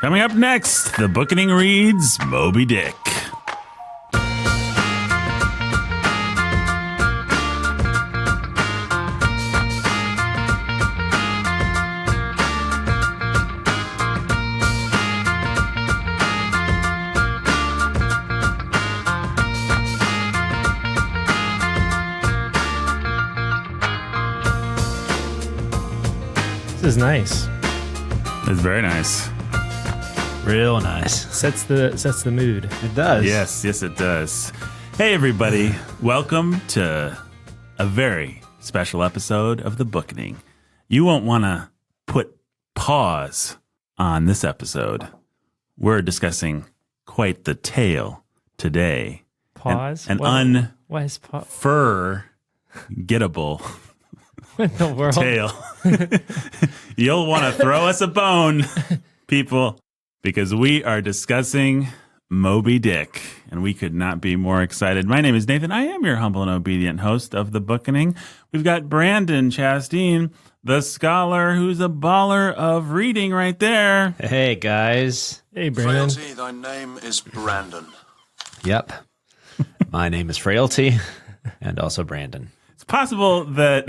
Coming up next, the Bookening reads Moby Dick. This is nice. It's very nice. Real nice. Sets the mood. It does. Yes, it does. Hey, everybody. Welcome to a very special episode of the Bookening. You won't want to put pause on this episode. We're discussing quite the tale today. Pause? Why is pause? Forgettable What in the world? tale. You'll want to throw us a bone, people, because we are discussing Moby Dick, and we could not be more excited. My name is Nathan. I am your humble and obedient host of the Bookening. We've got Brandon Chastain, the scholar who's a baller of reading right there. Hey, guys. Hey, Brandon. Frailty, thy name is Brandon. Yep. My name is Frailty, and also Brandon. It's possible that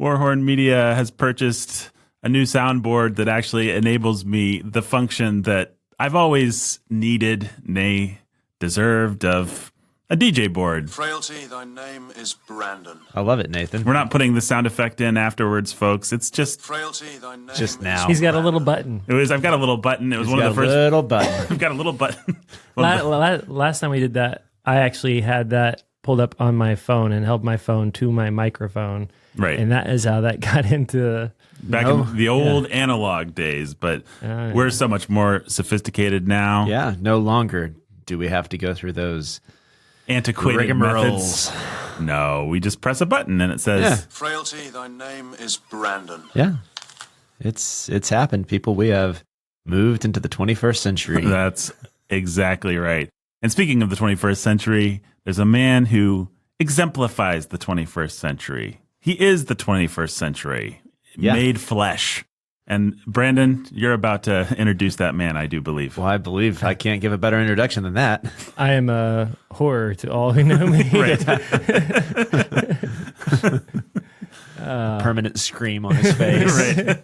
Warhorn Media has purchased a new soundboard that actually enables me the function that I've always needed, nay, deserved of a DJ board. Frailty, thy name is Brandon. I love it, Nathan. We're not putting the sound effect in afterwards, folks. It's just Frailty, thy name Just is now. He's got a little button. I've got a little button. It was He's one got of the first. a little button. I've got a little button. Last time we did that, I actually had that pulled up on my phone and held my phone to my microphone. Right. And that is how that got into... Back in the old analog days, but we're so much more sophisticated now. Yeah, no longer do we have to go through those Antiquated rigmaroles. methods. No, we just press a button and it says, Yeah. Frailty, thy name is Brandon. Yeah. It's happened, people. We have moved into the 21st century. That's exactly right. And speaking of the 21st century, there's a man who exemplifies the 21st century. He is the 21st century, made flesh. And Brandon, you're about to introduce that man, I do believe. Well, I believe I can't give a better introduction than that. I am a horror to all who know me. Right. Permanent scream on his face. Right.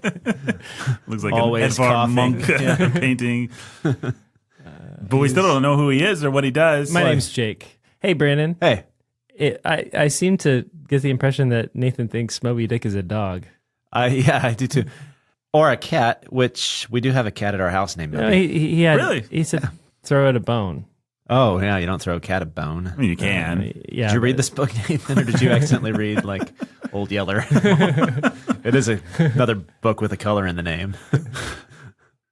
Looks like Always an Edvard coughing. Munch painting. But we still don't know who he is or what he does. My name's Jake. Hey, Brandon. Hey. I seem to get the impression that Nathan thinks Moby Dick is a dog. I do too. Or a cat, which we do have a cat at our house named No, Moby. he had, Really? He said throw it a bone. Oh, yeah, you don't throw a cat a bone. I mean, you can. Yeah. Did you read but- this book, Nathan, or did you accidentally read, like, Old Yeller? It is another book with a color in the name.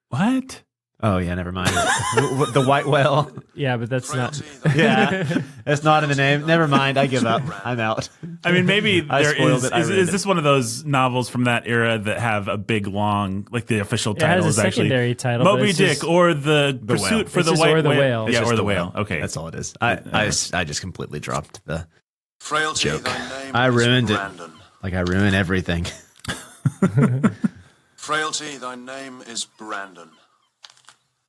What? Oh, yeah, never mind. The White Whale. Yeah, but that's not. Frailty, thy Yeah, it's not in the name. Never mind, I give up. I'm out. I mean, maybe I there spoiled is. it. I Is read it. this one of those novels from that era that have a big, long, like the official It has title a is actually secondary title, but Moby it's Dick just- or the Pursuit Whale. for It's the just White or the Whale. Whale. It's Yeah, just or the whale. Okay. That's all it is. I just completely dropped the... Frailty, Joke. thy name I is ruined it. Brandon. Like, I ruin everything. Frailty, thy name is Brandon.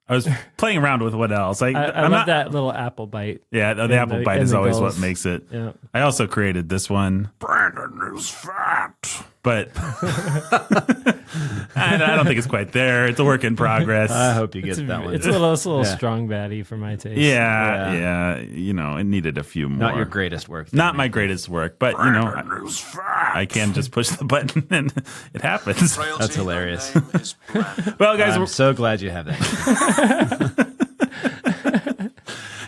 I was playing around with what else. I I'm love not, that little apple bite. Yeah, the And apple the- bite and is the always gulls. what makes it. Yeah. I also created this one. Brandon is fat. But I don't think it's quite there. It's a work in progress. I hope you get that one. It's a little Yeah. strong baddie for my taste. yeah. You know, it needed a few more. Not your greatest work. Not my greatest work, but you know, I can just push the button and it happens. Frailty, That's hilarious. Thy name is Brandon. Well, guys, I'm we're, so glad you have that.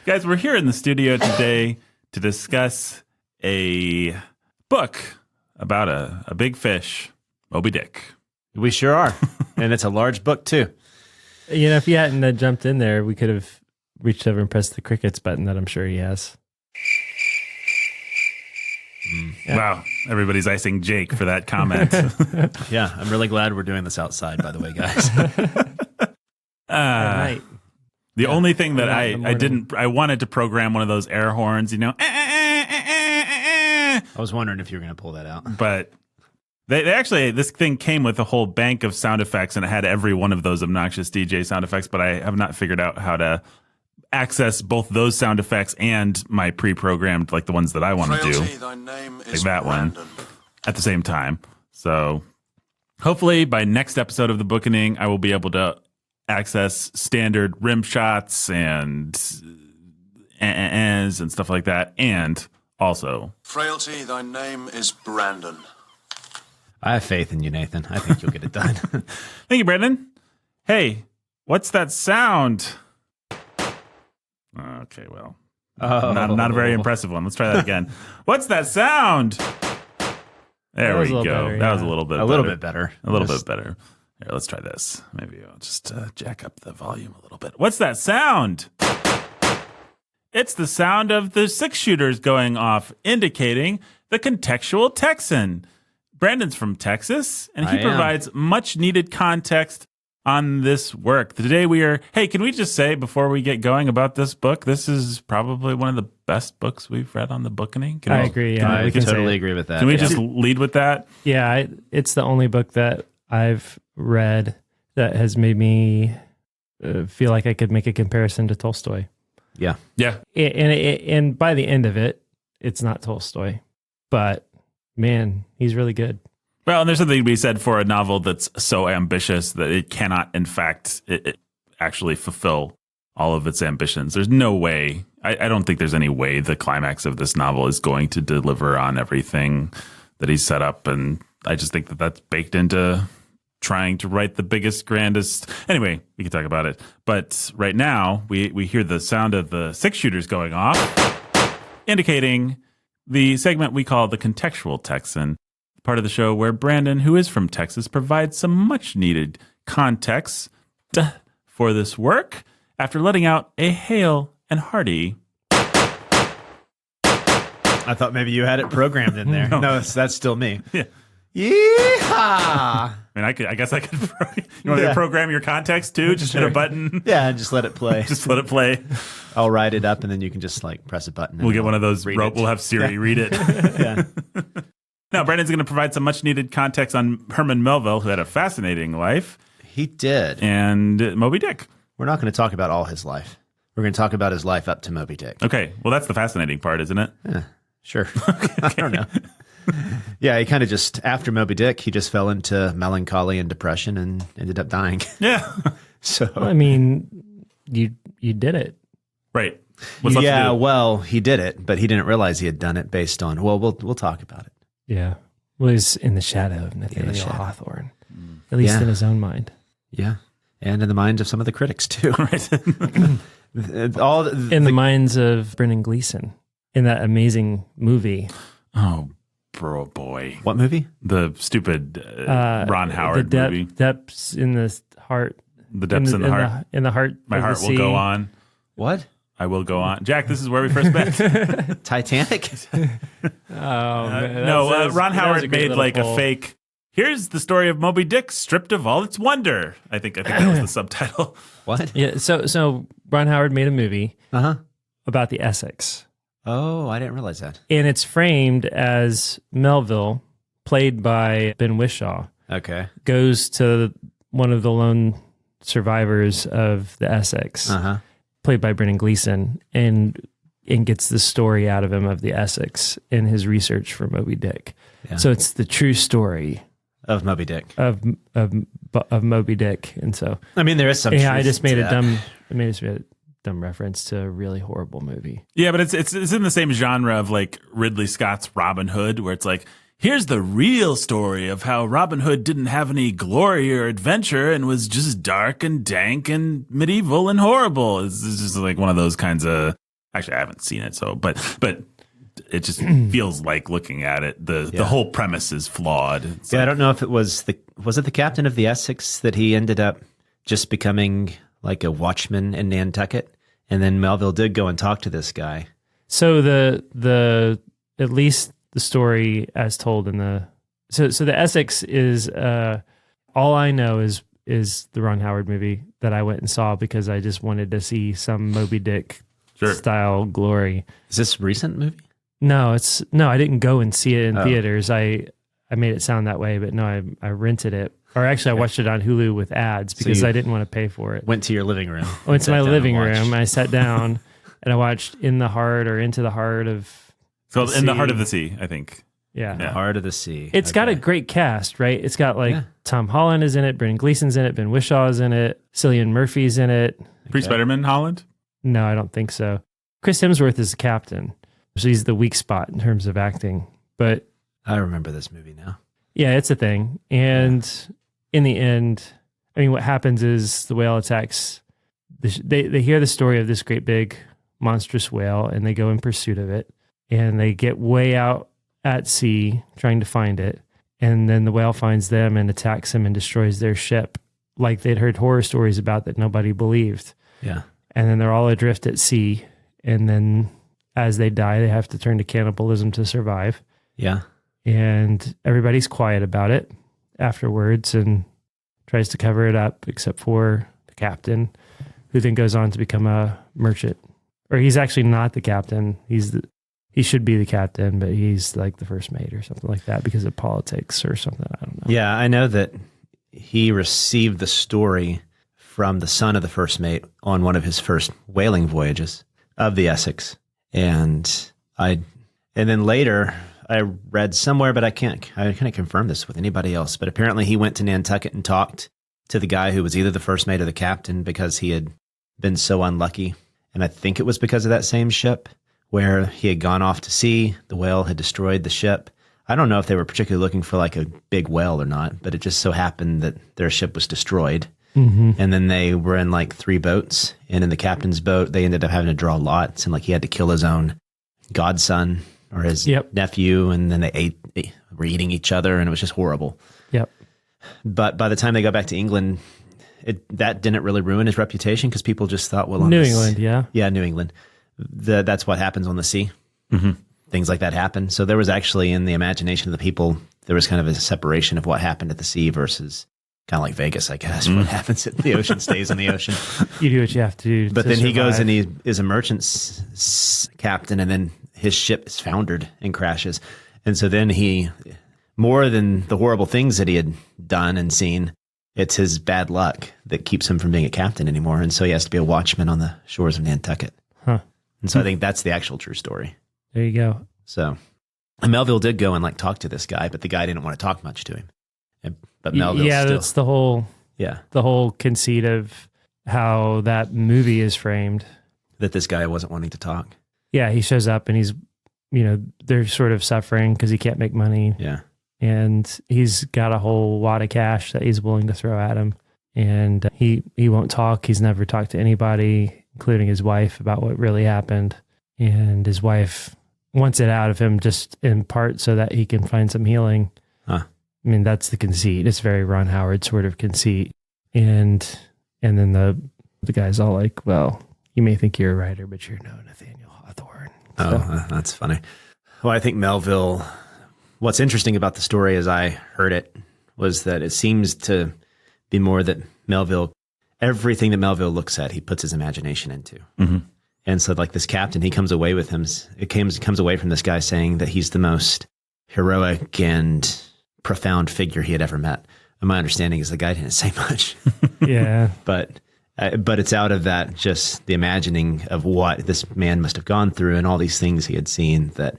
guys, we're here in the studio today to discuss a book about a big fish, Moby Dick. We sure are. And it's a large book, too. You know, if he hadn't jumped in there, we could have reached over and pressed the crickets button that I'm sure he has. Yeah. Wow, everybody's icing Jake for that comment. Yeah, I'm really glad we're doing this outside, by the way, guys. At night. The only thing that Not in the I wanted to program one of those air horns, you know, I was wondering if you were going to pull that out. but They actually, this thing came with a whole bank of sound effects, and it had every one of those obnoxious DJ sound effects, but I have not figured out how to access both those sound effects and my pre-programmed, like the ones that I want to do, Frailty, thy name like is that one, Brandon. at the same time. So hopefully by next episode of the Bookening, I will be able to access standard rim shots and and stuff like that, and also Frailty, thy name is Brandon. I have faith in you, Nathan. I think you'll get it done. Thank you, Brendan. Hey, what's that sound? Okay, well, not a very impressive one. Let's try that again. What's that sound? There we go. Better, That yeah. was a little bit A better. little bit better. A little bit better. Here, let's try this. Maybe I'll just jack up the volume a little bit. What's that sound? It's the sound of the 6-shooters going off, indicating the contextual Texan. Brandon's from Texas, and he I am. provides much-needed context on this work. Today we are... Hey, can we just say, before we get going about this book, this is probably one of the best books we've read on the Bookening. Can I we- agree. Yeah, I we can say totally it. agree with that. Can we Yeah. just lead with that? Yeah, it's the only book that I've read that has made me feel like I could make a comparison to Tolstoy. Yeah. Yeah. And by the end of it, it's not Tolstoy, but man, he's really good. Well, and there's something to be said for a novel that's so ambitious that it cannot, in fact, it actually fulfill all of its ambitions. There's no way. I don't think there's any way the climax of this novel is going to deliver on everything that he's set up. And I just think that that's baked into trying to write the biggest, grandest. Anyway, we can talk about it. But right now, we hear the sound of the 6-shooters going off, indicating the segment we call the contextual Texan, part of the show where Brandon, who is from Texas, provides some much needed context for this work after letting out a hail and hearty. I thought maybe you had it programmed in there. No, that's still me. Yeah. Yeehaw! I mean, I guess I could. You want me to Yeah. program your context too? Just hit a button. Yeah, and just let it play. Just let it play. I'll write it up, and then you can just like press a button. and We'll get it'll one of those. read We'll it. have Siri read it. Yeah. Now, Brandon's going to provide some much needed context on Herman Melville, who had a fascinating life, He did. and Moby Dick. We're not going to talk about all his life. We're going to talk about his life up to Moby Dick. Okay, well, that's the fascinating part, isn't it? Sure. I don't know. Yeah, he kind of just, after Moby Dick, he just fell into melancholy and depression and ended up dying. Yeah. So, I mean, you did it. Right. What's left to yeah, do? well, he did it, but he didn't realize he had done it based on, well, we'll talk about it. Yeah. Was in the shadow of Nathaniel shadow. Hawthorne, at least Yeah. in his own mind. Yeah. And in the minds of some of the critics, too. Right. All In the minds of Brendan Gleeson in that amazing movie. Oh, bro, boy. what movie? The stupid Ron Howard the movie. Depths in the heart. The depths in the heart. In the heart. My of heart the will go sea. on. What? I will go on. Jack, this is where we first met. Titanic? Oh, man, No, that was- Ron that was Howard a great made little like pull. a fake. Here's the story of Moby Dick stripped of all its wonder. I think that was the subtitle. What? Yeah. So Ron Howard made a movie Uh-huh. about the Essex, Oh, I didn't realize that. and it's framed as Melville, played by Ben Whishaw, Okay. goes to one of the lone survivors of the Essex, Uh-huh. played by Brendan Gleeson, and gets the story out of him of the Essex in his research for Moby Dick. Yeah. So it's the true story Of Moby Dick. of Moby Dick, and so I mean, there is some yeah, I truth just to made a that. dumb reference to a really horrible movie. Yeah, but it's in the same genre of like Ridley Scott's Robin Hood, where it's like, here's the real story of how Robin Hood didn't have any glory or adventure and was just dark and dank and medieval and horrible. It's just like one of those kinds of. Actually, I haven't seen it, so but it just feels like looking at it. The whole premise is flawed. It's Yeah, I like- don't know if it was the captain of the Essex that he ended up just becoming like a watchman in Nantucket, and then Melville did go and talk to this guy. So the at least the story as told in the so the Essex is all I know is the Ron Howard movie that I went and saw because I just wanted to see some Moby Dick Sure. style glory. Is this a recent movie? No, I didn't go and see it in Oh. theaters. I I made it sound that way, but no, I rented it. Or actually, I watched it on Hulu with ads because I didn't want to pay for it. Went to your living room. I went to my living room. I sat down and I watched Into the Heart of So the In the Sea. Heart of the Sea, I think. Yeah. The Heart of the Sea. It's got a great cast, right? It's got Tom Holland is in it, Brendan Gleeson's in it, Ben Whishaw is in it, Cillian Murphy's in it. Pre-Spider-Man Holland? No, I don't think so. Chris Hemsworth is the captain. So he's the weak spot in terms of acting. But I remember this movie now. yeah, it's a thing. And in the end, I mean, what happens is the whale attacks. They hear the story of this great big monstrous whale and they go in pursuit of it. And they get way out at sea trying to find it. And then the whale finds them and attacks them and destroys their ship like they'd heard horror stories about that nobody believed. Yeah. And then they're all adrift at sea. And then as they die, they have to turn to cannibalism to survive. Yeah. And everybody's quiet about it afterwards and tries to cover it up, except for the captain, who then goes on to become a merchant. Or he's actually not the captain. He should be the captain, but he's like the first mate or something like that because of politics or something. I don't know. Yeah, I know that he received the story from the son of the first mate on one of his first whaling voyages of the Essex. And then later I read somewhere, but I couldn't confirm this with anybody else. But apparently he went to Nantucket and talked to the guy who was either the first mate or the captain because he had been so unlucky. And I think it was because of that same ship where he had gone off to sea. The whale had destroyed the ship. I don't know if they were particularly looking for like a big whale or not, but it just so happened that their ship was destroyed. Mm-hmm. And then they were in like 3 boats. And in the captain's boat, they ended up having to draw lots. And like he had to kill his own godson or his nephew. And then they were eating each other. And it was just horrible. Yep. But by the time they got back to England, that didn't really ruin his reputation because people just thought, well, New England, yeah. Yeah, New England. That's what happens on the sea. Mm-hmm. Things like that happen. So there was actually in the imagination of the people, there was kind of a separation of what happened at the sea versus kind of like Vegas, I guess. What happens at the ocean stays in the ocean. You do what you have to do. But then he goes and he is a merchant's captain, and then his ship is foundered and crashes. And so then he, more than the horrible things that he had done and seen, it's his bad luck that keeps him from being a captain anymore. And so he has to be a watchman on the shores of Nantucket. Huh. And so I think that's the actual true story. There you go. So and Melville did go and like talk to this guy, but the guy didn't want to talk much to him. But Melville that's the whole conceit of how that movie is framed. That this guy wasn't wanting to talk. Yeah, he shows up and he's, they're sort of suffering because he can't make money. Yeah. And he's got a whole wad of cash that he's willing to throw at him. And he won't talk. He's never talked to anybody, including his wife, about what really happened. And his wife wants it out of him just in part so that he can find some healing. Huh. I mean, that's the conceit. It's very Ron Howard sort of conceit. And then the guy's all like, well, you may think you're a writer, but you're no Nathaniel Hawthorne. So. Oh, that's funny. Well, I think Melville, what's interesting about the story as I heard it was that it seems to be more that Melville, everything that Melville looks at, he puts his imagination into. Mm-hmm. And so like this captain, he comes away with him. Comes away from this guy saying that he's the most heroic and profound figure he had ever met. And my understanding is the guy didn't say much. Yeah. But it's out of that, just the imagining of what this man must have gone through and all these things he had seen that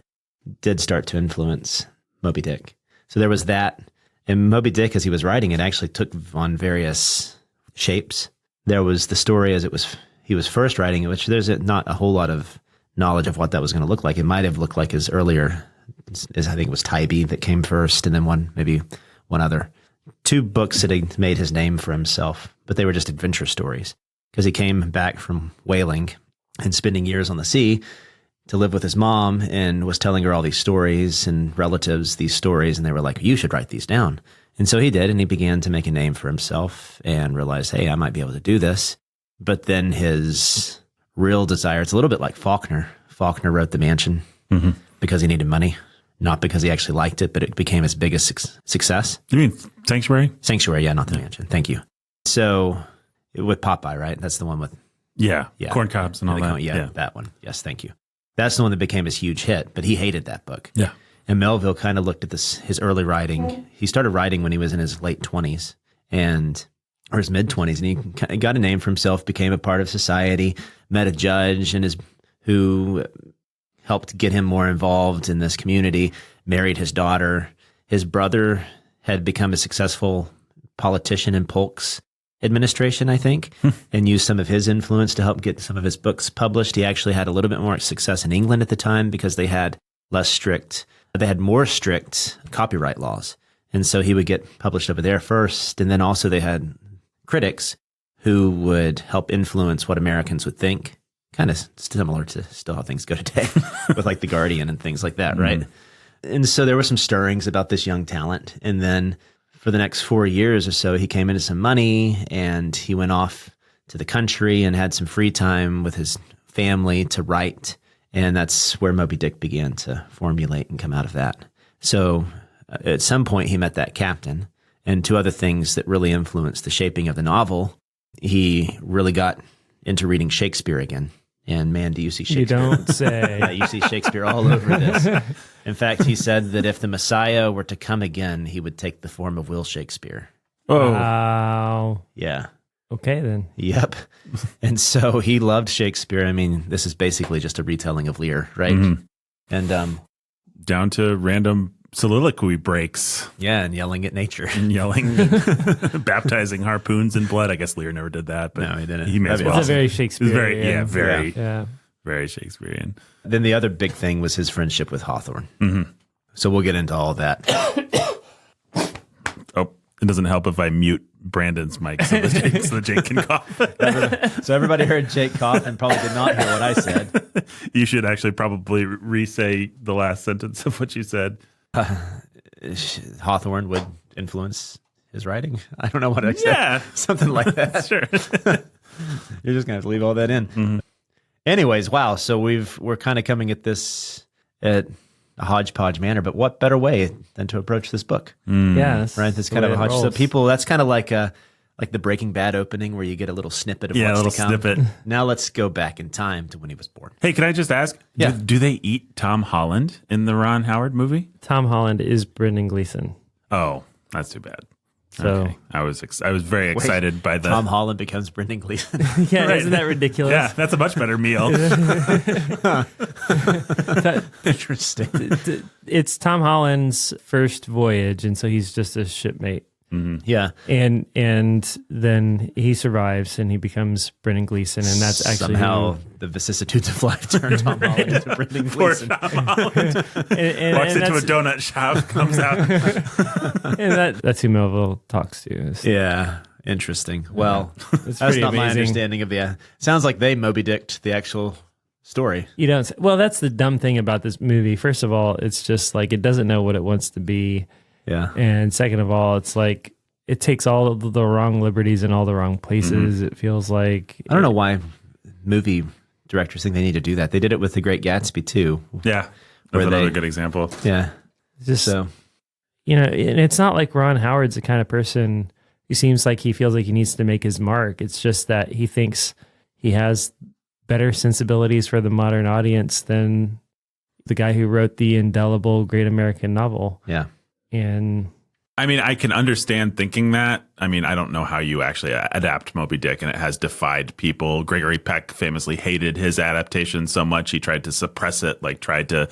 did start to influence Moby Dick. So there was that. And Moby Dick, as he was writing it, actually took on various shapes. There was the story as he was first writing it, which there's not a whole lot of knowledge of what that was going to look like. It might have looked like his earlier, I think it was Tybee that came first, and then maybe one other. 2 books that he made his name for himself, but they were just adventure stories because he came back from whaling and spending years on the sea to live with his mom and was telling her all these stories and relatives these stories, and they were like, you should write these down. And so he did, and he began to make a name for himself and realized, hey, I might be able to do this. But then his real desire, it's a little bit like Faulkner. Faulkner wrote The Mansion because he needed money, not because he actually liked it, but it became his biggest success. You mean Sanctuary? Sanctuary, yeah, not The Mansion. Thank you. So with Popeye, right? That's the one with... Yeah. Corn cobs and all that. Yeah, that one. Yes, thank you. That's the one that became his huge hit, but he hated that book. Yeah. And Melville kind of looked at his early writing. He started writing when he was in his late 20s or his mid 20s, and he got a name for himself, became a part of society, met a judge who helped get him more involved in this community, married his daughter. His brother had become a successful politician in Polk's administration, I think, and used some of his influence to help get some of his books published. He actually had a little bit more success in England at the time because they had more strict copyright laws. And so he would get published over there first. And then also they had critics who would help influence what Americans would think, kind of similar to still how things go today with like The Guardian and things like that, right? And so there were some stirrings about this young talent. And then for the next 4 years or so, he came into some money and he went off to the country and had some free time with his family to write. And that's where Moby Dick began to formulate and come out of that. So at some point, he met that captain. And two other things that really influenced the shaping of the novel, he really got into reading Shakespeare again. And man, do you see Shakespeare? You don't say. Yeah, you see Shakespeare all over this. In fact, he said that if the Messiah were to come again, he would take the form of Will Shakespeare. Oh, Wow. Yeah. Okay, then. Yep. And so he loved Shakespeare. I mean, this is basically just a retelling of Lear, right? And down to random soliloquy breaks yeah, and yelling at nature. and yelling, baptizing harpoons in blood. I guess Lear never did that, but No, he didn't. He may as That'd be well. It's a very It was Shakespearean. very Yeah. Shakespearean. Then the other big thing was his friendship with Hawthorne. So we'll get into all that. Oh, it doesn't help if I mute Brandon's mic so that Jake can cough. So everybody heard Jake cough and probably did not hear what I said. You should actually probably re-say the last sentence of what you said. Hawthorne would influence his writing. I don't know what I said. Yeah. Something like that. Sure. You're just going to have to leave all that in. Anyways, wow. So we're kind of coming at this at a hodgepodge manner, but what better way than to approach this book? Yeah. That's Right? That's the kind of way a it hodgepodge. So rolls. people, that's kind of like the Breaking Bad opening where you get a little snippet of Yeah, a what's little to come. snippet. Now let's go back in time to when he was born. Hey, can I just ask? Yeah. Do they eat Tom Holland in the Ron Howard movie? Tom Holland is Brendan Gleeson. Oh, that's too bad. So Okay. I was very excited by the Tom Holland becomes Brendan Gleeson. yeah, Right. isn't that ridiculous? Yeah, that's a much better meal. Interesting. It's Tom Holland's first voyage, and so he's just a shipmate. Yeah. And then he survives and he becomes Brendan Gleeson, and that's actually somehow the vicissitudes of life turned Tom Holland into Brendan Poor Gleeson. Tom Holland and walks into a that's- donut shop, comes out. and that's who Melville talks to. Yeah. Interesting. Well, It's that's pretty not my amazing. understanding of the. Sounds like they Moby Dicked the actual story. You don't. Well, that's the dumb thing about this movie. First of all, it's just like it doesn't know what it wants to be, Yeah. and second of all, it's like it takes all of the wrong liberties in all the wrong places. It feels like I don't know why movie directors think they need to do that. They did it with The Great Gatsby too. Yeah, Where that's another they- good example. Yeah. just So and it's not like Ron Howard's the kind of person who seems like he feels like he needs to make his mark. It's just that he thinks he has better sensibilities for the modern audience than the guy who wrote the indelible great American novel. yeah. And I mean, I can understand thinking that. I mean, I don't know how you actually adapt Moby Dick, and it has defied people. Gregory Peck famously hated his adaptation so much he tried to suppress it, like tried to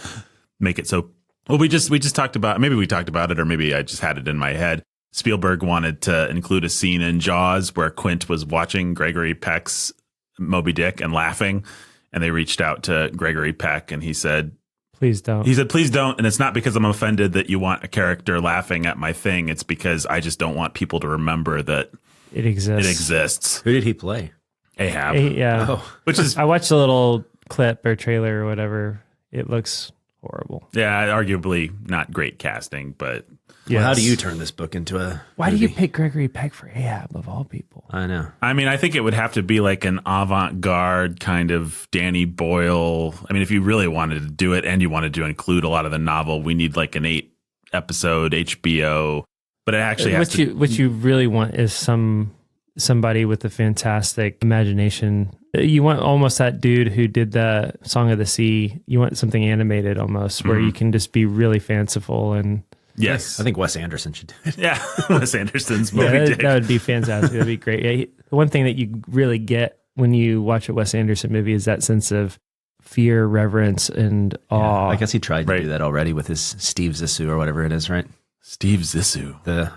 make it so. Well, we just talked about, maybe we talked about it, or maybe I just had it in my head. Spielberg wanted to include a scene in Jaws where Quint was watching Gregory Peck's Moby Dick and laughing, and they reached out to Gregory Peck, and he said, please don't. please don't. And it's not because I'm offended that you want a character laughing at my thing. It's because I just don't want people to remember that It exists. it exists. Who did he play? Ahab. Yeah. Oh, Which is, I watched a little clip or trailer or whatever. It looks horrible. yeah, arguably not great casting, but well, how Yes. do you turn this book into a Why do you movie? pick Gregory Peck for Ahab of all people? I know. I mean, I think it would have to be like an avant-garde kind of Danny Boyle. I mean, if you really wanted to do it and you wanted to include a lot of the novel, we need like an 8-episode HBO. But it actually has What you really want is somebody with a fantastic imagination You want almost that dude who did the Song of the Sea. You want something animated almost, where you can just be really fanciful and. Yes. I think Wes Anderson should do it. Yeah. Wes Anderson's Moby Yeah, Dick. that would be fantastic. That'd be great. Yeah, the one thing that you really get when you watch a Wes Anderson movie is that sense of fear, reverence, and awe. I guess he tried to Right. do that already with his Steve Zissou or whatever it is, right? Steve Zissou. The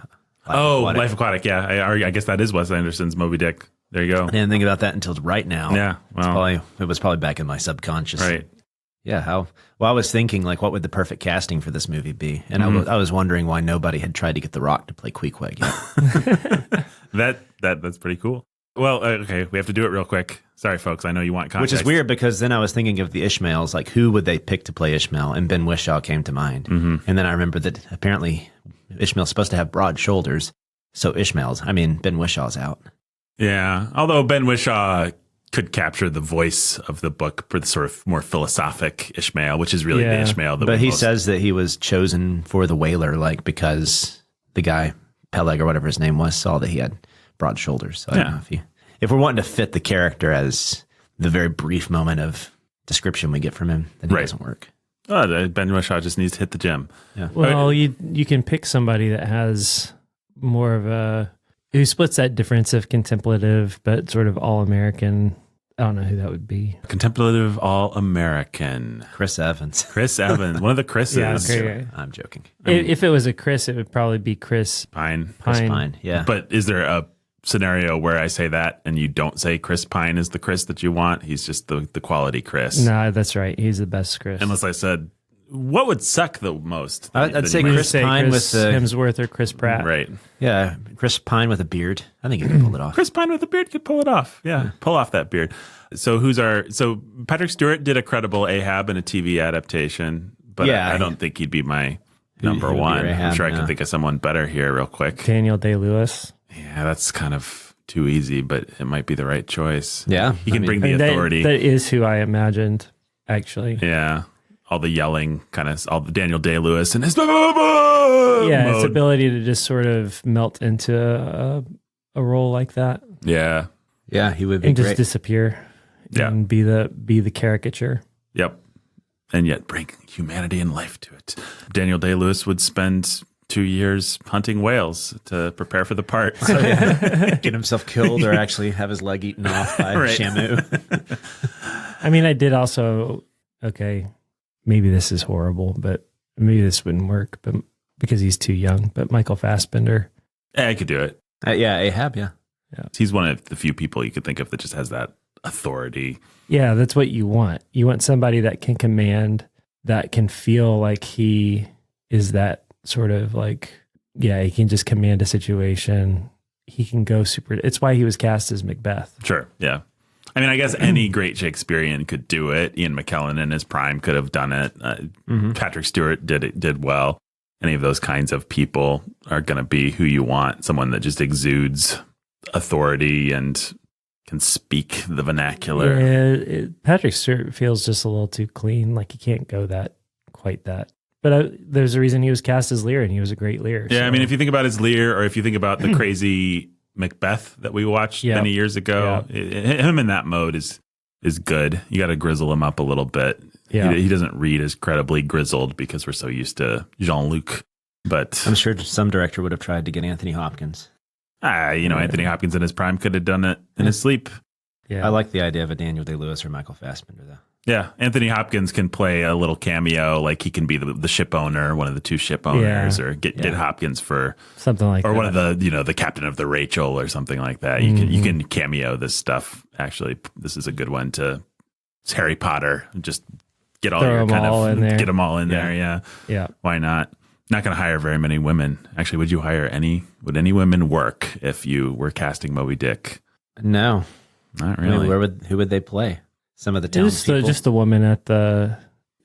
Life Aquatic. Yeah. I guess that is Wes Anderson's Moby Dick. There you go. I didn't think about that until right now. Yeah. Well, It was probably back in my subconscious. right. Yeah. I was thinking, like, what would the perfect casting for this movie be? And I was wondering why nobody had tried to get The Rock to play Queequeg yet. That's pretty cool. Well, okay, we have to do it real quick. Sorry, folks. I know you want context. Which is weird because then I was thinking of the Ishmaels, like who would they pick to play Ishmael? And Ben Whishaw came to mind. And then I remember that apparently Ishmael's supposed to have broad shoulders. So Ben Wishaw's out. Yeah. Although Ben Whishaw could capture the voice of the book for the sort of more philosophic Ishmael, which is really the Ishmael. But he says that he was chosen for the whaler, like because the guy, Peleg or whatever his name was, saw that he had broad shoulders. So I don't know if we're wanting to fit the character as the very brief moment of description we get from him, then it doesn't work. Oh, Ben Whishaw just needs to hit the gym. Yeah. Well, you can pick somebody that has more of a who splits that difference of contemplative but sort of all American. I don't know who that would be. Contemplative All-American. Chris Evans. Chris Evans. One of the Chris's. Yeah, okay. I'm joking. If it was a Chris, it would probably be Chris Pine. Chris Pine. Yeah. But is there a scenario where I say that and you don't say Chris Pine is the Chris that you want? He's just the quality Chris. No, that's right. He's the best Chris. Unless I said, what would suck the most? I'd say you might- Chris Pine with the Hemsworth or Chris Pratt. Right. Yeah, Chris Pine with a beard. I think he can pull it off. Chris Pine with a beard could pull it off. Yeah, pull off that beard. So Patrick Stewart did a credible Ahab in a TV adaptation, but I don't think he'd be my number who would be one. your Ahab? I'm sure I No. can think of someone better here real quick. Daniel Day-Lewis. Yeah, that's kind of too easy, but it might be the right choice. Yeah, He can bring I the mean, authority. that is who I imagined, actually. Yeah. All the yelling, kind of all the Daniel Day-Lewis and his His mode. ability to just sort of melt into a role like that Yeah. Yeah, he would be and just great. disappear and be the caricature. Yep. And yet bring humanity and life to it. Daniel Day-Lewis would spend 2 years hunting whales to prepare for the part. So, Get himself killed or actually have his leg eaten off by Right. Shamu. I mean, I did also, okay, maybe this is horrible, but maybe this wouldn't work but because he's too young, but Michael Fassbender. I could do it. Yeah, Ahab, yeah. He's one of the few people you could think of that just has that authority. Yeah, that's what you want. You want somebody that can command, that can feel like he is that sort of like, he can just command a situation. He can go super. It's why he was cast as Macbeth. Sure. Yeah. I mean, I guess any great Shakespearean could do it. Ian McKellen in his prime could have done it. Patrick Stewart did well. Any of those kinds of people are going to be who you want. Someone that just exudes authority and can speak the vernacular. Yeah, Patrick Stewart feels just a little too clean. Like he can't go quite that. But there's a reason he was cast as Lear, and he was a great Lear. Yeah, so. I mean, if you think about his Lear, or if you think about the crazy Macbeth that we watched many years ago, him in that mode is good. You got to grizzle him up a little bit. Yeah. He doesn't read as credibly grizzled because we're so used to Jean-Luc. But I'm sure some director would have tried to get Anthony Hopkins. Anthony Hopkins in his prime could have done it in his sleep. Yeah. I like the idea of a Daniel Day-Lewis or Michael Fassbender, though. Yeah, Anthony Hopkins can play a little cameo, like he can be the ship owner, one of the two ship owners, or get Hopkins for something like that. or one of the the captain of the Rachel or something like that. You can cameo this stuff. Actually, this is a good one to. It's Harry Potter. Just get all Throw your them all in there. Get them all in there. Yeah. Yeah. Why not? Not going to hire very many women. Actually, would you hire any? Would any women work if you were casting Moby Dick? No. Not I mean, really. who would they play? Some of the Just townspeople? just the woman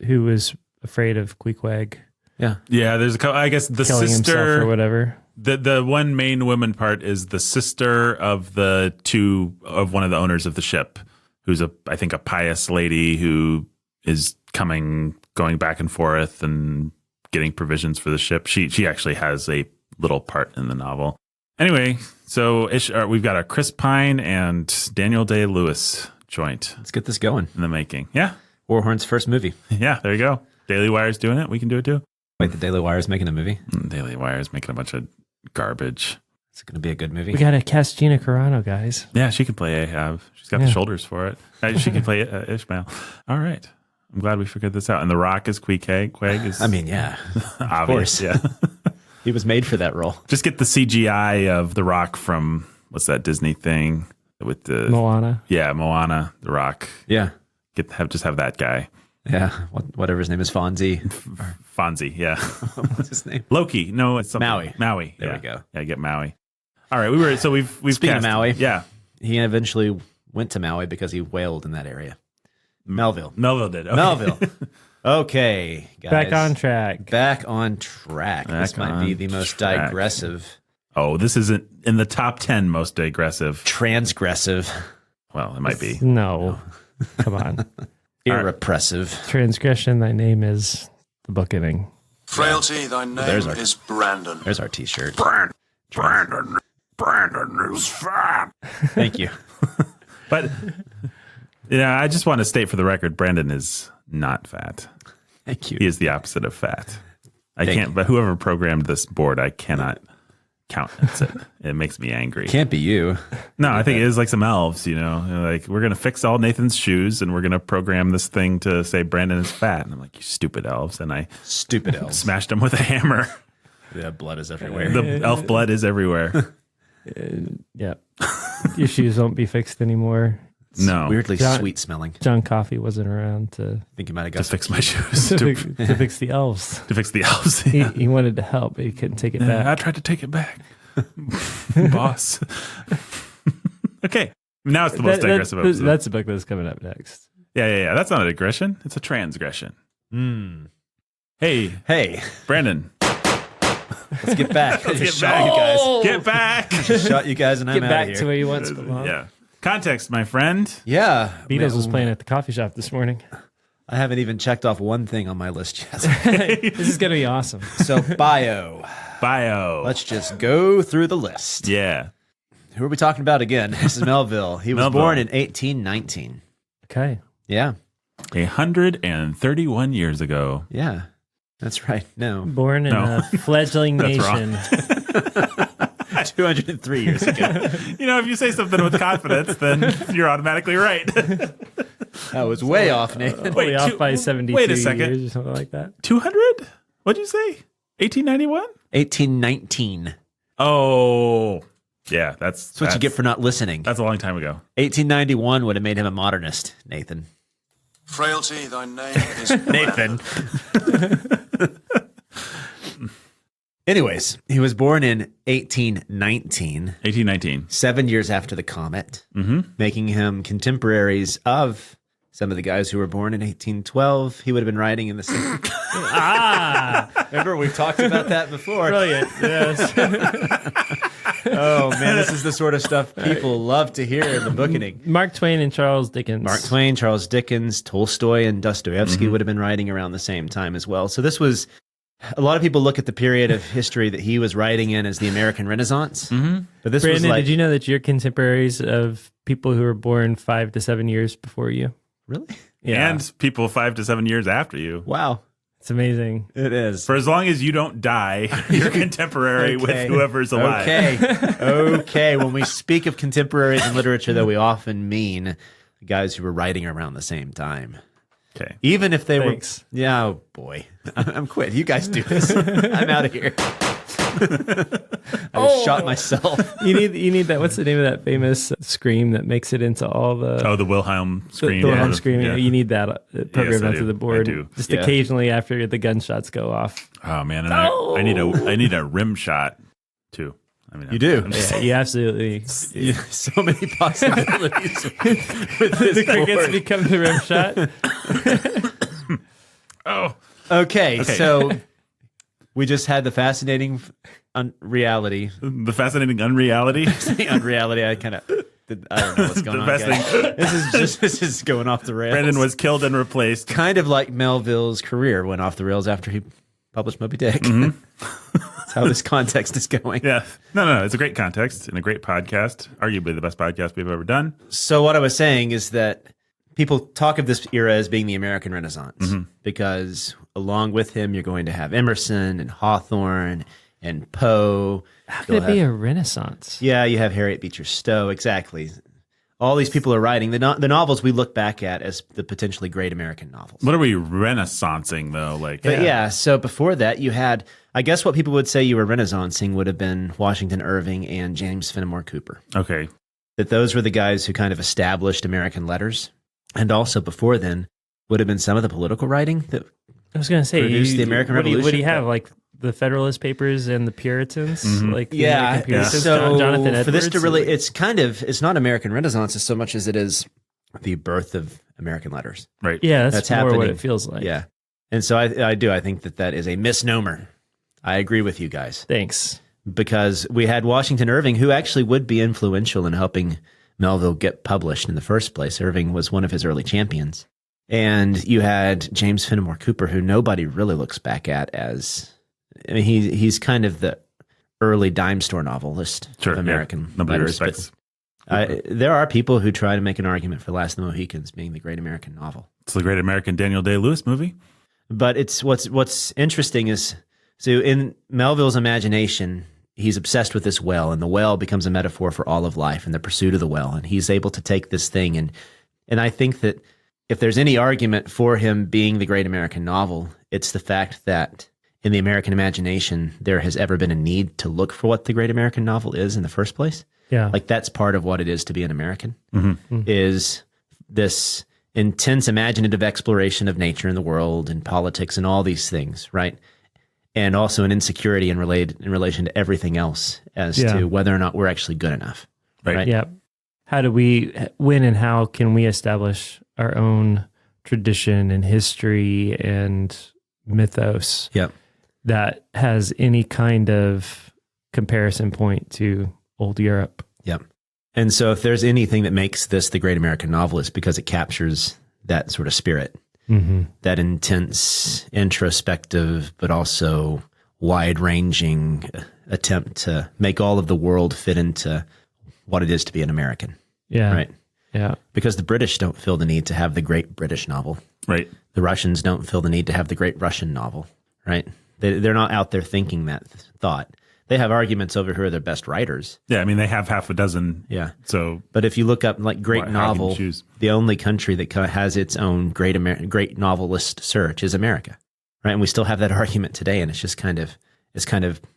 who was afraid of Queequeg Yeah. Yeah, there's a couple. I guess the killing himself sister or whatever. The one main woman part is the sister of one of the owners of the ship, who's I think a pious lady who is going back and forth and getting provisions for the ship. She actually has a little part in the novel. Anyway, so we've got a Chris Pine and Daniel Day-Lewis joint Let's get this going. in the making. Yeah. Warhorn's first movie. Yeah, there you go. Daily Wire's doing it. We can do it too. Wait, the Daily Wire's making a movie? Daily Wire's making a bunch of garbage. It's going to be a good movie. We got to cast Gina Carano, guys. Yeah, she can play Ahab. She's got the shoulders for it. She can play Ishmael. All right. I'm glad we figured this out. And The Rock is Queeg is I mean, yeah. obvious. course. Yeah. He was made for that role. Just get the CGI of The Rock from, what's that Disney thing with the Moana. Yeah, Moana, The Rock. Yeah. Just have that guy. Yeah. Whatever his name is, Fonzie. Fonzie, yeah. What's his name? Loki. No, it's something. Maui. Maui. There yeah. we go. Yeah, get Maui. All right, we've Speaking of cast- Maui. Yeah. He eventually went to Maui because he whaled in that area. Melville. Melville did. Okay. Melville. Okay, guys. Back on track. Back on track. This Back might be on the most track. digressive, Oh, this isn't in the top 10 most aggressive. transgressive, Well, it might be. No. Come on. irrepressive. Transgression, thy name is the Bookening. Frailty, thy name there's our- is Brandon. There's our T-shirt. Brandon is fat. Thank you. But, I just want to state for the record, Brandon is not fat. Thank you. He is the opposite of fat. Thank you. But whoever programmed this board, I cannot countenance it. It makes me angry. Can't be you. No, I think it is like some elves, like we're going to fix all Nathan's shoes and we're going to program this thing to say Brandon is fat. And I'm like, you stupid elves. And I Stupid elves. smashed him with a hammer. The blood is everywhere. The elf blood is everywhere. Yeah. Your shoes won't be fixed anymore. No. Weirdly John- sweet smelling. John Coffey wasn't around to, I think you might have To got fix my shoes. to fix the elves. To fix the elves. He wanted to help, but he couldn't take it back. I tried to take it back. Boss. Okay. Now it's the most aggressive episode. That's the book that's coming up next. Yeah. That's not an aggression. It's a transgression. Hey, Hey, Brandon. let's get back. Let's get Shot back. you guys. Get back. Shot you guys, and I'm Get out back of to here. where you once belonged. Yeah. Context, my friend. Yeah, Beatles was man, playing at the coffee shop this morning. I haven't even checked off one thing on my list yet. This is going to be awesome. So bio. Let's Let's just go through the list. Yeah. Who are we talking about again? This is Melville. He was Melville. born in 1819. Okay. Yeah, 131 years ago. yeah, that's right. No, Born in No. a fledgling That's nation. 203 years ago. If you say something with confidence, then you're automatically right. That was way off, Nathan. Way off two- by 72 wait a second. years or something like that. 200? What'd you say? 1891? 1819. Oh, yeah. That's That's what you get for not listening. That's a long time ago. 1891 would have made him a modernist, Nathan. Frailty, thy name is Brandon. Anyways, he was born in 1819, 1819. 7 years after the comet, making him contemporaries of some of the guys who were born in 1812. He would have been writing in the same. Remember, we've talked about that before. Brilliant. Yes. Oh, man, this is the sort of stuff people love to hear in the Bookening. Mark Twain and Charles Dickens. Mark Twain, Charles Dickens, Tolstoy, and Dostoevsky would have been writing around the same time as well. So this was, a lot of people look at the period of history that he was writing in as the American Renaissance. But this was Brandon, like, did you know that you're contemporaries of people who were born 5 to 7 years before you? really? Yeah. And people 5 to 7 years after you. Wow. It's amazing. It is. For as long as you don't die, you're contemporary with whoever's alive. Okay. When we speak of contemporaries in literature, though, we often mean guys who were writing around the same time. Okay. Even if they Thanks. were. Yeah, oh boy. I'm quit. You guys do this. I'm out of here. I just shot myself. You need that. What's the name of that famous scream that makes it into all the Oh, the Wilhelm scream. the Wilhelm scream? Yeah. You need that programmed I onto do. the board. I do. Just Yeah. occasionally after the gunshots go off. Oh man, and I need a rim shot too. I mean, You do. I'm just- Yeah, you absolutely. So many possibilities with this The crickets board. become the rim shot. Oh, Okay, so we just had the fascinating reality. the fascinating unreality. The unreality, I don't know what's going The on, best guys. thing- This is going off the rails. Brandon was killed and replaced. kind of like Melville's career went off the rails after he published Moby Dick. Mm-hmm. That's how this context is going. Yeah. No. It's a great context and a great podcast. Arguably the best podcast we've ever done. So what I was saying is that people talk of this era as being the American Renaissance because along with him, you're going to have Emerson and Hawthorne and Poe. How could it be a Renaissance? Yeah, you have Harriet Beecher Stowe. Exactly. All these people are writing the novels we look back at as the potentially great American novels. What are we renaissancing though? But so before that, you had, I guess what people would say you were renaissancing would have been Washington Irving and James Fenimore Cooper. Okay. That those were the guys who kind of established American letters. And also before then would have been some of the political writing that I was going to say, produced the American Revolution. What do you have? Like the Federalist Papers and the Puritans? Like the Yeah. American Puritans? So Jonathan Edwards? for this to really, it's not American Renaissance as so much as it is the birth of American letters. Right. Yeah, that's more happening. what it feels like. Yeah. And so I think that is a misnomer. I agree with you guys. Thanks. Because we had Washington Irving, who actually would be influential in helping Melville get published in the first place. Irving was one of his early champions. And you had James Fenimore Cooper, who nobody really looks back at as, I mean, he's kind of the early dime store novelist of American Nobody letters. respects. There are people who try to make an argument for Last of the Mohicans being the great American novel. It's the great American Daniel Day-Lewis movie. But it's what's interesting is, so in Melville's imagination, he's obsessed with this well, and the well becomes a metaphor for all of life and the pursuit of the well. And he's able to take this thing. And I think that if there's any argument for him being the great American novel, it's the fact that in the American imagination, there has ever been a need to look for what the great American novel is in the first place. Yeah. Like that's part of what it is to be an American, is this intense imaginative exploration of nature and the world and politics and all these things, right? And also an insecurity in relation to everything else as to whether or not we're actually good enough. Right. Yeah. How do we when and how can we establish our own tradition and history and mythos that has any kind of comparison point to old Europe? Yep. And so if there's anything that makes this the great American novel, it's because it captures that sort of spirit. That intense, introspective, but also wide-ranging attempt to make all of the world fit into what it is to be an American. Yeah. Right? Yeah. Because the British don't feel the need to have the great British novel. Right. The Russians don't feel the need to have the great Russian novel. Right? They're not out there thinking that thought. They have arguments over who are their best writers. Yeah, I mean, they have half a dozen. Yeah. So, but if you look up like great how can you novel, choose? the only country that has its own great novelist search is America, right? And we still have that argument today, and it's just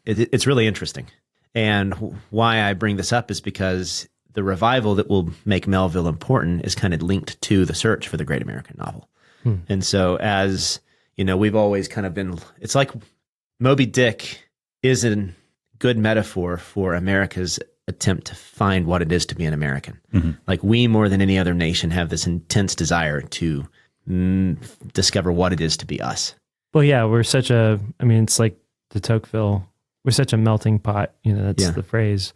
it's really interesting. And why I bring this up is because the revival that will make Melville important is kind of linked to the search for the great American novel. And so, as you know, we've always kind of been. It's like Moby Dick is a good metaphor for America's attempt to find what it is to be an American. Like we, more than any other nation, have this intense desire to discover what it is to be us. Well, yeah, it's like de Tocqueville. We're such a melting pot. That's the phrase.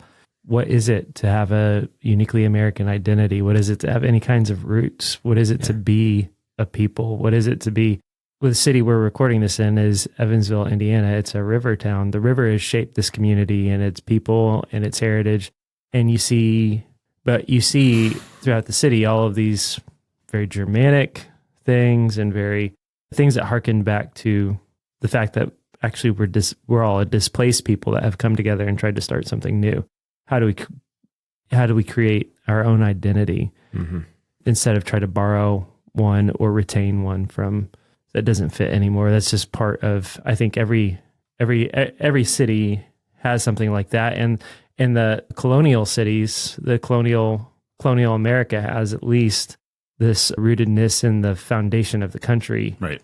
What is it to have a uniquely American identity? What is it to have any kinds of roots? What is it to be a people? What is it to be? Well, the city we're recording this in is Evansville, Indiana. It's a river town. The river has shaped this community and its people and its heritage. And you see throughout the city all of these very Germanic things and very things that harken back to the fact that actually we're all a displaced people that have come together and tried to start something new. How do we create our own identity instead of try to borrow one or retain one from that doesn't fit anymore? That's just part of, I think every city has something like that. And in the colonial cities, the colonial America has at least this rootedness in the foundation of the country, right,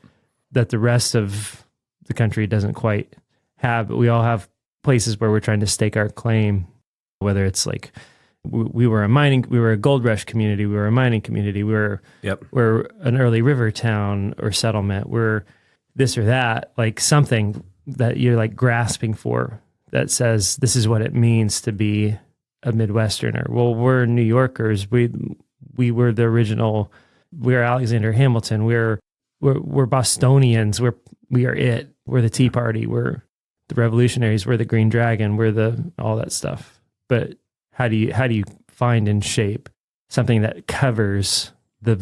that the rest of the country doesn't quite have. But we all have places where we're trying to stake our claim, whether it's like we were a gold rush community, we were a mining community, we're an early river town or settlement, we're this or that, like something that you're like grasping for that says this is what it means to be a Midwesterner. Well, we're New Yorkers. We were the original. We're Alexander Hamilton. We're Bostonians. We are it. we're the Tea Party, we're the revolutionaries, we're the Green Dragon, we're the all that stuff. But how do you find and shape something that covers the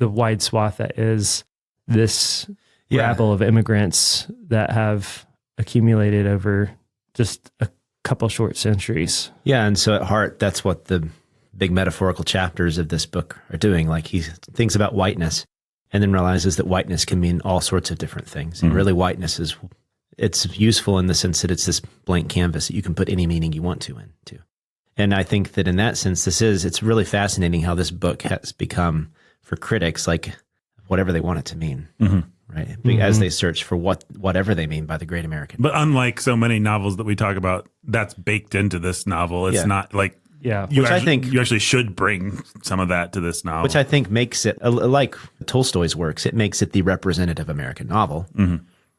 wide swath that is this rabble of immigrants that have accumulated over just a couple short centuries? Yeah, and so at heart, that's what the big metaphorical chapters of this book are doing. Like he thinks about whiteness and then realizes that whiteness can mean all sorts of different things. And really whiteness it's useful in the sense that it's this blank canvas that you can put any meaning you want to into. And I think that in that sense, it's really fascinating how this book has become, for critics, like whatever they want it to mean, right? As they search for whatever they mean by the great American. But unlike so many novels that we talk about, that's baked into this novel. It's not like you actually should bring some of that to this novel. Which I think makes it, like Tolstoy's works, it makes it the representative American novel,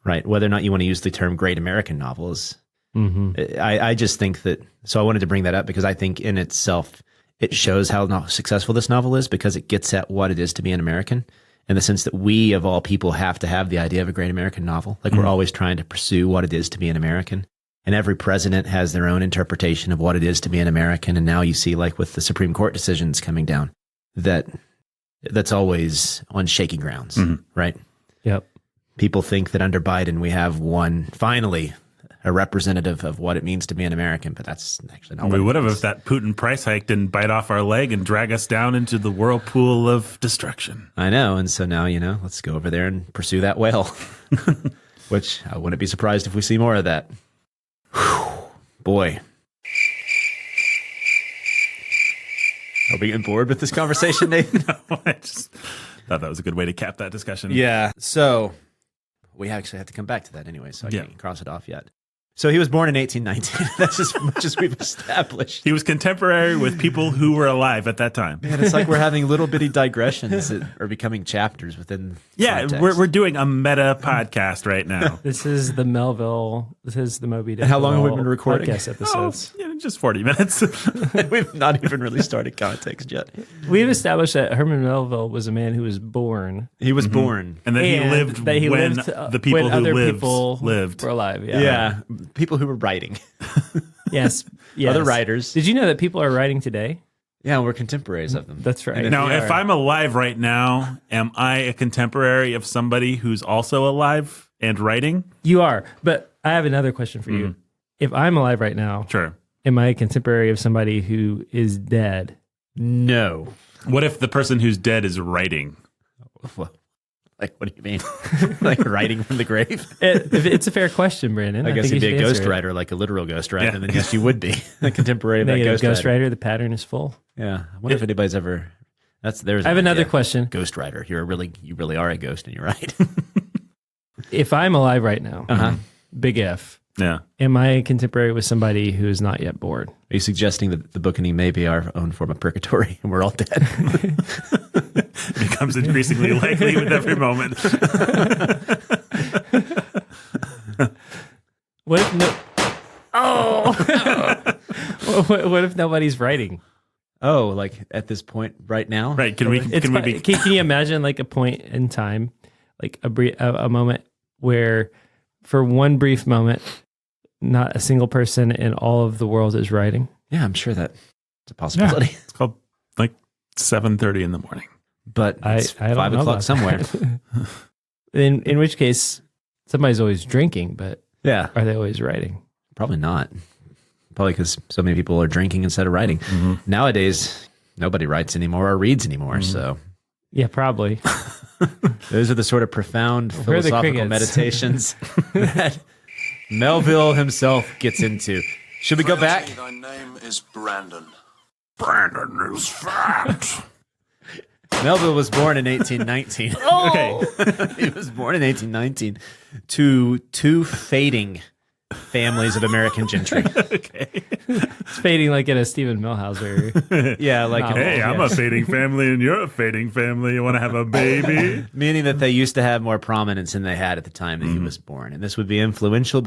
right? Whether or not you want to use the term great American novels. I just think that, so I wanted to bring that up because I think in itself, it shows how successful this novel is because it gets at what it is to be an American in the sense that we, of all people, have to have the idea of a great American novel. Like we're always trying to pursue what it is to be an American. And every president has their own interpretation of what it is to be an American. And now you see, like with the Supreme Court decisions coming down, that's always on shaky grounds, right? Yep. People think that under Biden, we have finally, a representative of what it means to be an American, but that's actually not what we would have means. if that Putin price hike didn't bite off our leg and drag us down into the whirlpool of destruction. I know. And so now, let's go over there and pursue that whale, which I wouldn't be surprised if we see more of that. Whew, boy. Are we getting bored with this conversation, Nathan? No, I just thought that was a good way to cap that discussion. Yeah. So we actually have to come back to that anyway, so I can't cross it off yet. So he was born in 1819. That's as much as we've established. He was contemporary with people who were alive at that time. Man, it's like we're having little bitty digressions that are becoming chapters within context. We're doing a meta podcast right now. This is the Moby Dick. And how long have we been recording? Podcast episodes. Just 40 minutes. We've not even really started context yet. We've established that Herman Melville was a man who was born. He was born. And that he lived when the people who lived were alive. Yeah. People who were writing. Yes. Other writers. Did you know that people are writing today? Yeah, we're contemporaries of them. That's right. Now, if I'm alive right now, am I a contemporary of somebody who's also alive and writing? You are. But I have another question for you. If I'm alive right now, sure. Am I a contemporary of somebody who is dead? No. What if the person who's dead is writing? Like, what do you mean? Like writing from the grave? It's a fair question, Brandon. I guess he'd be a ghostwriter, like a literal ghostwriter, and then yes, you would be a contemporary of that ghostwriter. The pattern is full. Yeah. I wonder if anybody's ever... I have another question. Ghostwriter. You really are a ghost, and you're right. If I'm alive right now, big F. Yeah. Am I contemporary with somebody who is not yet born? Are you suggesting that the Bookening may be our own form of purgatory and we're all dead? It becomes increasingly likely with every moment. What if nobody's writing? Oh, like at this point right now? Right. Can you imagine like a point in time, like a moment where for one brief moment, not a single person in all of the world is writing? Yeah, I'm sure that's a possibility. Yeah, it's called like 7:30 in the morning. But it's 5 o'clock somewhere. In which case, somebody's always drinking, but yeah, are they always writing? Probably not. Probably because so many people are drinking instead of writing. Nowadays, nobody writes anymore or reads anymore, so... Yeah, probably. Those are the sort of profound philosophical meditations that Melville himself gets into. Should we go back? Thy name is Brandon. Brandon is fat. Melville was born in 1819. Okay. He was born in 1819 to two fading families of American gentry. Okay. It's fading like in a Stephen Millhauser. Yeah, like hey, I'm a fading family and you're a fading family. You want to have a baby? Meaning that they used to have more prominence than they had at the time that he was born. And this would be influential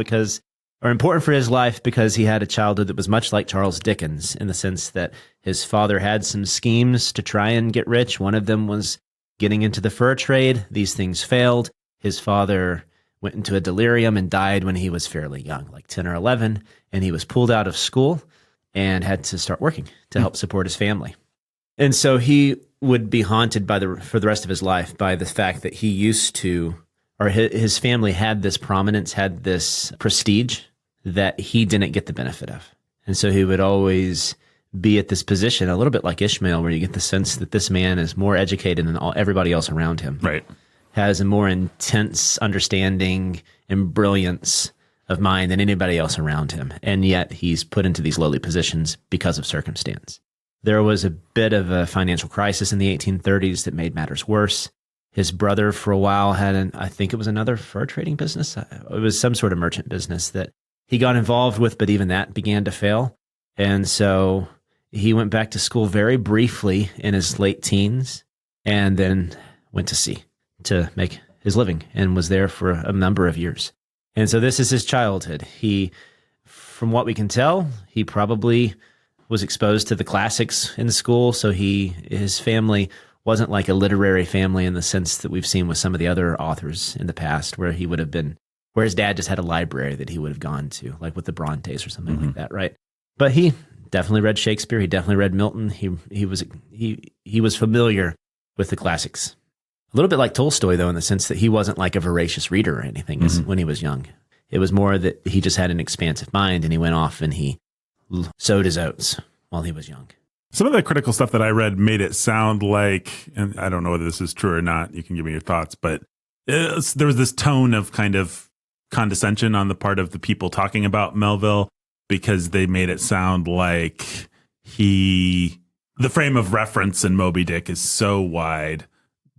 or important for his life because he had a childhood that was much like Charles Dickens in the sense that his father had some schemes to try and get rich. One of them was getting into the fur trade. These things failed. His father went into a delirium and died when he was fairly young, like 10 or 11. And he was pulled out of school and had to start working to help support his family. And so he would be haunted for the rest of his life by the fact that he used to, or his family had this prominence, had this prestige that he didn't get the benefit of. And so he would always be at this position, a little bit like Ishmael, where you get the sense that this man is more educated than everybody else around him. Right. Has a more intense understanding and brilliance of mind than anybody else around him. And yet he's put into these lowly positions because of circumstance. There was a bit of a financial crisis in the 1830s that made matters worse. His brother for a while had I think it was another fur trading business. It was some sort of merchant business that he got involved with, but even that began to fail. And so he went back to school very briefly in his late teens and then went to sea to make his living and was there for a number of years. And so this is his childhood. From what we can tell, he probably was exposed to the classics in school. So his family wasn't like a literary family in the sense that we've seen with some of the other authors in the past, where his dad just had a library that he would have gone to, like with the Brontes or something like that, right? But he definitely read Shakespeare. He definitely read Milton. He was familiar with the classics. A little bit like Tolstoy, though, in the sense that he wasn't like a voracious reader or anything when he was young. It was more that he just had an expansive mind, and he went off and he sowed his oats while he was young. Some of the critical stuff that I read made it sound like, and I don't know whether this is true or not, you can give me your thoughts, but there was this tone of kind of condescension on the part of the people talking about Melville, because they made it sound like the frame of reference in Moby Dick is so wide.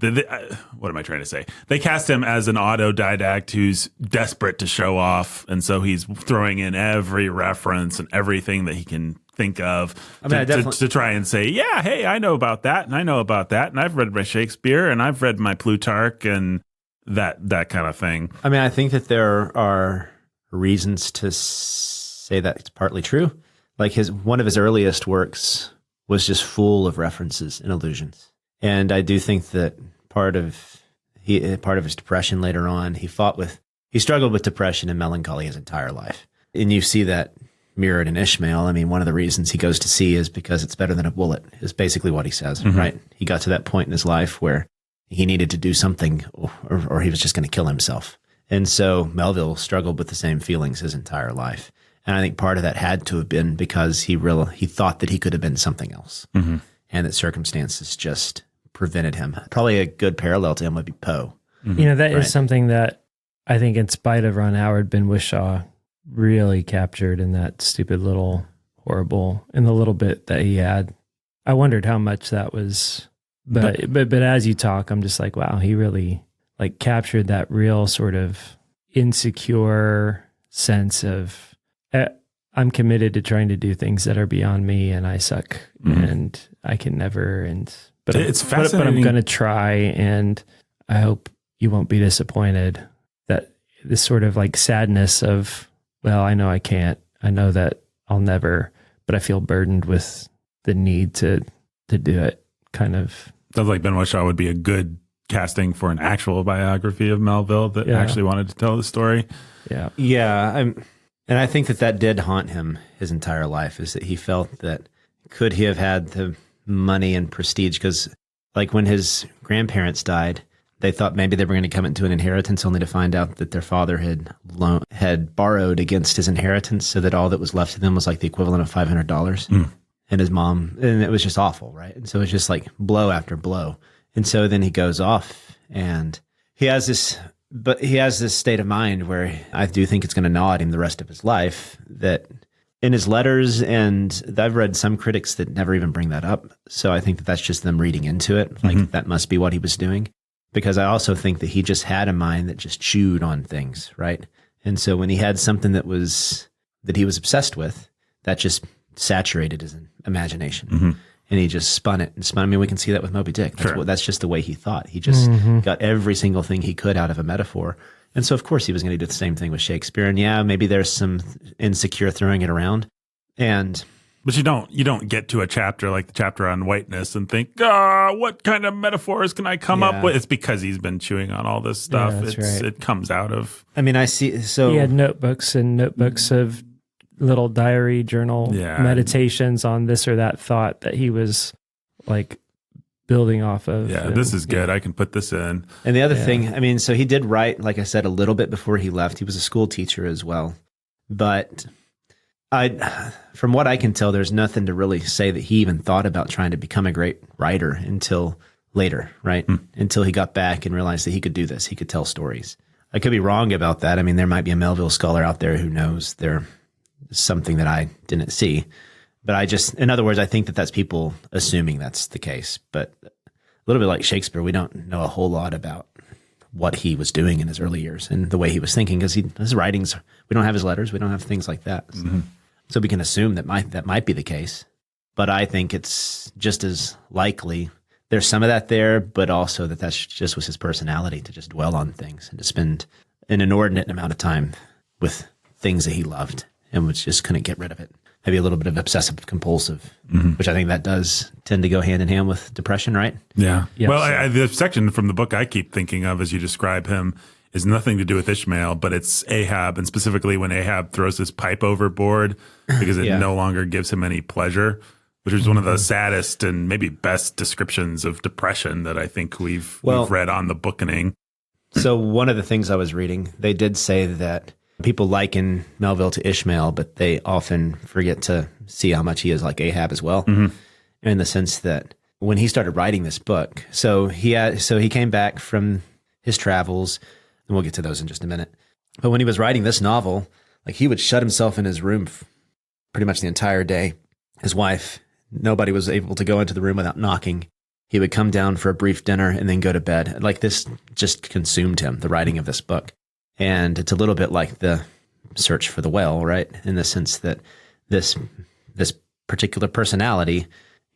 What am I trying to say? They cast him as an autodidact who's desperate to show off, and so he's throwing in every reference and everything that he can think of to try and say, yeah, hey, I know about that, and I know about that, and I've read my Shakespeare, and I've read my Plutarch, and that kind of thing. I mean, I think that there are reasons to say that it's partly true. Like one of his earliest works was just full of references and allusions. And I do think that part of his depression later on, he struggled with depression and melancholy his entire life. And you see that mirrored in Ishmael. I mean, one of the reasons he goes to sea is because it's better than a bullet, is basically what he says, right? He got to that point in his life where he needed to do something or he was just going to kill himself. And so Melville struggled with the same feelings his entire life. And I think part of that had to have been because he thought that he could have been something else and that circumstances just prevented him. Probably a good parallel to him would be Poe. That is something that I think, in spite of Ron Howard, Ben Whishaw really captured in that stupid little horrible, in the little bit that he had. I wondered how much that was, but as you talk, I'm just like, wow, he really like captured that real sort of insecure sense of, I'm committed to trying to do things that are beyond me, and I suck, and I can never, but it's fascinating. But I'm going to try, and I hope you won't be disappointed. That this sort of like sadness of, well, I know I can't. I know that I'll never, but I feel burdened with the need to do it. Kind of sounds like Ben Whishaw would be a good casting for an actual biography of Melville that actually wanted to tell the story. Yeah. And I think that did haunt him his entire life, is that he felt that could he have had the money and prestige? Because like when his grandparents died, they thought maybe they were going to come into an inheritance, only to find out that their father had borrowed against his inheritance, so that all that was left to them was like the equivalent of $500. And his mom, and it was just awful, right? And so it's just like blow after blow. And so then he goes off, and he has this state of mind where I do think it's going to gnaw at him the rest of his life, that in his letters, and I've read some critics that never even bring that up. So I think that that's just them reading into it. Like that must be what he was doing. Because I also think that he just had a mind that just chewed on things, right? And so when he had something that he was obsessed with, that just saturated his imagination. And he just spun it and spun. I mean, we can see that with Moby Dick. That's just the way he thought. He just got every single thing he could out of a metaphor. And so, of course, he was going to do the same thing with Shakespeare. And yeah, maybe there's some insecure throwing it around. And But you don't get to a chapter like the chapter on whiteness and think, what kind of metaphors can I come up with? It's because he's been chewing on all this stuff. Yeah, that's right. It comes out of. I mean, I see. So He had notebooks and notebooks of little diary journal meditations on this or that thought that he was like building off of. Yeah, this is good. I can put this in. And the other thing, I mean, so he did write, like I said, a little bit before he left. He was a school teacher as well. But from what I can tell, there's nothing to really say that he even thought about trying to become a great writer until later, right? Until he got back and realized that he could do this. He could tell stories. I could be wrong about that. I mean, there might be a Melville scholar out there who knows there's something that I didn't see. But in other words, I think that that's people assuming that's the case. But a little bit like Shakespeare, we don't know a whole lot about what he was doing in his early years and the way he was thinking, because his writings, we don't have his letters. We don't have things like that. So we can assume that might be the case. But I think it's just as likely there's some of that there, but also that's just was his personality to just dwell on things and to spend an inordinate amount of time with things that he loved and which just couldn't get rid of it. Maybe a little bit of obsessive compulsive, which I think that does tend to go hand in hand with depression, right? Yeah. Yes. Well, the section from the book I keep thinking of as you describe him is nothing to do with Ishmael, but it's Ahab, and specifically when Ahab throws his pipe overboard because it no longer gives him any pleasure, which is one of the saddest and maybe best descriptions of depression that I think we've read on the Bookening. So one of the things I was reading, they did say that people liken Melville to Ishmael, but they often forget to see how much he is like Ahab as well, in the sense that when he started writing this book, so he came back from his travels, and we'll get to those in just a minute. But when he was writing this novel, like he would shut himself in his room pretty much the entire day. His wife, nobody was able to go into the room without knocking. He would come down for a brief dinner and then go to bed. Like this just consumed him, the writing of this book. And it's a little bit like the search for the whale, right? In the sense that this particular personality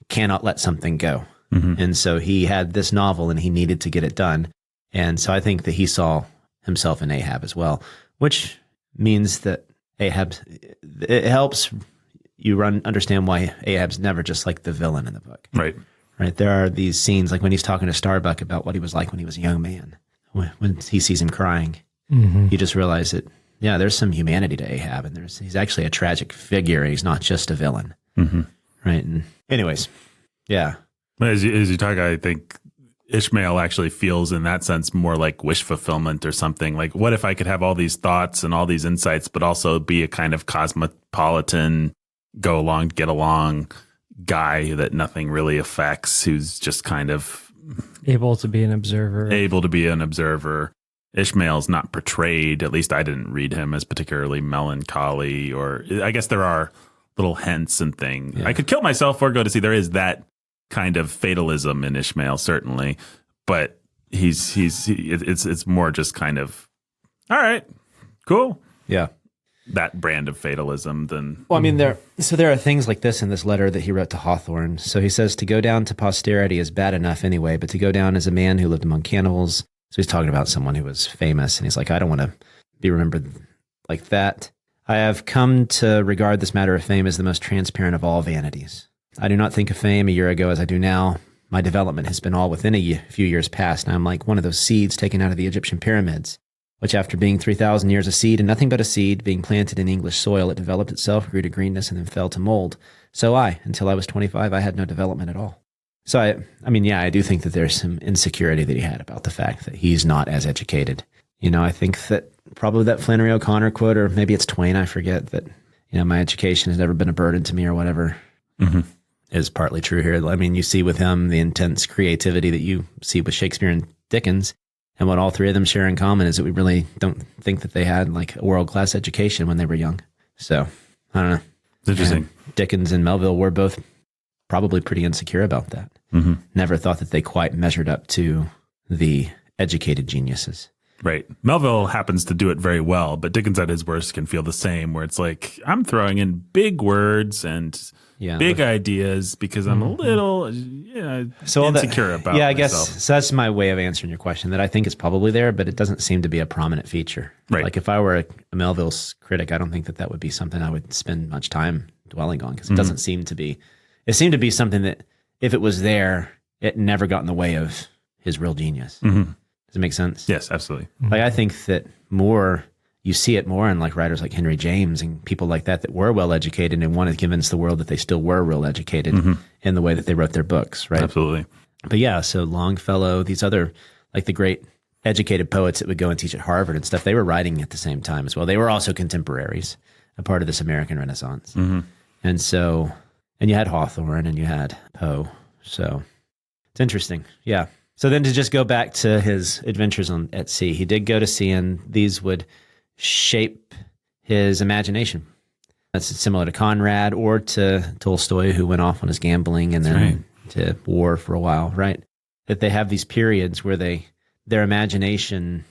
cannot let something go. And so he had this novel and he needed to get it done. And so I think that he saw himself in Ahab as well, which means that it helps you understand why Ahab's never just like the villain in the book. Right. Right. There are these scenes like when he's talking to Starbuck about what he was like when he was a young man, when he sees him crying, you just realize that, yeah, there's some humanity to Ahab, and he's actually a tragic figure. He's not just a villain. Right. And anyways, yeah. As you talk, I think Ishmael actually feels in that sense more like wish fulfillment or something. Like, what if I could have all these thoughts and all these insights, but also be a kind of cosmopolitan, go along, get along guy that nothing really affects, who's just kind of able to be an observer. Ishmael's not portrayed, at least I didn't read him as particularly melancholy, or I guess there are little hints and things. I could kill myself or go to sea. There is that kind of fatalism in Ishmael, certainly, but it's more just kind of, all right, cool. Yeah. That brand of fatalism than... Well, I mean, there are things like this in this letter that he wrote to Hawthorne. So he says, to go down to posterity is bad enough anyway, but to go down as a man who lived among cannibals. So he's talking about someone who was famous, and he's like, I don't want to be remembered like that. I have come to regard this matter of fame as the most transparent of all vanities. I do not think of fame a year ago as I do now. My development has been all within a few years past, and I'm like one of those seeds taken out of the Egyptian pyramids, which after being 3,000 years a seed and nothing but a seed, being planted in English soil, it developed itself, grew to greenness, and then fell to mold. So until I was 25, I had no development at all. So I mean, I do think that there's some insecurity that he had about the fact that he's not as educated. You know, I think that probably that Flannery O'Connor quote, or maybe it's Twain, I forget, that, my education has never been a burden to me or whatever, is partly true here. I mean, you see with him the intense creativity that you see with Shakespeare and Dickens, and what all three of them share in common is that we really don't think that they had like a world-class education when they were young. So, I don't know. It's interesting. And Dickens and Melville were both probably pretty insecure about that. Never thought that they quite measured up to the educated geniuses. Right. Melville happens to do it very well, but Dickens at his worst can feel the same, where it's like, I'm throwing in big words and big ideas because I'm a little insecure about myself. I guess so. That's my way of answering your question, that I think it's probably there, but it doesn't seem to be a prominent feature. Right. Like if I were a Melville's critic, I don't think that would be something I would spend much time dwelling on because it doesn't seem to be. It seemed to be something that if it was there, it never got in the way of his real genius. Mm-hmm. Does it make sense? Yes, absolutely. Like I think that you see it more in like writers like Henry James and people like that were well educated and wanted to convince the world that they still were real educated in the way that they wrote their books, right? Absolutely. But yeah, so Longfellow, these other like the great educated poets that would go and teach at Harvard and stuff, they were writing at the same time as well. They were also contemporaries, a part of this American Renaissance. And so, and you had Hawthorne and you had Poe. So it's interesting. Yeah. So then to just go back to his adventures at sea, he did go to sea and these would shape his imagination. That's similar to Conrad or to Tolstoy, who went off on his gambling and then to war for a while, right? That they have these periods where their imagination,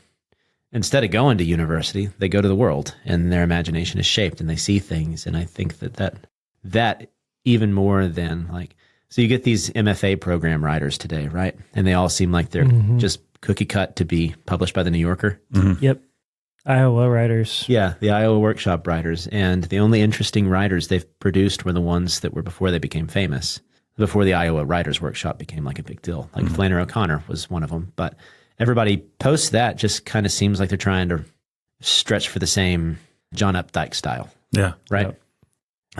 instead of going to university, they go to the world and their imagination is shaped and they see things. And I think that even more than like, so you get these MFA program writers today, right? And they all seem like they're just cookie cut to be published by the New Yorker. Yep. Iowa writers. Yeah, the Iowa Workshop writers. And the only interesting writers they've produced were the ones that were before they became famous, before the Iowa Writers Workshop became like a big deal. Like Flannery O'Connor was one of them. But everybody post that just kind of seems like they're trying to stretch for the same John Updike style. Yeah. Right? Yep.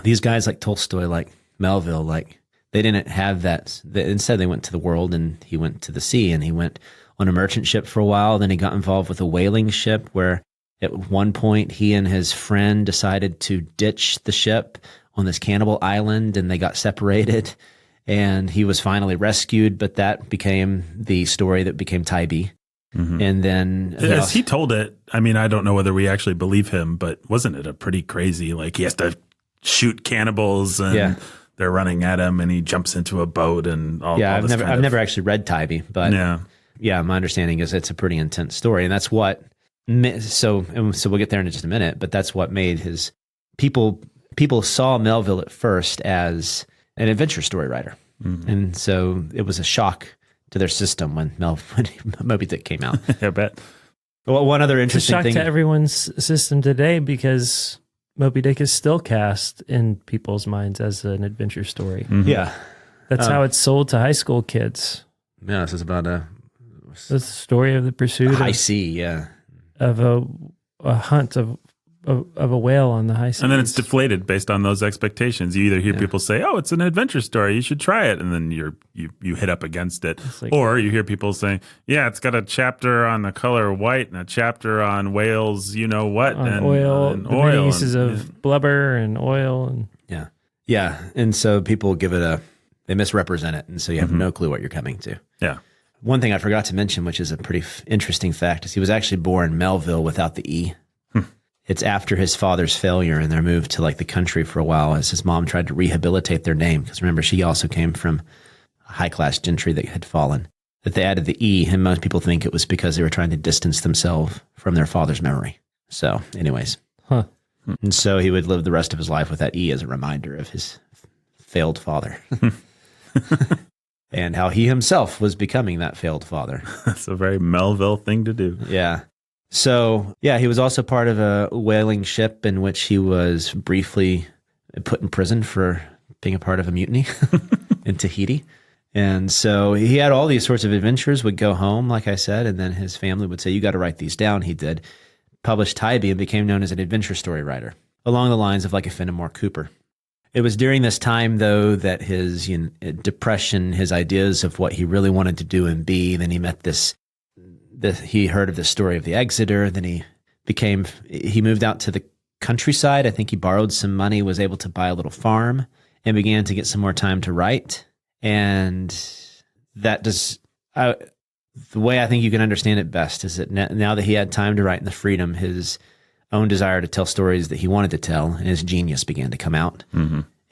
These guys like Tolstoy, like Melville, like they didn't have that. Instead, they went to the world and he went to the sea and he went on a merchant ship for a while. Then he got involved with a whaling ship where at one point he and his friend decided to ditch the ship on this cannibal island and they got separated and he was finally rescued. But that became the story that became Tybee. And then as he told it, I mean, I don't know whether we actually believe him, but wasn't it a pretty crazy, like he has to shoot cannibals and they're running at him and he jumps into a boat and all I've this never actually read Tybee, but yeah, my understanding is it's a pretty intense story. And that's what, so we'll get there in just a minute, but that's what made his people saw Melville at first as an adventure story writer. And so it was a shock to their system when Moby Dick came out. I bet. Well, one other interesting It's a shock thing to everyone's system today because Moby Dick is still cast in people's minds as an adventure story. Yeah. That's how it's sold to high school kids. Yeah, this is about It's the story of the pursuit high sea, of a hunt of a whale on the high seas. And then it's deflated based on those expectations. You either hear people say, "Oh, it's an adventure story. You should try it," and then you hit up against it, like, or you hear people saying, "Yeah, it's got a chapter on the color white and a chapter on whales. You know what? on and oil, and the many uses and, of blubber and oil, and yeah. And so people they misrepresent it, and so you have no clue what you're coming to. Yeah. One thing I forgot to mention, which is a pretty interesting fact, is he was actually born Melville without the E. It's after his father's failure and they're moved to like the country for a while as his mom tried to rehabilitate their name. Because remember, she also came from high-class gentry that had fallen. That they added the E, and most people think it was because they were trying to distance themselves from their father's memory. So anyways. And so he would live the rest of his life with that E as a reminder of his failed father. And how he himself was becoming that failed father. That's a very Melville thing to do. Yeah. So, yeah, he was also part of a whaling ship in which he was briefly put in prison for being a part of a mutiny in Tahiti. And so he had all these sorts of adventures, would go home, like I said, and then his family would say, "You got to write these down." He did. Published Tybee and became known as an adventure story writer, along the lines of like a Fenimore Cooper. It was during this time, though, that his depression, his ideas of what he really wanted to do and be, then he met he heard of the story of the Exeter. Then he moved out to the countryside. I think he borrowed some money, was able to buy a little farm, and began to get some more time to write. And that the way I think you can understand it best is that now that he had time to write and the freedom, his own desire to tell stories that he wanted to tell, and his genius began to come out.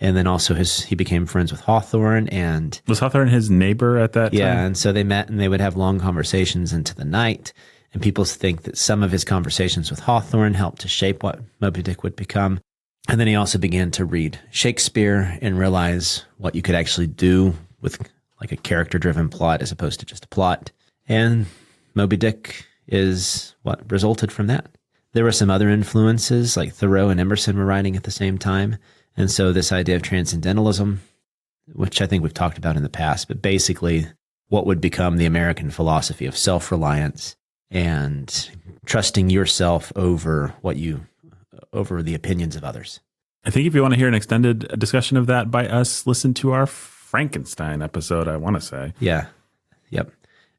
And then also he became friends with Hawthorne. And was Hawthorne his neighbor at that time? Yeah, and so they met and they would have long conversations into the night. And people think that some of his conversations with Hawthorne helped to shape what Moby Dick would become. And then he also began to read Shakespeare and realize what you could actually do with like a character-driven plot as opposed to just a plot. And Moby Dick is what resulted from that. There were some other influences, like Thoreau and Emerson were writing at the same time. And so this idea of transcendentalism, which I think we've talked about in the past, but basically what would become the American philosophy of self-reliance and trusting yourself over the opinions of others. I think if you want to hear an extended discussion of that by us, listen to our Frankenstein episode, I want to say. Yeah. Yep.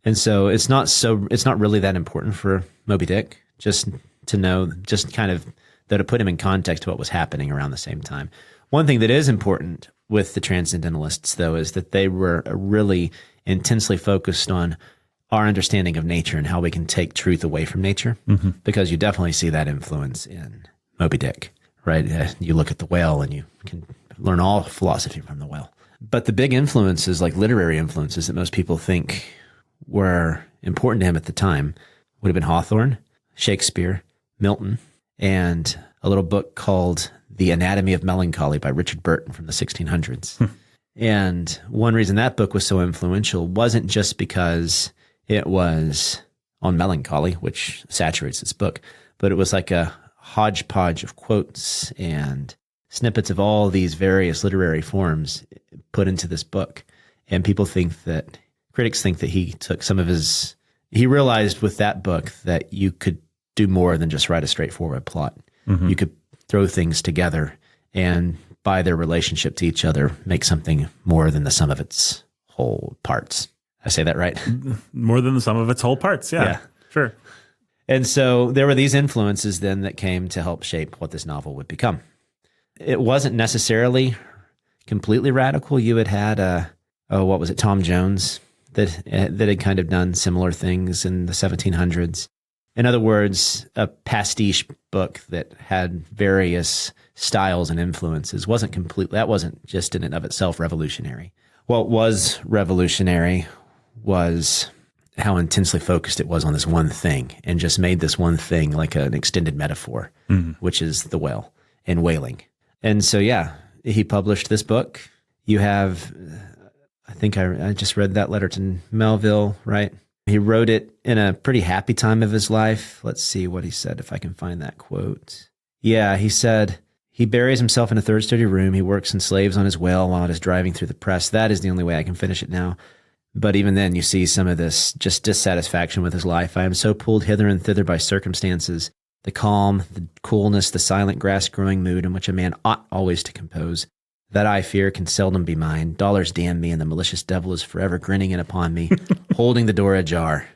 And so it's not really that important for Moby Dick, just to know, just kind of, though, to put him in context to what was happening around the same time. One thing that is important with the transcendentalists, though, is that they were really intensely focused on our understanding of nature and how we can take truth away from nature, because you definitely see that influence in Moby Dick, right? You look at the whale and you can learn all philosophy from the whale. But the big influences, like literary influences that most people think were important to him at the time, would have been Hawthorne, Shakespeare, Milton, and a little book called The Anatomy of Melancholy by Richard Burton from the 1600s. And one reason that book was so influential wasn't just because it was on melancholy, which saturates this book, but it was like a hodgepodge of quotes and snippets of all these various literary forms put into this book. And critics think that he took he realized with that book that you could do more than just write a straightforward plot. You could throw things together and by their relationship to each other, make something more than the sum of its whole parts. I say that right? More than the sum of its whole parts. Yeah. Sure. And so there were these influences then that came to help shape what this novel would become. It wasn't necessarily completely radical. You had what was it, Tom Jones, that had kind of done similar things in the 1700s. In other words, a pastiche book that had various styles and influences that wasn't just in and of itself revolutionary. What was revolutionary was how intensely focused it was on this one thing and just made this one thing like an extended metaphor, which is the whale and whaling. And so, he published this book. You have, I think I just read that letter to Melville, right? He wrote it in a pretty happy time of his life. Let's see what he said, if I can find that quote. Yeah, he said, he buries himself in a third-story room. He works and slaves on his whale while it is driving through the press. That is the only way I can finish it now. But even then, you see some of this just dissatisfaction with his life. I am so pulled hither and thither by circumstances, the calm, the coolness, the silent grass-growing mood in which a man ought always to compose, that I fear can seldom be mine. Dollars damn me, and the malicious devil is forever grinning in upon me, holding the door ajar.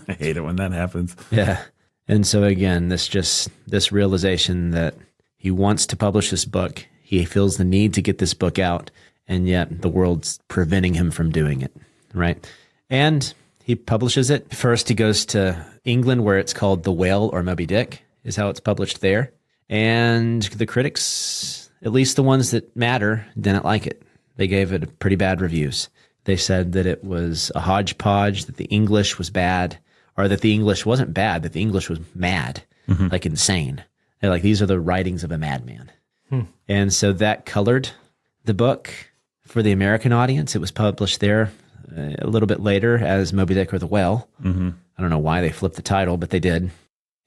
I hate it when that happens. Yeah. And so again, this realization that he wants to publish this book, he feels the need to get this book out, and yet the world's preventing him from doing it, right? And he publishes it. First, he goes to England, where it's called The Whale or Moby Dick, is how it's published there. And the critics, at least the ones that matter, didn't like it. They gave it pretty bad reviews. They said that it was a hodgepodge, that the English was bad, or that the English wasn't bad, that the English was mad, like insane. They're like, these are the writings of a madman. And so that colored the book for the American audience. It was published there a little bit later as Moby Dick or the Whale. I don't know why they flipped the title, but they did.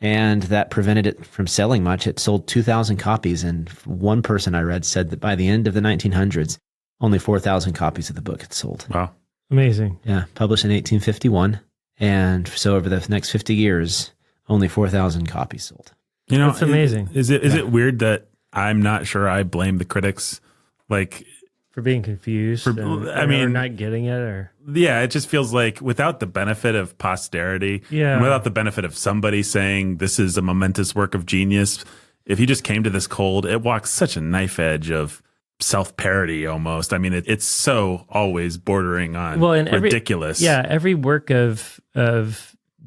And that prevented it from selling much. It sold 2,000 copies, and one person I read said that by the end of the 1900s, only 4,000 copies of the book had sold. Wow. Amazing. Yeah, published in 1851. And so over the next 50 years, only 4,000 copies sold. You know, that's amazing. Is it weird that I'm not sure I blame the critics? Like, for being confused, or not getting it, or it just feels like without the benefit of posterity, and without the benefit of somebody saying this is a momentous work of genius, if he just came to this cold, it walks such a knife edge of self-parody almost. I mean, it's so always bordering on ridiculous. Every work of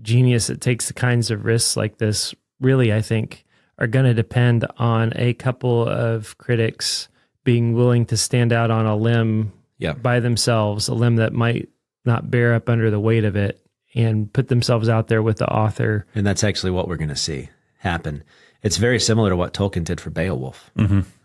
genius that takes the kinds of risks like this, really, I think, are going to depend on a couple of critics being willing to stand out on a limb by themselves, a limb that might not bear up under the weight of it, and put themselves out there with the author. And that's actually what we're going to see happen. It's very similar to what Tolkien did for Beowulf.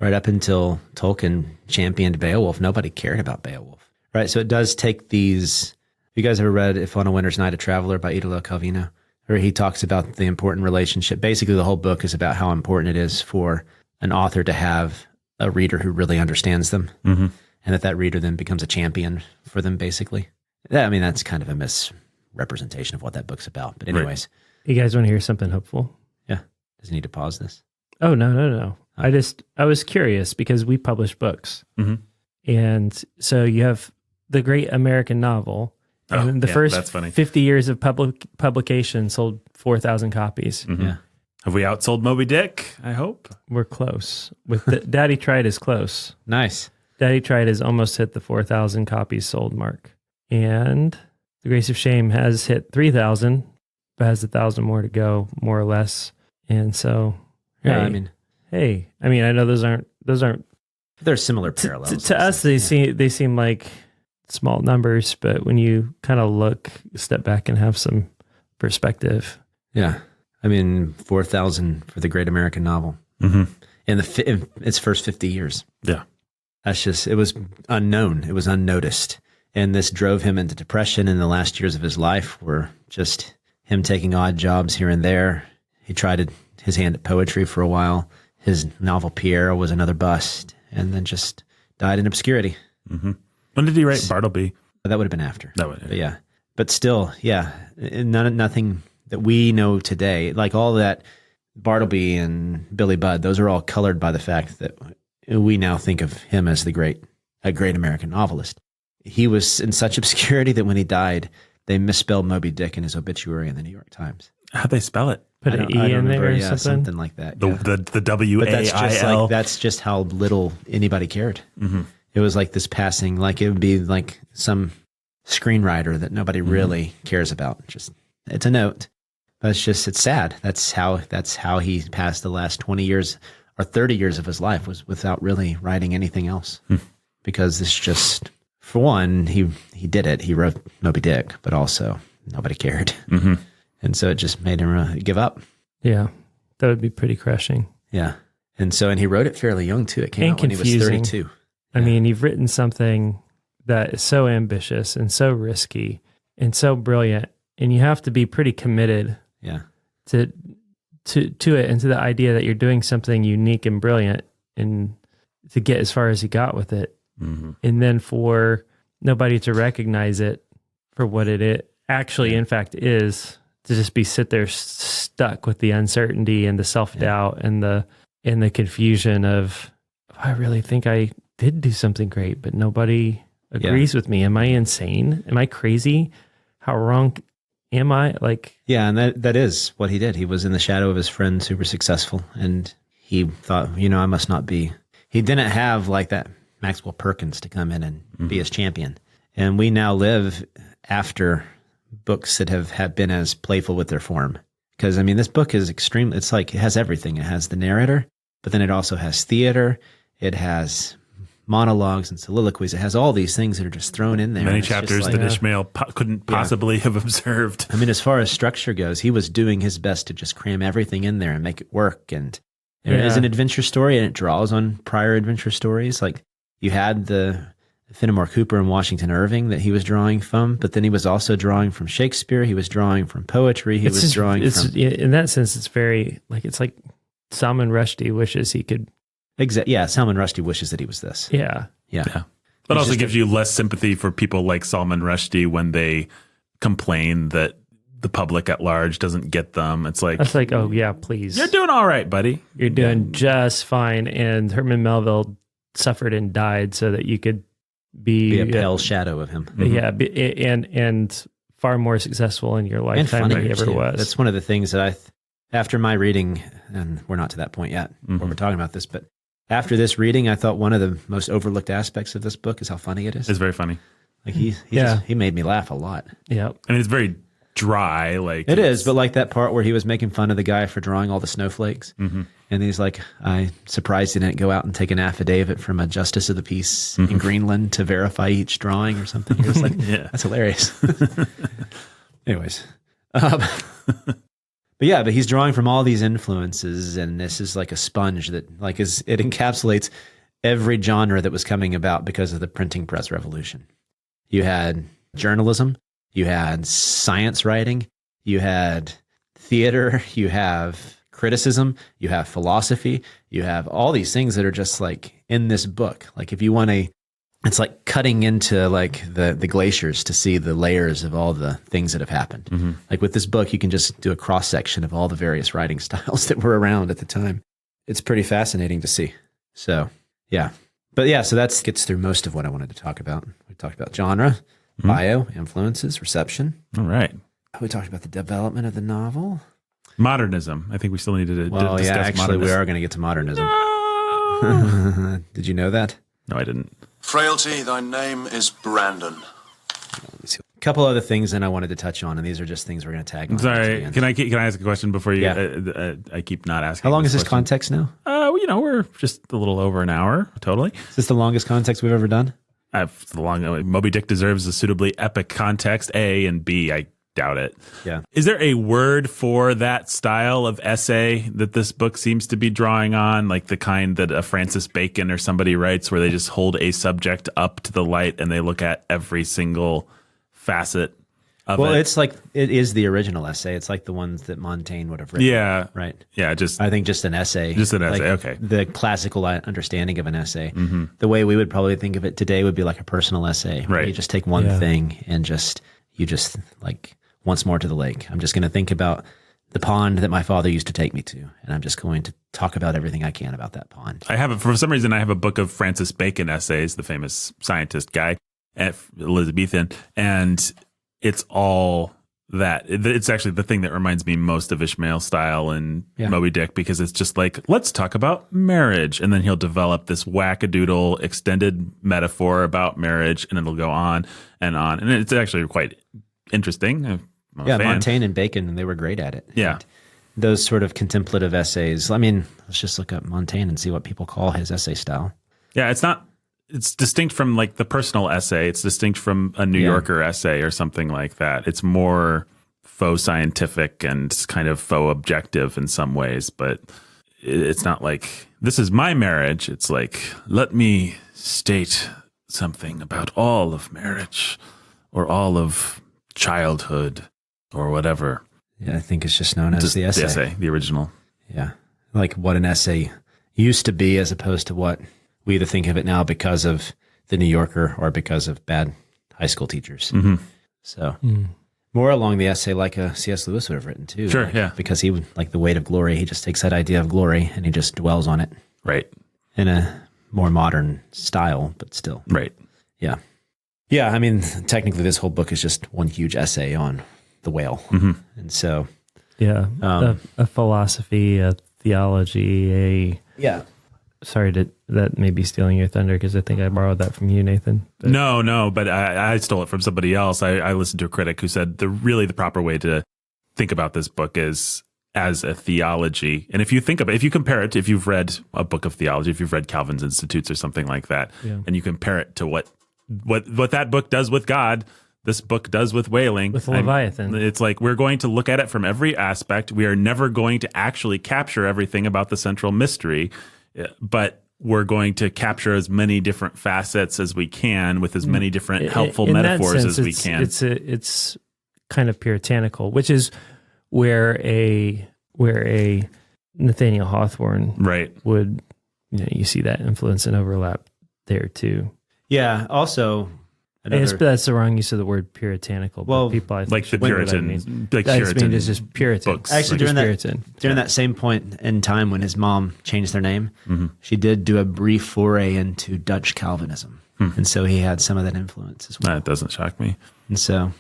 Right up until Tolkien championed Beowulf, nobody cared about Beowulf. Right, so it does take these. Have you guys ever read If on a Winter's Night a Traveler by Italo Calvino? Where he talks about the important relationship. Basically, the whole book is about how important it is for an author to have a reader who really understands them, Mm-hmm. and that reader then becomes a champion for them, basically. I mean, that's kind of a misrepresentation of what that book's about. But anyways, You guys want to hear something hopeful? yeah. Does he need to pause this? Oh, no. I was curious because we publish books. Mm-hmm. And so you have the great American novel. And the first that's funny. 50 years of publication sold 4,000 copies. Mm-hmm. Yeah. Have we outsold Moby Dick? I hope. We're close. With Daddy Tried is close. Nice. Daddy Tried has almost hit the 4,000 copies sold mark. And The Grace of Shame has hit 3,000, but has 1,000 more to go, more or less. And so, Yeah, I mean, I know those aren't there's similar parallels. to us. They seem like small numbers, but when you kind of step back and have some perspective. Yeah. I mean, 4,000 for the great American novel Mm-hmm. in its first 50 years. Yeah. It was unknown. It was unnoticed. And this drove him into depression, and the last years of his life were just him taking odd jobs here and there. He tried his hand at poetry for a while. His novel Pierre was another bust, and then just died in obscurity. Mm-hmm. When did he write Bartleby? That would have been after. But yeah. But still, yeah, nothing that we know today, like all that Bartleby and Billy Budd, those are all colored by the fact that we now think of him as a great American novelist. He was in such obscurity that when he died, they misspelled Moby Dick in his obituary in the New York Times. How'd they spell it? Put an E in there or something like that. The W-A-I-L. But that's just how little anybody cared. Mm-hmm. It was like this passing, like it would be like some screenwriter that nobody really cares about. Just it's a note, but it's sad. That's how he passed the last 20 years or 30 years of his life, was without really writing anything else. Because it's just, for one, he did it. He wrote Moby Dick, but also nobody cared. Mm-hmm. And so it just made him give up. Yeah, that would be pretty crushing. Yeah. And he wrote it fairly young too. It came And out when he was confusing. 32. I mean, you've written something that is so ambitious and so risky and so brilliant, and you have to be pretty committed Yeah. to it and to the idea that you're doing something unique and brilliant, and to get as far as he got with it. Mm-hmm. And then for nobody to recognize it for what it actually, in fact, is, to just sit there stuck with the uncertainty and the self-doubt and the confusion of, I really think I did do something great, but nobody agrees with me. Am I insane? Am I crazy? How wrong am I? Yeah, and that is what he did. He was in the shadow of his friends who were successful, and he thought, I must not be. He didn't have like that Maxwell Perkins to come in and be his champion. And we now live after books that have been as playful with their form. Because, this book is extreme. It's like, it has everything. It has the narrator, but then it also has theater. It has monologues and soliloquies. It has all these things that are just thrown in there. Many chapters that Ishmael couldn't possibly have observed. As far as structure goes, he was doing his best to just cram everything in there and make it work. And it is an adventure story, and it draws on prior adventure stories. Like, you had the Fenimore Cooper and Washington Irving that he was drawing from, but then he was also drawing from Shakespeare. He was drawing from poetry. He was drawing from... In that sense, it's very, it's like Salman Rushdie wishes he could... Yeah, Salman Rushdie wishes that he was this. Yeah. But also gives you less sympathy for people like Salman Rushdie when they complain that the public at large doesn't get them. It's like... That's like, oh, yeah, please. You're doing all right, buddy. You're doing just fine. And Herman Melville suffered and died so that you could be a pale shadow of him. Yeah, and far more successful in your lifetime than he ever was. That's one of the things that after my reading, and we're not to that point yet where we're talking about this, but after this reading, I thought one of the most overlooked aspects of this book is how funny it is. It's very funny. Like he made me laugh a lot. Yeah, it's very dry. Like it is, but like that part where he was making fun of the guy for drawing all the snowflakes, and he's like, "I'm surprised he didn't go out and take an affidavit from a justice of the peace in Greenland to verify each drawing or something." He was like, "That's hilarious." Anyways, but he's drawing from all these influences, and this is like a sponge that it encapsulates every genre that was coming about because of the printing press revolution. You had journalism, you had science writing, you had theater, you have criticism, you have philosophy, you have all these things that are just like in this book. Like if you want it's like cutting into like the glaciers to see the layers of all the things that have happened. Like with this book, you can just do a cross section of all the various writing styles that were around at the time. It's pretty fascinating to see. So yeah. But yeah, so that gets through most of what I wanted to talk about. We talked about genre, bio, influences, reception. All right. We talked about the development of the novel. Modernism. I think we still needed to discuss actually, modernism. we are going to get to modernism. Did you know that? No, I didn't. Frailty, thy name is Brandon. Let me see. A couple other things that I wanted to touch on, and these are just things we're going to tag on. Sorry, can I ask a question before you? Yeah. I keep not asking. How long is this question. context now? We're just a little over an hour. Totally. Is this the longest context we've ever done? Moby Dick deserves a suitably epic context. A and B, I doubt it. Yeah. Is there a word for that style of essay that this book seems to be drawing on, like the kind that a Francis Bacon or somebody writes, where they just hold a subject up to the light and they look at every single facet of it? Well, it's like it is the original essay. It's like the ones that Montaigne would have written. Yeah. Right. Yeah. I think just an essay. Just an essay, like okay. The classical understanding of an essay. The way we would probably think of it today would be like a personal essay. Where Right. you just take one thing and you just like once more to the lake. I'm just going to think about the pond that my father used to take me to, and I'm just going to talk about everything I can about that pond. For some reason, I have a book of Francis Bacon essays, the famous scientist guy, Elizabethan, and it's all that. It's actually the thing that reminds me most of Ishmael style and Moby Dick, because it's just like, let's talk about marriage. And then he'll develop this wackadoodle extended metaphor about marriage, and it'll go on. And it's actually quite interesting. I'm a fan. Montaigne and Bacon, they were great at it. Yeah. And those sort of contemplative essays. I mean, let's just look up Montaigne and see what people call his essay style. Yeah, it's distinct from like the personal essay. It's distinct from a New Yorker essay or something like that. It's more faux scientific and kind of faux objective in some ways, but it's not like, this is my marriage. It's like, let me state something about all of marriage or all of childhood or whatever. Yeah, I think it's just known as the essay. The essay, the original. Yeah. Like what an essay used to be, as opposed to what we either think of it now because of the New Yorker or because of bad high school teachers. So more along the essay like a C.S. Lewis would have written too. Sure, like, yeah. Because he would, like the weight of glory, he just takes that idea of glory and he just dwells on it. Right. In a more modern style, but still. Right. Yeah. Yeah, I mean, technically this whole book is just one huge essay on the whale. And so... Yeah, a philosophy, a theology, Sorry, that may be stealing your thunder because I think I borrowed that from you, Nathan. But. No, but I stole it from somebody else. I listened to a critic who said the proper way to think about this book is as a theology. And if you compare it, if you've read a book of theology, if you've read Calvin's Institutes or something like that, and you compare it to what that book does with God, this book does with whaling. With Leviathan. It's like we're going to look at it from every aspect. We are never going to actually capture everything about the central mystery, but we're going to capture as many different facets as we can with as many different helpful metaphors as we can. It's kind of puritanical, which is where a Nathaniel Hawthorne would, you see that influence and overlap there too. Yeah. Also, that's the wrong use of the word puritanical. Well, people I think like the Puritan, like Puritan is just Puritan. books. Actually, Like during that same point in time when his mom changed their name, she did do a brief foray into Dutch Calvinism, and so he had some of that influence as well. That doesn't shock me. And so,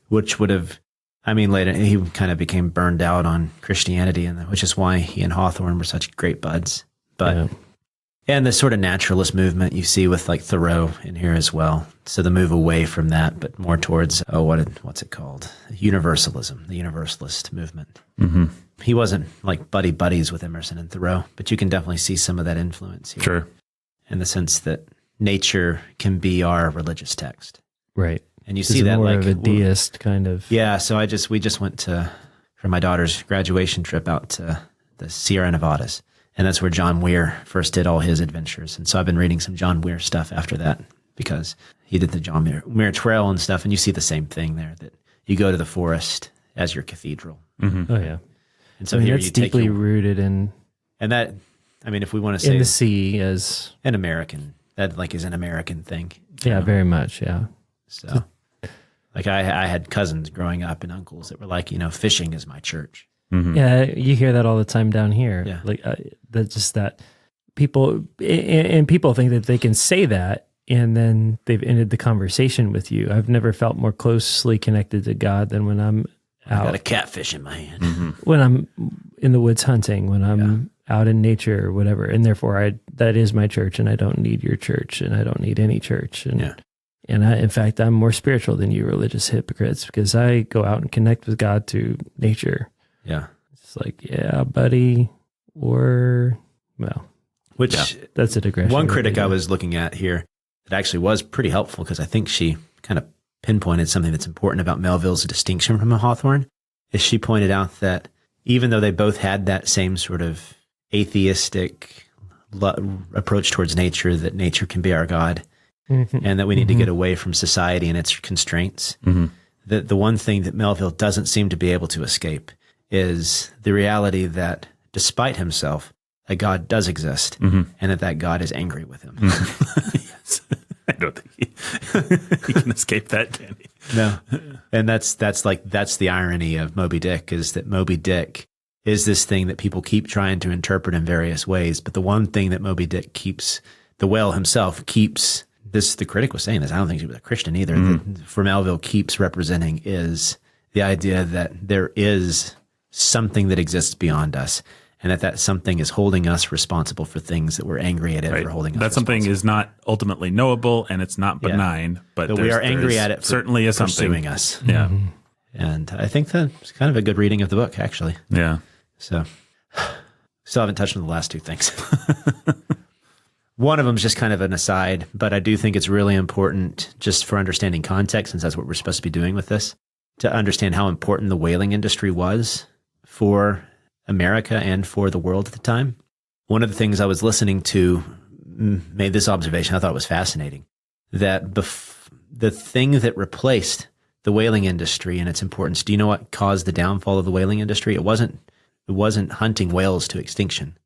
which would have, later he kind of became burned out on Christianity, and which is why he and Hawthorne were such great buds. But and the sort of naturalist movement you see with like Thoreau in here as well. So the move away from that, but more towards what's it called? Universalism, the universalist movement. He wasn't like buddies with Emerson and Thoreau, but you can definitely see some of that influence here. Sure. In the sense that nature can be our religious text. Right. And you see that more like of a deist kind of. Yeah. So we just went for my daughter's graduation trip out to the Sierra Nevadas. And that's where John Weir first did all his adventures. And so I've been reading some John Weir stuff after that because he did the John Weir Trail and stuff. And you see the same thing there, that you go to the forest as your cathedral. Oh, yeah. And so I mean, here that's you take deeply rooted and that, I mean, if we want to say in the sea as an American, that like is an American thing. yeah, very much, yeah. So like I had cousins growing up and uncles that were like, fishing is my church. Yeah, you hear that all the time down here. Yeah. Like that's just that people and people think that they can say that and then they've ended the conversation with you. I've never felt more closely connected to God than when I'm I out, got a catfish in my hand. when I'm in the woods hunting, when I'm out in nature or whatever. And therefore that is my church, and I don't need your church, and I don't need any church. And in fact, I'm more spiritual than you religious hypocrites, because I go out and connect with God through nature. Yeah. It's like, yeah, buddy, or, well, Which that's a digression. one critic I was looking at here that actually was pretty helpful, because I think she kind of pinpointed something that's important about Melville's distinction from Hawthorne, is she pointed out that even though they both had that same sort of atheistic approach towards nature, that nature can be our God, and that we need to get away from society and its constraints, that the one thing that Melville doesn't seem to be able to escape is the reality that despite himself, a God does exist, and that God is angry with him. Yes. I don't think he can escape that, can he? No. And that's the irony of Moby Dick, is that Moby Dick is this thing that people keep trying to interpret in various ways. But the one thing that Moby Dick keeps, the whale himself keeps, this, the critic was saying this, I don't think he was a Christian either, that for Melville keeps representing is the idea that there is something that exists beyond us, and that something is holding us responsible for things that we're angry at it for holding us That something responsible. is not ultimately knowable, and it's not benign, but we are angry at it for certainly is pursuing something. us. Yeah. And I think that's kind of a good reading of the book, actually. Yeah. So still haven't touched on the last two things. One of them is just kind of an aside, but I do think it's really important just for understanding context, since that's what we're supposed to be doing with this, to understand how important the whaling industry was for America and for the world at the time. One of the things I was listening to made this observation I thought was fascinating, that the thing that replaced the whaling industry and its importance, do you know what caused the downfall of the whaling industry? It wasn't hunting whales to extinction.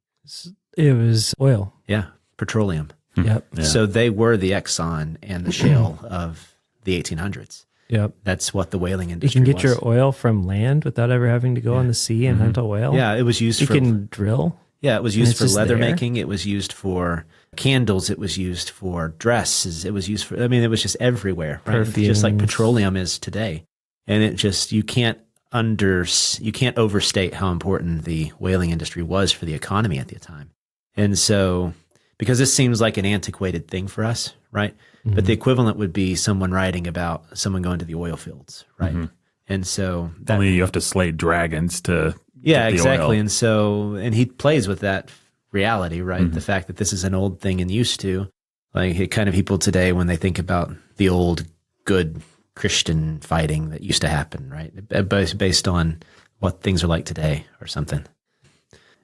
It was oil. Yeah, petroleum. Yep. Yeah. So they were the Exxon and the shale of the 1800s. Yep. That's what the whaling You industry can get was. your oil from land without ever having to go on the sea and hunt a whale. Yeah, it was used You for can drill. Yeah, it was used it's for just leather there? making. It was used for candles. It was used for dresses. It was used for, it was just everywhere, right? Just like Perfumes. petroleum is today. And it just, you can't overstate how important the whaling industry was for the economy at the time. And so, because this seems like an antiquated thing for us, right? But the equivalent would be someone writing about someone going to the oil fields, right? And so that, Only you have to slay dragons to yeah, get the exactly. oil. And he plays with that reality, right? The fact that this is an old thing and used to, like, it kind of people today, when they think about the old good Christian fighting that used to happen, right? Based on what things are like today or something.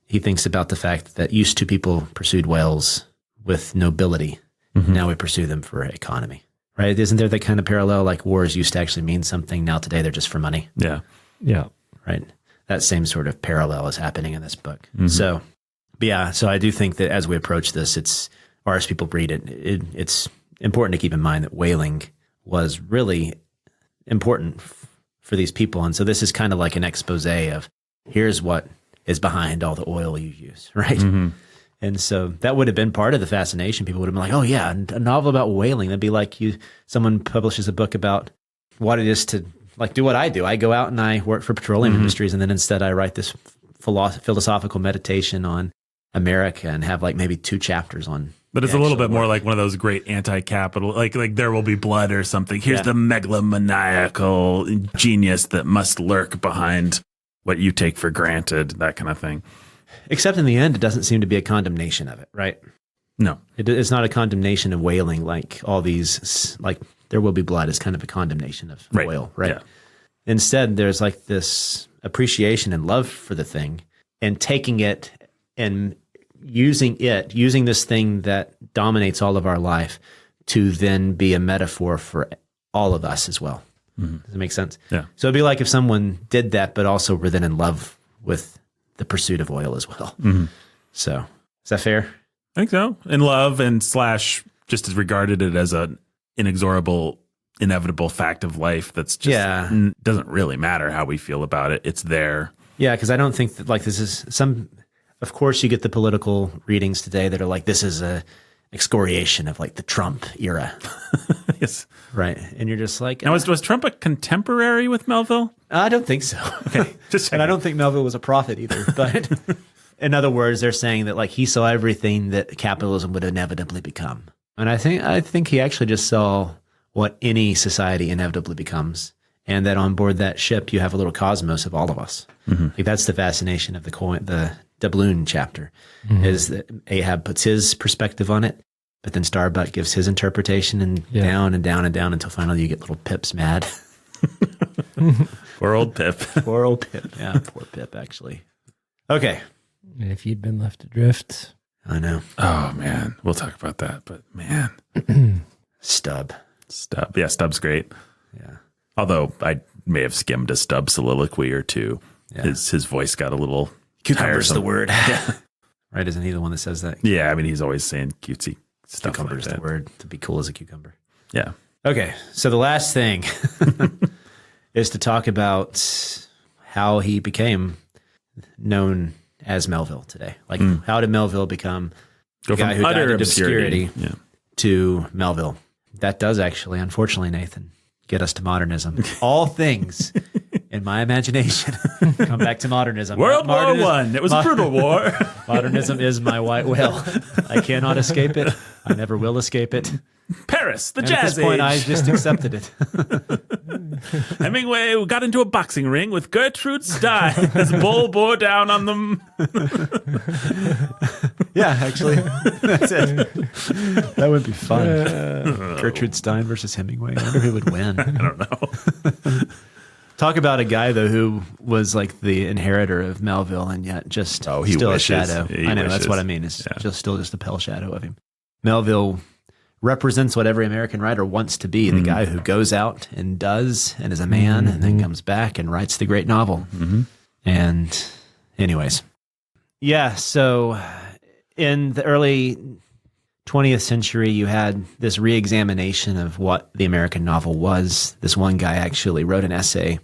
He thinks about the fact that used to people pursued whales with nobility. Now we pursue them for economy, right? Isn't there that kind of parallel? Like wars used to actually mean something. Now today they're just for money. Yeah. Yeah. Right. That same sort of parallel is happening in this book. So I do think that as we approach this, or as people read it, it's important to keep in mind that whaling was really important for these people. And so this is kind of like an expose of here's what is behind all the oil you use, right? And so that would have been part of the fascination. People would have been like, oh yeah, a novel about whaling. That'd be like someone publishes a book about what it is to like do what I do. I go out and I work for petroleum industries, and then instead I write this philosophical meditation on America and have like maybe 2 chapters on. But it's a little bit more like one of those great anti-capital, like There Will Be Blood or something. Here's the megalomaniacal genius that must lurk behind what you take for granted, that kind of thing. Except in the end, it doesn't seem to be a condemnation of it, right? No. It's not a condemnation of whaling like all these, like There Will Be Blood is kind of a condemnation of oil, right? Yeah. Instead, there's like this appreciation and love for the thing, and taking it and using this thing that dominates all of our life to then be a metaphor for all of us as well. Does it make sense? Yeah. So it'd be like if someone did that, but also were then in love with the pursuit of oil as well. Mm-hmm. So is that fair? I think so. And love and slash just as regarded it as an inexorable, inevitable fact of life that's just doesn't really matter how we feel about it. It's there. Yeah, because I don't think that like this is some. Of course, you get the political readings today that are like this is a excoriation of like the Trump era. Yes. Right. And you're just like, now, was Trump a contemporary with Melville? I don't think so. Okay. And I don't think Melville was a prophet either. But in other words, they're saying that like he saw everything that capitalism would inevitably become. And I think he actually just saw what any society inevitably becomes. And that on board that ship, you have a little cosmos of all of us. Mm-hmm. Like that's the fascination of the doubloon chapter, is that Ahab puts his perspective on it, but then Starbuck gives his interpretation and down and down and down until finally you get little Pip's mad. Poor old Pip. Poor old Pip. Yeah, poor Pip, actually. Okay. And if you'd been left adrift. I know. Oh, man. We'll talk about that, but man. Stub. Yeah, Stub's great. Yeah. Although I may have skimmed a Stub soliloquy or two. Yeah. His voice got a little cucumber's tiresome. The word. Yeah. Right, isn't he the one that says that? Yeah, I mean, he's always saying cutesy stuff. Cucumber's like the word, to be cool as a cucumber. Yeah. Okay, so the last thing is to talk about how he became known as Melville today. Like, how did Melville become the guy who utter died in obscurity to Melville? That does actually, unfortunately, Nathan, get us to modernism. All things in my imagination come back to modernism. World War I. It was a brutal war. Modernism is my white whale. I cannot escape it. I never will escape it. Paris, the and jazz at this point, age. I just accepted it. Hemingway got into a boxing ring with Gertrude Stein as bull bore down on them. Yeah, actually, that's it. That would be fun. Gertrude Stein versus Hemingway. I wonder who would win. I don't know. Talk about a guy, though, who was like the inheritor of Melville and yet just still a shadow. I know, that's what I mean. It's still just a pale shadow of him. Melville represents what every American writer wants to be, the guy who goes out and does and is a man and then comes back and writes the great novel. And anyways, so in the early 20th century, you had this reexamination of what the American novel was. This one guy actually wrote an essay,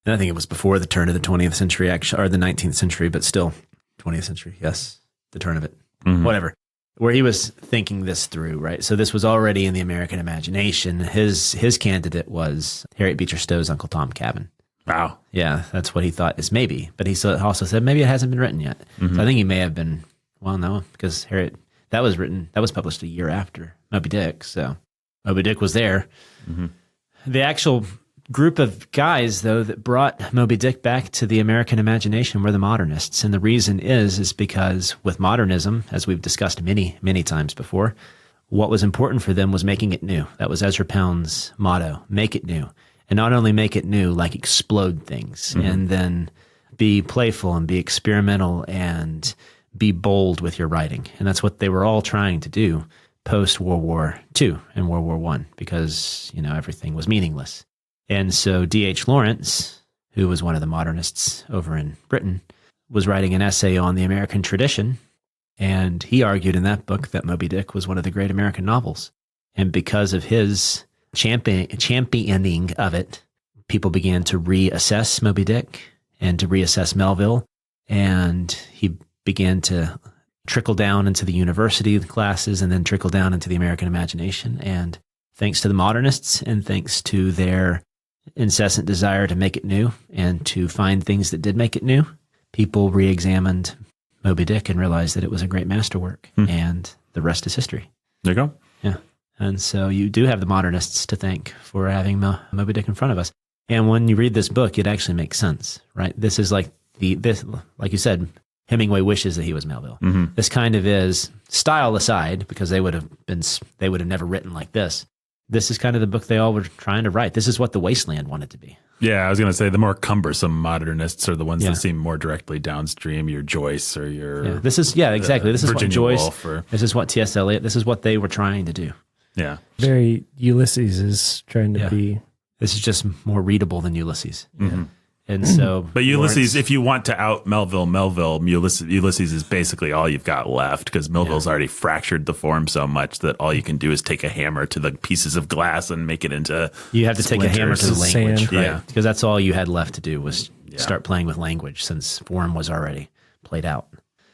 and I think it was before the turn of the 20th century, actually, or the 19th century, but still 20th century. Yes, the turn of it, whatever, where he was thinking this through, right? So this was already in the American imagination. His candidate was Harriet Beecher Stowe's Uncle Tom Cabin. Wow. Yeah, that's what he thought is maybe, but he also said maybe it hasn't been written yet. So I think he may have been, well, no, because that was published a year after Moby Dick. So Moby Dick was there. The actual group of guys, though, that brought Moby Dick back to the American imagination were the modernists. And the reason is because with modernism, as we've discussed many, many times before, what was important for them was making it new. That was Ezra Pound's motto, make it new. And not only make it new, like explode things and then be playful and be experimental and be bold with your writing. And that's what they were all trying to do post World War II and World War I, because, everything was meaningless. And so D.H. Lawrence, who was one of the modernists over in Britain, was writing an essay on the American tradition. And he argued in that book that Moby Dick was one of the great American novels. And because of his championing of it, people began to reassess Moby Dick and to reassess Melville. And he began to trickle down into the university classes and then trickle down into the American imagination. And thanks to the modernists and thanks to their incessant desire to make it new and to find things that did make it new, people re-examined Moby Dick and realized that it was a great masterwork. And the rest is history. There you go. Yeah. And so you do have the modernists to thank for having Moby Dick in front of us. And when you read this book, it actually makes sense, right? This is like like you said, Hemingway wishes that he was Melville. This kind of is, style aside, because they would have never written like this. This is kind of the book they all were trying to write. This is what The Wasteland wanted to be. Yeah, I was going to say the more cumbersome modernists are the ones that seem more directly downstream. Your Joyce or your exactly. This is Virginia what Joyce. Woolf This is what T.S. Eliot. This is what they were trying to do. Yeah, very Ulysses is trying to be. This is just more readable than Ulysses. And so, But Ulysses, if you want to out Melville, Ulysses is basically all you've got left because Melville's already fractured the form so much that all you can do is take a hammer to the pieces of glass and make it into you have to take a hammer to the language, Sand. right? Yeah. Because that's all you had left to do was start playing with language since form was already played out.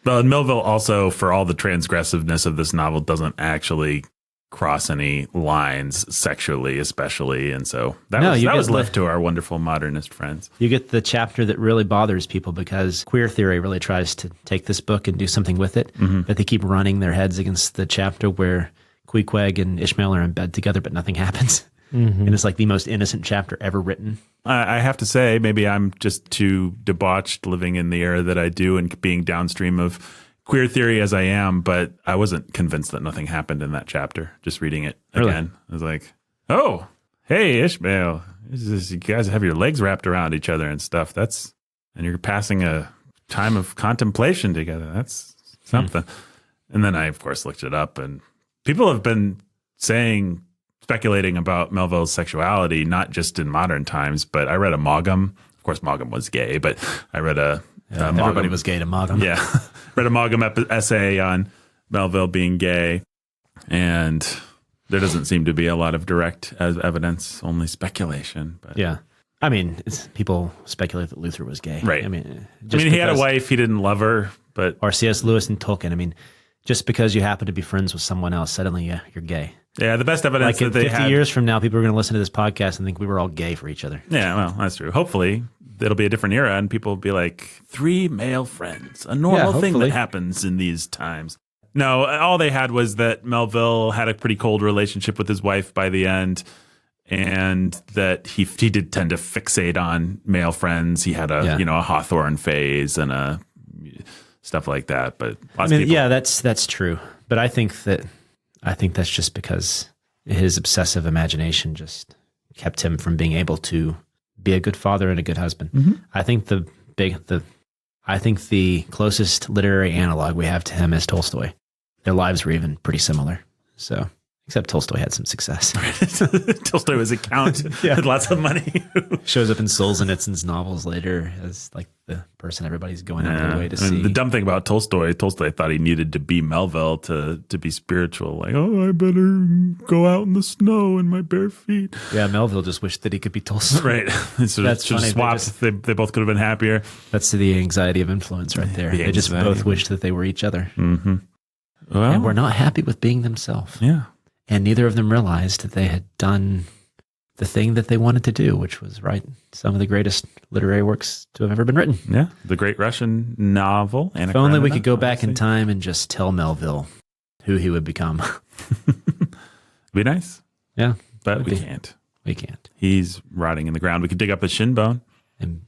Well, and Melville also, for all the transgressiveness of this novel, doesn't actually cross any lines sexually, especially, and so that was left to our wonderful modernist friends. You get the chapter that really bothers people because queer theory really tries to take this book and do something with it, but they keep running their heads against the chapter where Queequeg and Ishmael are in bed together, but nothing happens. And it's like the most innocent chapter ever written. I have to say, maybe I'm just too debauched living in the era that I do and being downstream of queer theory as I am, but I wasn't convinced that nothing happened in that chapter. Just reading it again, I was like, "Oh, hey Ishmael, you guys have your legs wrapped around each other and stuff. And you're passing a time of contemplation together. That's something." And then I, of course, looked it up, and people have been speculating about Melville's sexuality, not just in modern times, but I read a Maugham. Of course, Maugham was gay, but I read Everybody was gay to Maugham. Yeah. Read a Maugham essay on Melville being gay, and there doesn't seem to be a lot of direct evidence, only speculation. But Yeah. I mean, people speculate that Luther was gay. Right. I mean, he had a wife, he didn't love her, but... Or C.S. Lewis and Tolkien. I mean, just because you happen to be friends with someone else, suddenly you're gay. Yeah, the best evidence Like in that they 50 had... years from now, people are going to listen to this podcast and think we were all gay for each other. Yeah, well, that's true. Hopefully, it'll be a different era, and people will be like, 3 male friends, a normal thing hopefully. that happens in these times. No, all they had was that Melville had a pretty cold relationship with his wife by the end, and that he did tend to fixate on male friends. He had a Hawthorne phase and stuff like that. But lots of people, yeah, that's true. But I think that's just because his obsessive imagination just kept him from being able to be a good father and a good husband. I think the closest literary analog we have to him is Tolstoy. Their lives were even pretty similar. So, except Tolstoy had some success. Tolstoy was a count with lots of money. Shows up in Solzhenitsyn's novels later as like the person everybody's going out of their way to see. The dumb thing about Tolstoy thought he needed to be Melville to be spiritual. Like, I better go out in the snow in my bare feet. Yeah, Melville just wished that he could be Tolstoy. Right. So That's funny. Swapped. They both could have been happier. That's the anxiety of influence right there. They just both wished that they were each other. Mm-hmm. Well, and were not happy with being themselves. Yeah. And neither of them realized that they had done the thing that they wanted to do, which was write some of the greatest literary works to have ever been written. Yeah. The Great Russian Novel. If only we could go back in time and just tell Melville who he would become. Be nice. Yeah. But we can't. We can't. He's rotting in the ground. We could dig up his shin bone. And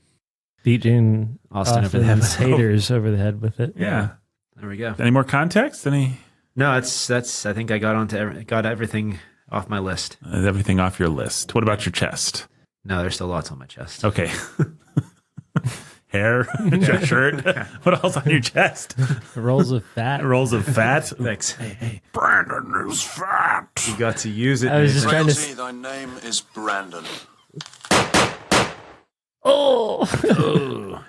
beating Austin over the head with haters over the head with it. Yeah. There we go. Any more context? No, that's. I think I got everything off my list. Everything off your list. What about your chest? No, there's still lots on my chest. Okay. Hair, your shirt. What else on your chest? Rolls of fat. Rolls of fat. Thanks. Hey, Brandon is fat. You got to use it. I was just trying to. Frailty, thy name is Brandon. Oh.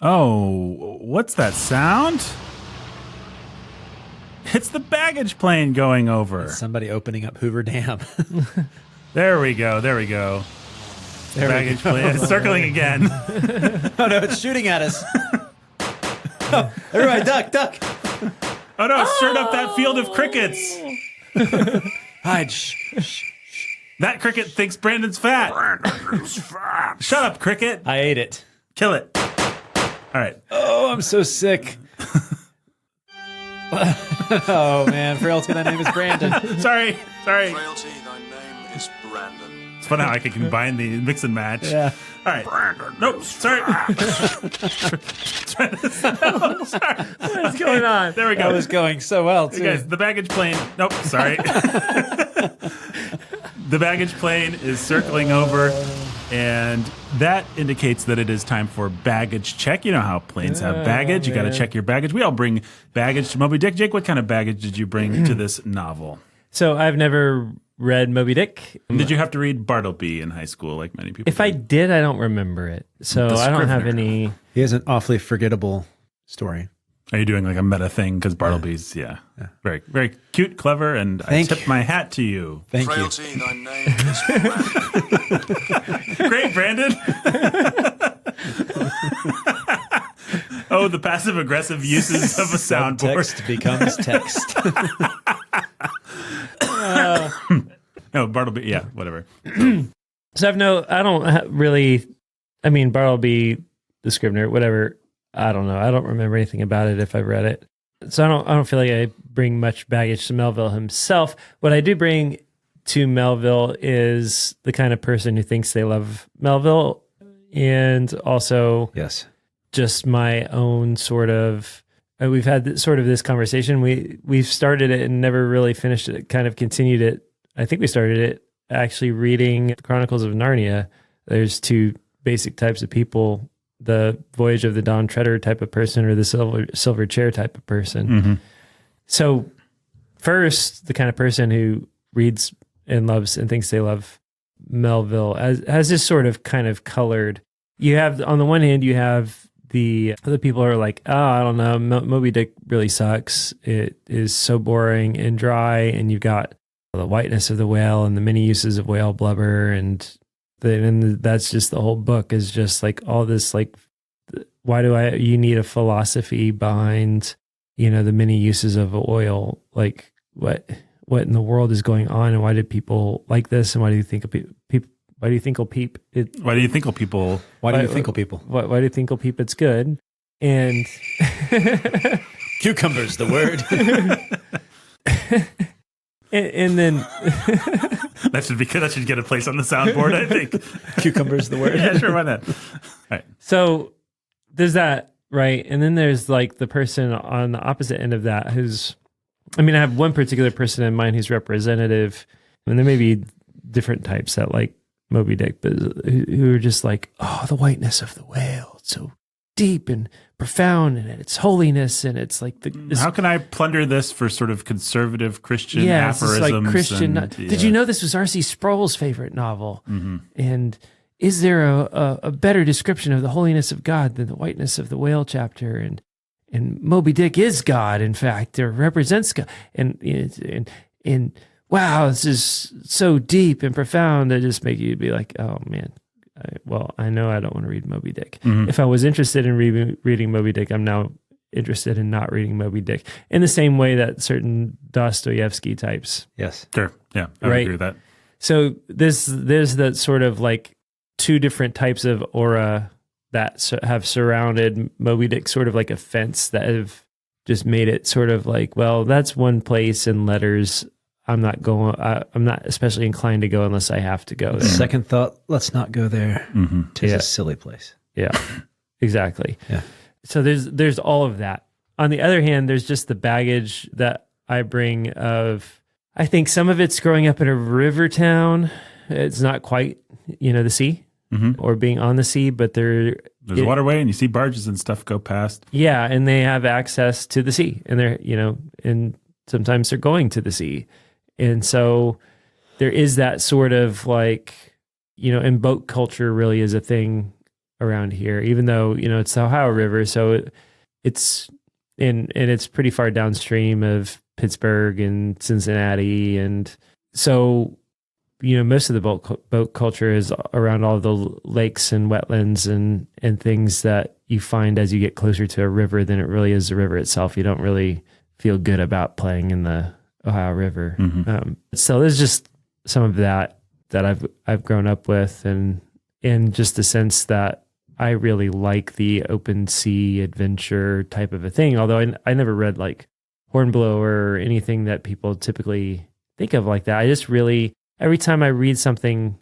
Oh, what's that sound? It's the baggage plane going over. Somebody opening up Hoover Dam. There we go. Baggage plane is circling again. Oh no, it's shooting at us. Oh, everybody duck. Oh no, it's stirred up that field of crickets. Hide. Shh. That cricket thinks Brandon's fat. Brandon is fat. Shut up, cricket. I ate it. Kill it. All right. Oh, I'm so sick. Oh man, Frailty, thy name is Brandon. Sorry. Frailty, thy name is Brandon. It's fun how I can combine the mix and match. Yeah. All right. Brandon. Nope. Sorry. Sorry. What's going on? There we go. That was going so well too. You guys, the baggage plane. Nope. Sorry. The baggage plane is circling over, and that indicates that it is time for baggage check. You know how planes have baggage. You got to check your baggage. We all bring baggage to Moby Dick. Jake, what kind of baggage did you bring to this novel? So I've never read Moby Dick. Did you have to read Bartleby in high school like many people If I did? did, I don't remember it. So The I don't have Scrivener. any. He has an awfully forgettable story. Are you doing like a meta thing? Because Bartleby's, yeah. Very, very cute, clever, and Thank I tip my hat to you. Thank you. Frailty, thy name is Great, Brandon. Oh, the passive-aggressive uses of a soundboard. Text becomes text. No, Bartleby, yeah, whatever. So I don't really, I mean, Bartleby, the Scrivener, whatever. I don't know. I don't remember anything about it if I've read it. So I don't feel like I bring much baggage to Melville himself. What I do bring to Melville is the kind of person who thinks they love Melville, and also Yes. just my own sort of. We've had this conversation. We've started it and never really finished it. Kind of continued it. I think we started it actually reading Chronicles of Narnia. There's two basic types of people: the Voyage of the Dawn Treader type of person, or the silver chair type of person. Mm-hmm. So first, the kind of person who reads and loves and thinks they love Melville has this sort of kind of colored. You have, on the one hand, you have the other people who are like, oh, I don't know, Moby Dick really sucks. It is so boring and dry. And you've got the whiteness of the whale and the many uses of whale blubber. And that's just the whole book is just like all this, like, why you need a philosophy behind, the many uses of oil? Like what in the world is going on, and why did people like this? And why do you think people? Why do you think people? Why do you think people? Why do you think people? Why do you think people? It's good, and Cucumbers, the word. and then That should get a place on the soundboard, I think. Cucumbers, the word. Yeah, sure, why not? All right. so there's that, right? And then there's like the person on the opposite end of that who's, I have one particular person in mind who's representative, and there may be different types that like Moby Dick, but who are just like, oh, the whiteness of the whale, it's so deep and profound, and its holiness, and it's like How can I plunder this for sort of conservative Christian it's aphorisms? like Christian. Did you know this was R.C. Sproul's favorite novel? Mm-hmm. And is there a better description of the holiness of God than the whiteness of the whale chapter? And Moby Dick is God, in fact, or represents God. And wow, this is so deep and profound that just make you be like, oh man. I know I don't want to read Moby Dick. Mm-hmm. If I was interested in reading Moby Dick, I'm now interested in not reading Moby Dick. In the same way that certain Dostoevsky types. Yes. Sure. Yeah, I would agree with that. So there's that sort of like two different types of aura that have surrounded Moby Dick, sort of like a fence that have just made it sort of like, well, that's one place in letters. I'm not especially inclined to go unless I have to go there. Second thought, let's not go there. Mm-hmm. Tis a silly place. Yeah, exactly. Yeah. So there's all of that. On the other hand, there's just the baggage that I bring of, I think some of it's growing up in a river town. It's not quite, the sea or being on the sea, but there's a waterway and you see barges and stuff go past. Yeah. And they have access to the sea, and they're, and sometimes they're going to the sea. And so there is that sort of like, and boat culture really is a thing around here, even though, it's the Ohio River. So it's and it's pretty far downstream of Pittsburgh and Cincinnati. And so, most of the boat culture is around all the lakes and wetlands and things that you find as you get closer to a river than it really is the river itself. You don't really feel good about playing in the Ohio River. Mm-hmm. So there's just some of that I've grown up with, and just the sense that I really like the open sea adventure type of a thing. Although I never read like Hornblower or anything that people typically think of like that. I just really, every time I read something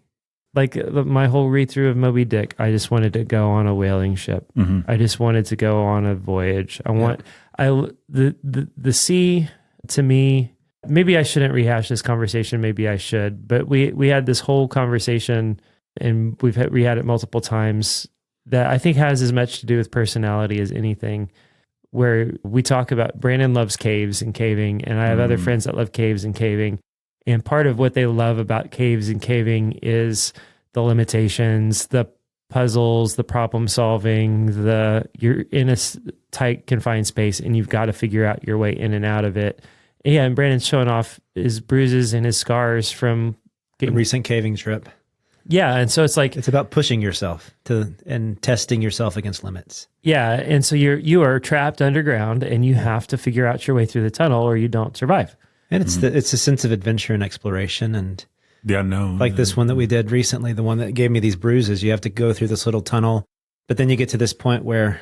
like my whole read through of Moby Dick, I just wanted to go on a whaling ship. Mm-hmm. I just wanted to go on a voyage. The sea to me, maybe I shouldn't rehash this conversation. Maybe I should, but we had this whole conversation, and we had it multiple times, that I think has as much to do with personality as anything, where we talk about Brandon loves caves and caving, and I have other friends that love caves and caving. And part of what they love about caves and caving is the limitations, the puzzles, the problem solving, you're in a tight confined space and you've got to figure out your way in and out of it. Yeah, and Brandon's showing off his bruises and his scars from The recent caving trip. Yeah, and so it's like It's about pushing yourself and testing yourself against limits. yeah, and so you are trapped underground and you have to figure out your way through the tunnel or you don't survive. And it's a sense of adventure and exploration, and The unknown. like this one that we did recently, the one that gave me these bruises. You have to go through this little tunnel, but then you get to this point where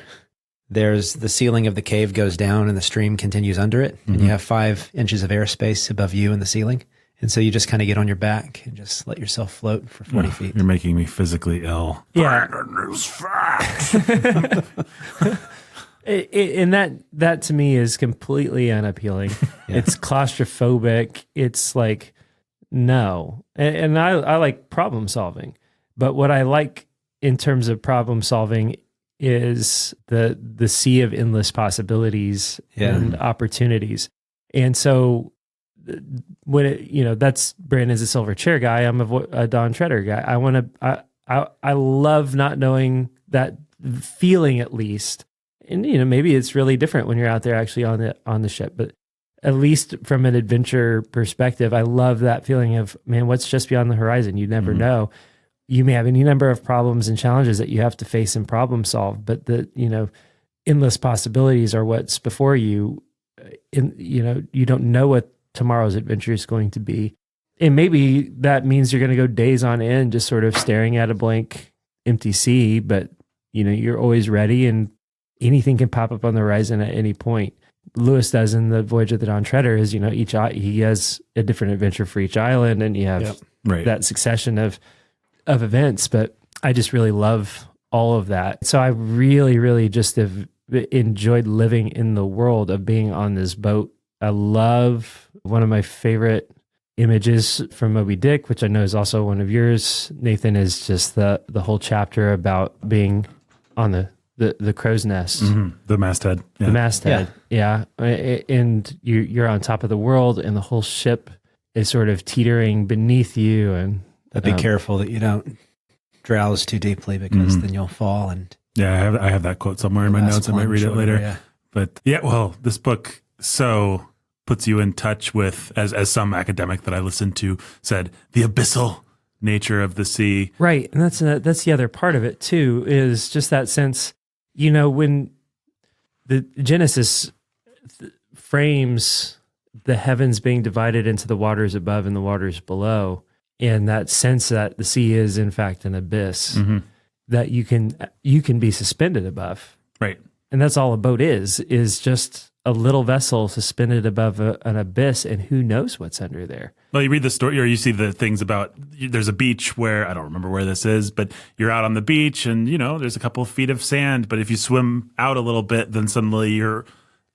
there's the ceiling of the cave goes down and the stream continues under it, and you have 5 inches of airspace above you in the ceiling. And so you just kind of get on your back and just let yourself float for 40 feet. You're making me physically ill. Yeah. Brandon is fat. And that to me is completely unappealing. It's claustrophobic. It's like, no. And I like problem solving. But what I like in terms of problem solving is the sea of endless possibilities and opportunities. And so when that's Brandon's a silver chair guy, I'm a Don Treader guy. I love not knowing that feeling, at least. And maybe it's really different when you're out there actually on the ship, but at least from an adventure perspective, I love that feeling of, man, what's just beyond the horizon? You never know. You may have any number of problems and challenges that you have to face and problem solve, but the endless possibilities are what's before you. You don't know what tomorrow's adventure is going to be. And maybe that means you're going to go days on end just sort of staring at a blank empty sea, but you're always ready and anything can pop up on the horizon at any point. Lewis does in the Voyage of the Dawn Treader is, he has a different adventure for each island, and you have that succession of events. But I just really love all of that. So I really, really just have enjoyed living in the world of being on this boat. I love one of my favorite images from Moby Dick, which I know is also one of yours, Nathan, is just the whole chapter about being on the crow's nest, The masthead. Yeah. the masthead. Yeah. And you're on top of the world and the whole ship is sort of teetering beneath you. And But be careful that you don't drowse too deeply, because then you'll fall. And Yeah, I have that quote somewhere in my notes. I might read it later. Yeah. But this book so puts you in touch with, as some academic that I listened to said, the abyssal nature of the sea. right. And that's the other part of it too, is just that sense, when the Genesis frames the heavens being divided into the waters above and the waters below, and that sense that the sea is in fact an abyss that you can be suspended above. Right. And that's all a boat is just a little vessel suspended above an abyss, and who knows what's under there. Well, you read the story, or you see the things about, there's a beach where, I don't remember where this is, but you're out on the beach and, there's a couple of feet of sand, but if you swim out a little bit, then suddenly you're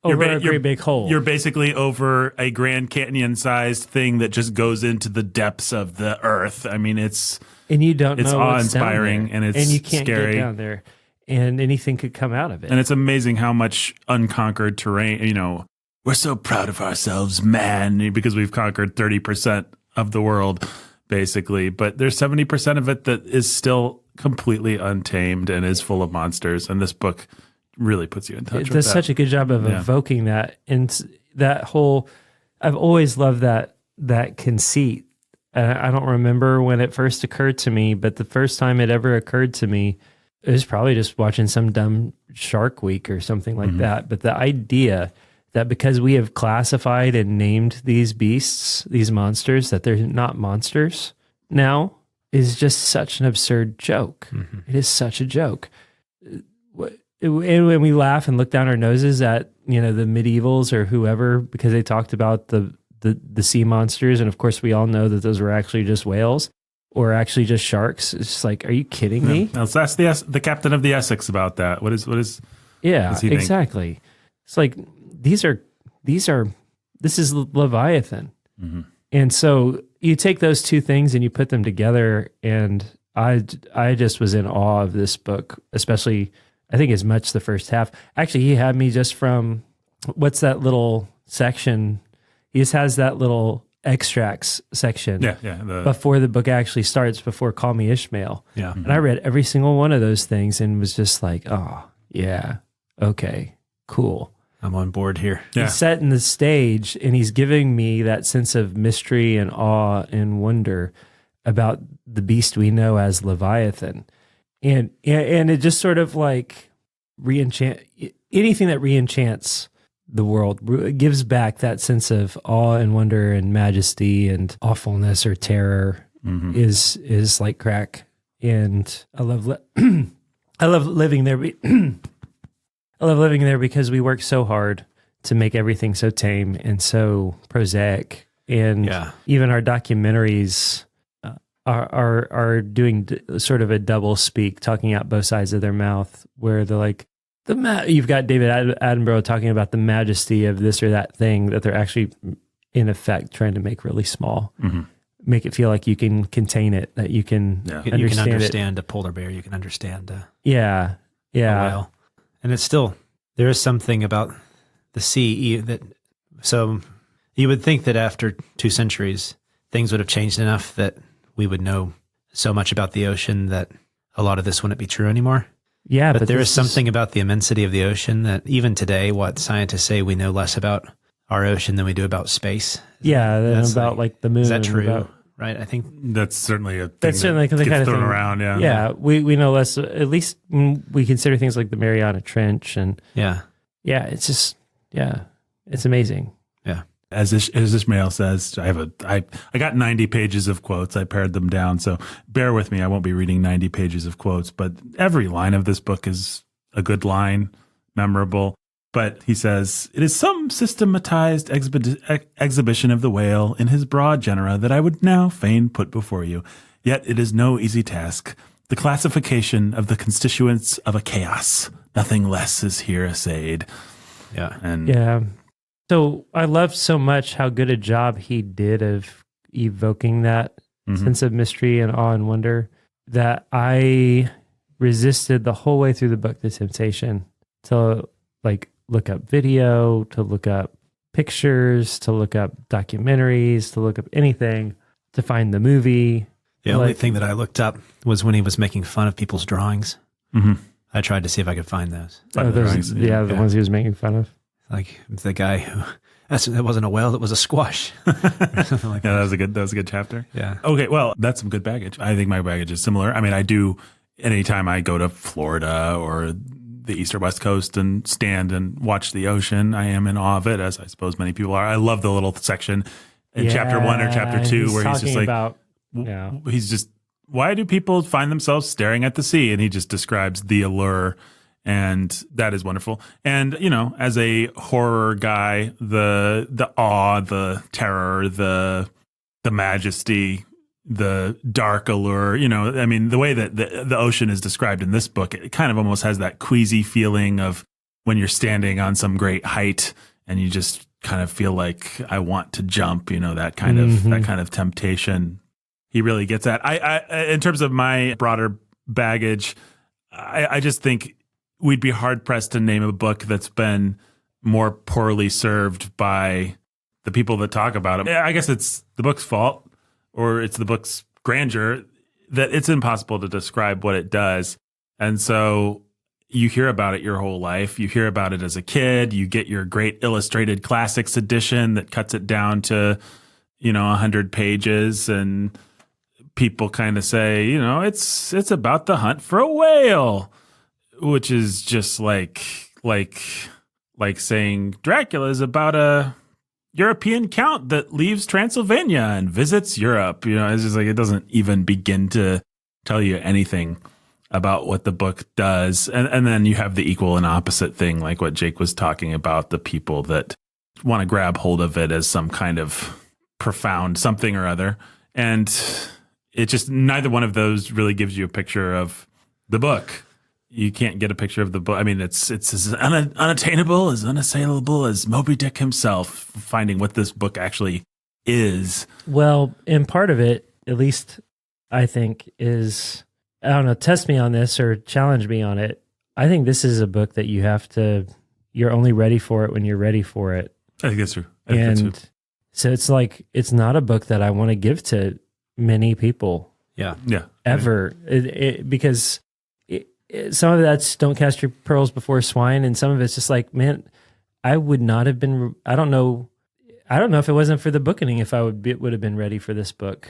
Over a great big hole. You're basically over a Grand Canyon-sized thing that just goes into the depths of the earth. I mean, it's you don't know awe-inspiring, what's down there, and it's and you can't scary. get down there, and anything could come out of it. And it's amazing how much unconquered terrain, we're so proud of ourselves, man, because we've conquered 30% of the world, basically. But there's 70% of it that is still completely untamed and is full of monsters. And this book really puts you in touch with that. It does such a good job of evoking that. And that whole, I've always loved that conceit. I don't remember when it first occurred to me, but the first time it ever occurred to me, it was probably just watching some dumb Shark Week or something like that. But the idea that because we have classified and named these beasts, these monsters, that they're not monsters now is just such an absurd joke. It is such a joke. And when we laugh and look down our noses at, the medievals or whoever, because they talked about the sea monsters. And of course, we all know that those were actually just whales or actually just sharks. It's just like, are you kidding me? Now, let's ask the captain of the Essex about that. What is? Yeah, does he think? exactly. It's like, this is Leviathan. And so you take those two things and you put them together. And I just was in awe of this book, especially, I think as much the first half. Actually, he had me just from, what's that little section? He just has that little extracts section. Yeah. Before the book actually starts, before Call Me Ishmael. Yeah. And I read every single one of those things and was just like, oh, yeah, okay, cool. I'm on board here. Yeah. He's setting the stage and he's giving me that sense of mystery and awe and wonder about the beast we know as Leviathan. And it just sort of like anything that re-enchants the world gives back that sense of awe and wonder and majesty and awfulness or terror is like crack. And I love I love living there. I love living there because we work so hard to make everything so tame and so prosaic. And even our documentaries are doing sort of a double speak, talking out both sides of their mouth, where they're like, you've got David Attenborough talking about the majesty of this or that thing that they're actually, in effect, trying to make really small. Make it feel like you can contain it, that you can understand you can understand a polar bear. You can understand a whale. And it's still, there is something about the sea that, so you would think that after 2 centuries, things would have changed enough that we would know so much about the ocean that a lot of this wouldn't be true anymore. Yeah, but there is something about the immensity of the ocean that even today, what scientists say, we know less about our ocean than we do about space. That's about like the moon. Is that true? About, right? I think that's certainly a thing that's certainly the gets kind of thrown thing around. Yeah. Yeah. We know less, at least when we consider things like the Mariana Trench and it's just, it's amazing. Yeah. As Ishmael says, I got 90 pages of quotes. I pared them down, so bear with me. I won't be reading 90 pages of quotes, but every line of this book is a good line, memorable. But he says, it is some systematized exhibition of the whale in his broad genera that I would now fain put before you. Yet it is no easy task. The classification of the constituents of a chaos, nothing less is here essayed. Yeah. So I loved so much how good a job he did of evoking that sense of mystery and awe and wonder that I resisted the whole way through the book, the temptation to like look up video, to look up pictures, to look up documentaries, to look up anything, to find the movie. The only thing that I looked up was when he was making fun of people's drawings. I tried to see if I could find those. The ones he was making fun of. Like the guy who that wasn't a whale, that was a squash. Or something like that. That was a good chapter. Yeah. Okay, well, that's some good baggage. I think my baggage is similar. I mean, I do anytime I go to Florida or the East or West Coast and stand and watch the ocean, I am in awe of it, as I suppose many people are. I love the little section in chapter 1 or chapter 2 where he's just like, he's just, why do people find themselves staring at the sea? And he just describes the allure. And that is wonderful. And, you know, as a horror guy, the awe, the terror, the majesty, the dark allure, you know, I mean, the way that the ocean is described in this book, it kind of almost has that queasy feeling of when you're standing on some great height and you just kind of feel like I want to jump, you know, that kind of temptation. He really gets at. I in terms of my broader baggage, I just think we'd be hard pressed to name a book that's been more poorly served by the people that talk about it. I guess it's the book's fault, or it's the book's grandeur, that it's impossible to describe what it does. And so you hear about it your whole life. You hear about it as a kid. You get your great illustrated classics edition that cuts it down to, 100 pages, and people kind of say, it's about the hunt for a whale, which is just like saying Dracula is about a European count that leaves Transylvania and visits Europe. It's just like, it doesn't even begin to tell you anything about what the book does. And then you have the equal and opposite thing, like what Jake was talking about, the people that want to grab hold of it as some kind of profound something or other. And it just, neither one of those really gives you a picture of the book. You can't get a picture of the book. I mean, it's as unattainable, as unassailable as Moby Dick himself, finding what this book actually is. Well, and part of it, at least I think, is, I don't know, test me on this or challenge me on it. I think this is a book that you're only ready for it when you're ready for it. I think that's true. So it's like, it's not a book that I want to give to many people Yeah. Yeah. ever, because some of that's don't cast your pearls before swine, and some of it's just like, man, I would not have been. I don't know if it wasn't for the Bookening, if I would have been ready for this book.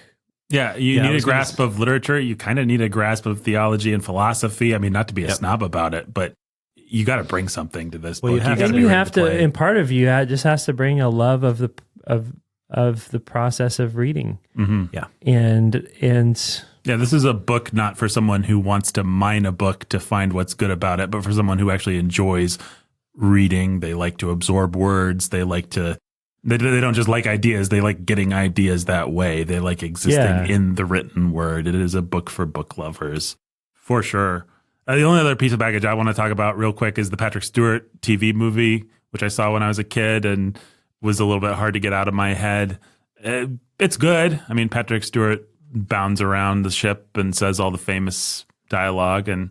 Yeah, you need a grasp of literature. You kind of need a grasp of theology and philosophy. I mean, not to be a snob about it, but you got to bring something to this book. You have And you have to, and part of you just has to bring a love of the process of reading. Mm-hmm. Yeah. And yeah, this is a book not for someone who wants to mine a book to find what's good about it, but for someone who actually enjoys reading. They like to absorb words. They like to. They don't just like ideas. They like getting ideas that way. They like existing in the written word. It is a book for book lovers, for sure. The only other piece of baggage I want to talk about real quick is the Patrick Stewart TV movie, which I saw when I was a kid and was a little bit hard to get out of my head. It's good. I mean, Patrick Stewart bounds around the ship and says all the famous dialogue and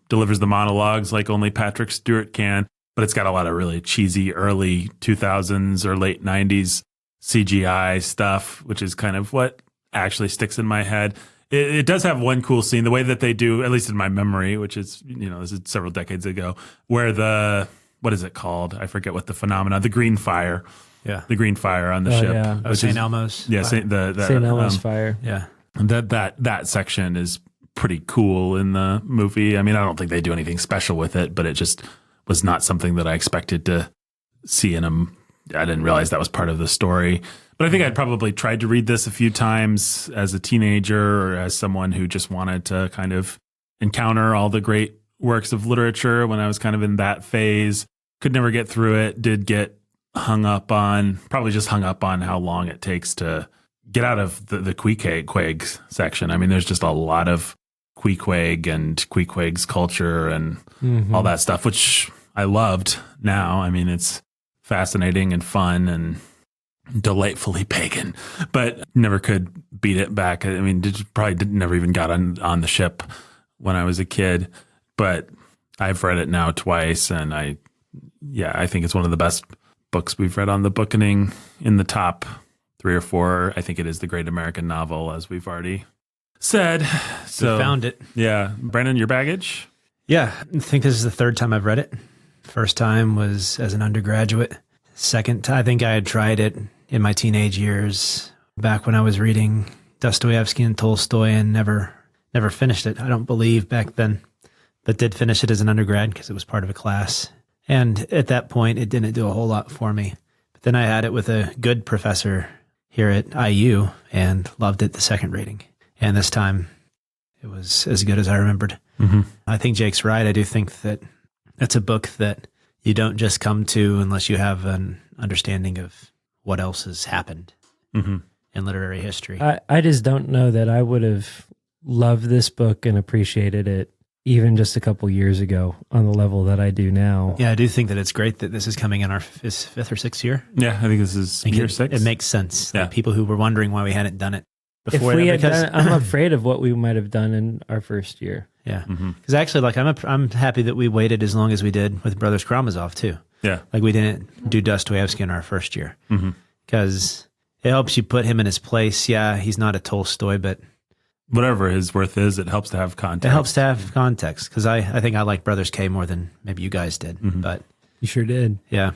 delivers the monologues like only Patrick Stewart can. But it's got a lot of really cheesy early 2000s or late 90s CGI stuff, which is kind of what actually sticks in my head. It does have one cool scene, the way that they do, at least in my memory, which is, this is several decades ago, where what is it called? I forget what the phenomenon, the green fire. Yeah. The green fire on the ship. Yeah. St. Elmo's. Yeah, St. Elmo's fire. Yeah. That section is pretty cool in the movie. I mean, I don't think they do anything special with it, but it just was not something that I expected to see in them. I didn't realize that was part of the story. But I think I'd probably tried to read this a few times as a teenager or as someone who just wanted to kind of encounter all the great works of literature when I was kind of in that phase. Could never get through it. Did get probably just hung up on how long it takes to get out of the Queequeg section. I mean, there's just a lot of Queequeg and Queequeg's culture and all that stuff, which I loved now. I mean, it's fascinating and fun and delightfully pagan, but never could beat it back. I mean, never even got on the ship when I was a kid, but I've read it now twice, and I think it's one of the best books we've read on the Bookening, in the top 3 or 4. I think it is the great American novel, as we've already said. So we found it. Yeah. Brandon, your baggage? Yeah. I think this is the third time I've read it. First time was as an undergraduate. Second time, I think I had tried it in my teenage years, back when I was reading Dostoevsky and Tolstoy, and never finished it. I don't believe back then, but did finish it as an undergrad because it was part of a class. And at that point, it didn't do a whole lot for me. But then I had it with a good professor here at IU and loved it the second reading. And this time, it was as good as I remembered. Mm-hmm. I think Jake's right. I do think that it's a book that you don't just come to unless you have an understanding of what else has happened in literary history. I just don't know that I would have loved this book and appreciated it even just a couple years ago on the level that I do now. Yeah, I do think that it's great that this is coming in our fifth or sixth year. Yeah, I think this is year 6. It makes sense. Yeah. Like, people who were wondering why we hadn't done it before. If we had done it, I'm afraid of what we might have done in our first year. Yeah, because actually, like, I'm happy that we waited as long as we did with Brothers Karamazov too. Yeah, like we didn't do Dostoevsky in our first year because it helps you put him in his place. Yeah, he's not a Tolstoy, but whatever his worth is, it helps to have context. It helps to have context, because I think I like Brothers K more than maybe you guys did. But you sure did. Yeah.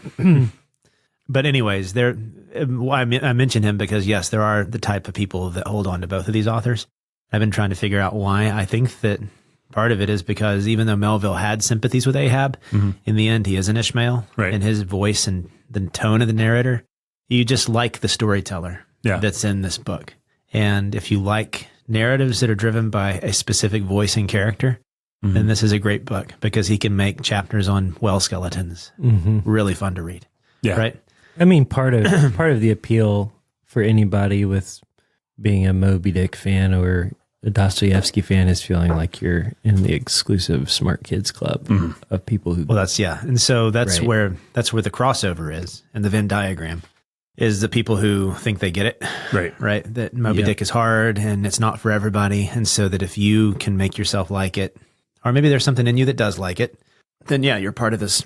But anyways, I mentioned him because, yes, there are the type of people that hold on to both of these authors. I've been trying to figure out why. I think that part of it is because even though Melville had sympathies with Ahab, in the end, he is an Ishmael. Right. And his voice and the tone of the narrator, you just like the storyteller that's in this book. And if you like narratives that are driven by a specific voice and character, then this is a great book, because he can make chapters on well skeletons really fun to read. Yeah. Right? I mean, part of the appeal for anybody with being a Moby Dick fan or a Dostoevsky fan is feeling like you're in the exclusive smart kids club of people who. Well, and so that's where the crossover is, and the Venn diagram is the people who think they get it, right? That Moby Dick is hard and it's not for everybody, and so that if you can make yourself like it, or maybe there's something in you that does like it, then you're part of this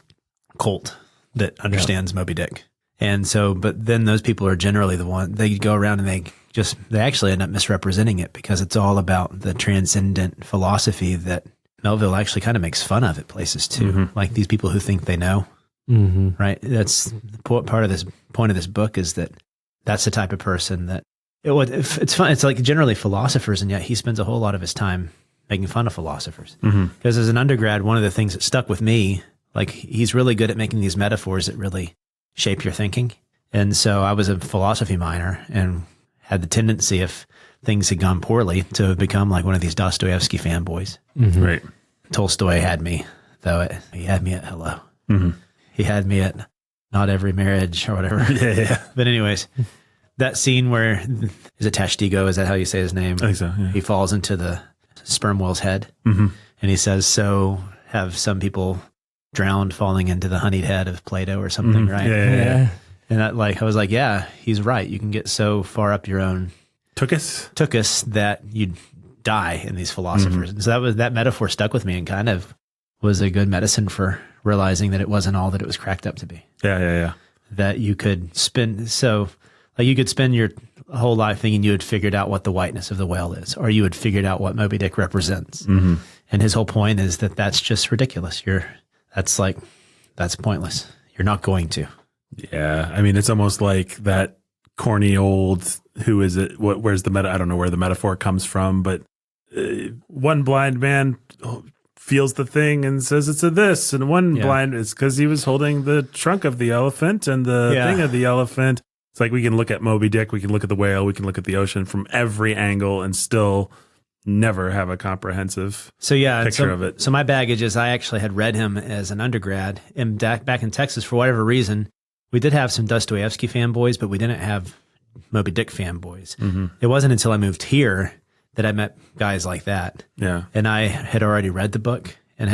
cult that understands Moby Dick. And so, but then those people are generally the one, they go around and they actually end up misrepresenting it because it's all about the transcendent philosophy that Melville actually kind of makes fun of at places too. Like these people who think they know, right? That's part of this point of this book is that that's the type of person that it's fun. It's like generally philosophers, and yet he spends a whole lot of his time making fun of philosophers. Because as an undergrad, one of the things that stuck with me, like he's really good at making these metaphors that really shape your thinking. And so I was a philosophy minor and had the tendency, if things had gone poorly, to become like one of these Dostoevsky fanboys. Right. Tolstoy had me, though. He had me at hello. He had me at not every marriage or whatever. Yeah. But anyways, that scene where, is it Tashtigo? Is that how you say his name? I think so, yeah. He falls into the sperm whale's head. And he says, so have some people drowned falling into the honeyed head of Plato or something, right? Yeah. And that, like, I was like, yeah, he's right. You can get so far up your own tuchus that you die in these philosophers. And so that metaphor stuck with me and kind of was a good medicine for realizing that it wasn't all that it was cracked up to be. Yeah. That you could spend your whole life thinking you had figured out what the whiteness of the whale is, or you had figured out what Moby Dick represents. And his whole point is that that's just ridiculous. That's pointless. You're not going to. Yeah. I mean, it's almost like that corny old, who is it? Where's the I don't know where the metaphor comes from, but one blind man feels the thing and says it's a this, and one blind is because he was holding the trunk of the elephant and the thing of the elephant. It's like we can look at Moby Dick, we can look at the whale, we can look at the ocean from every angle and still never have a comprehensive picture of it. So my baggage is I actually had read him as an undergrad, and back in Texas, for whatever reason, we did have some Dostoevsky fanboys, but we didn't have Moby Dick fanboys. It wasn't until I moved here that I met guys like that. Yeah. And I had already read the book and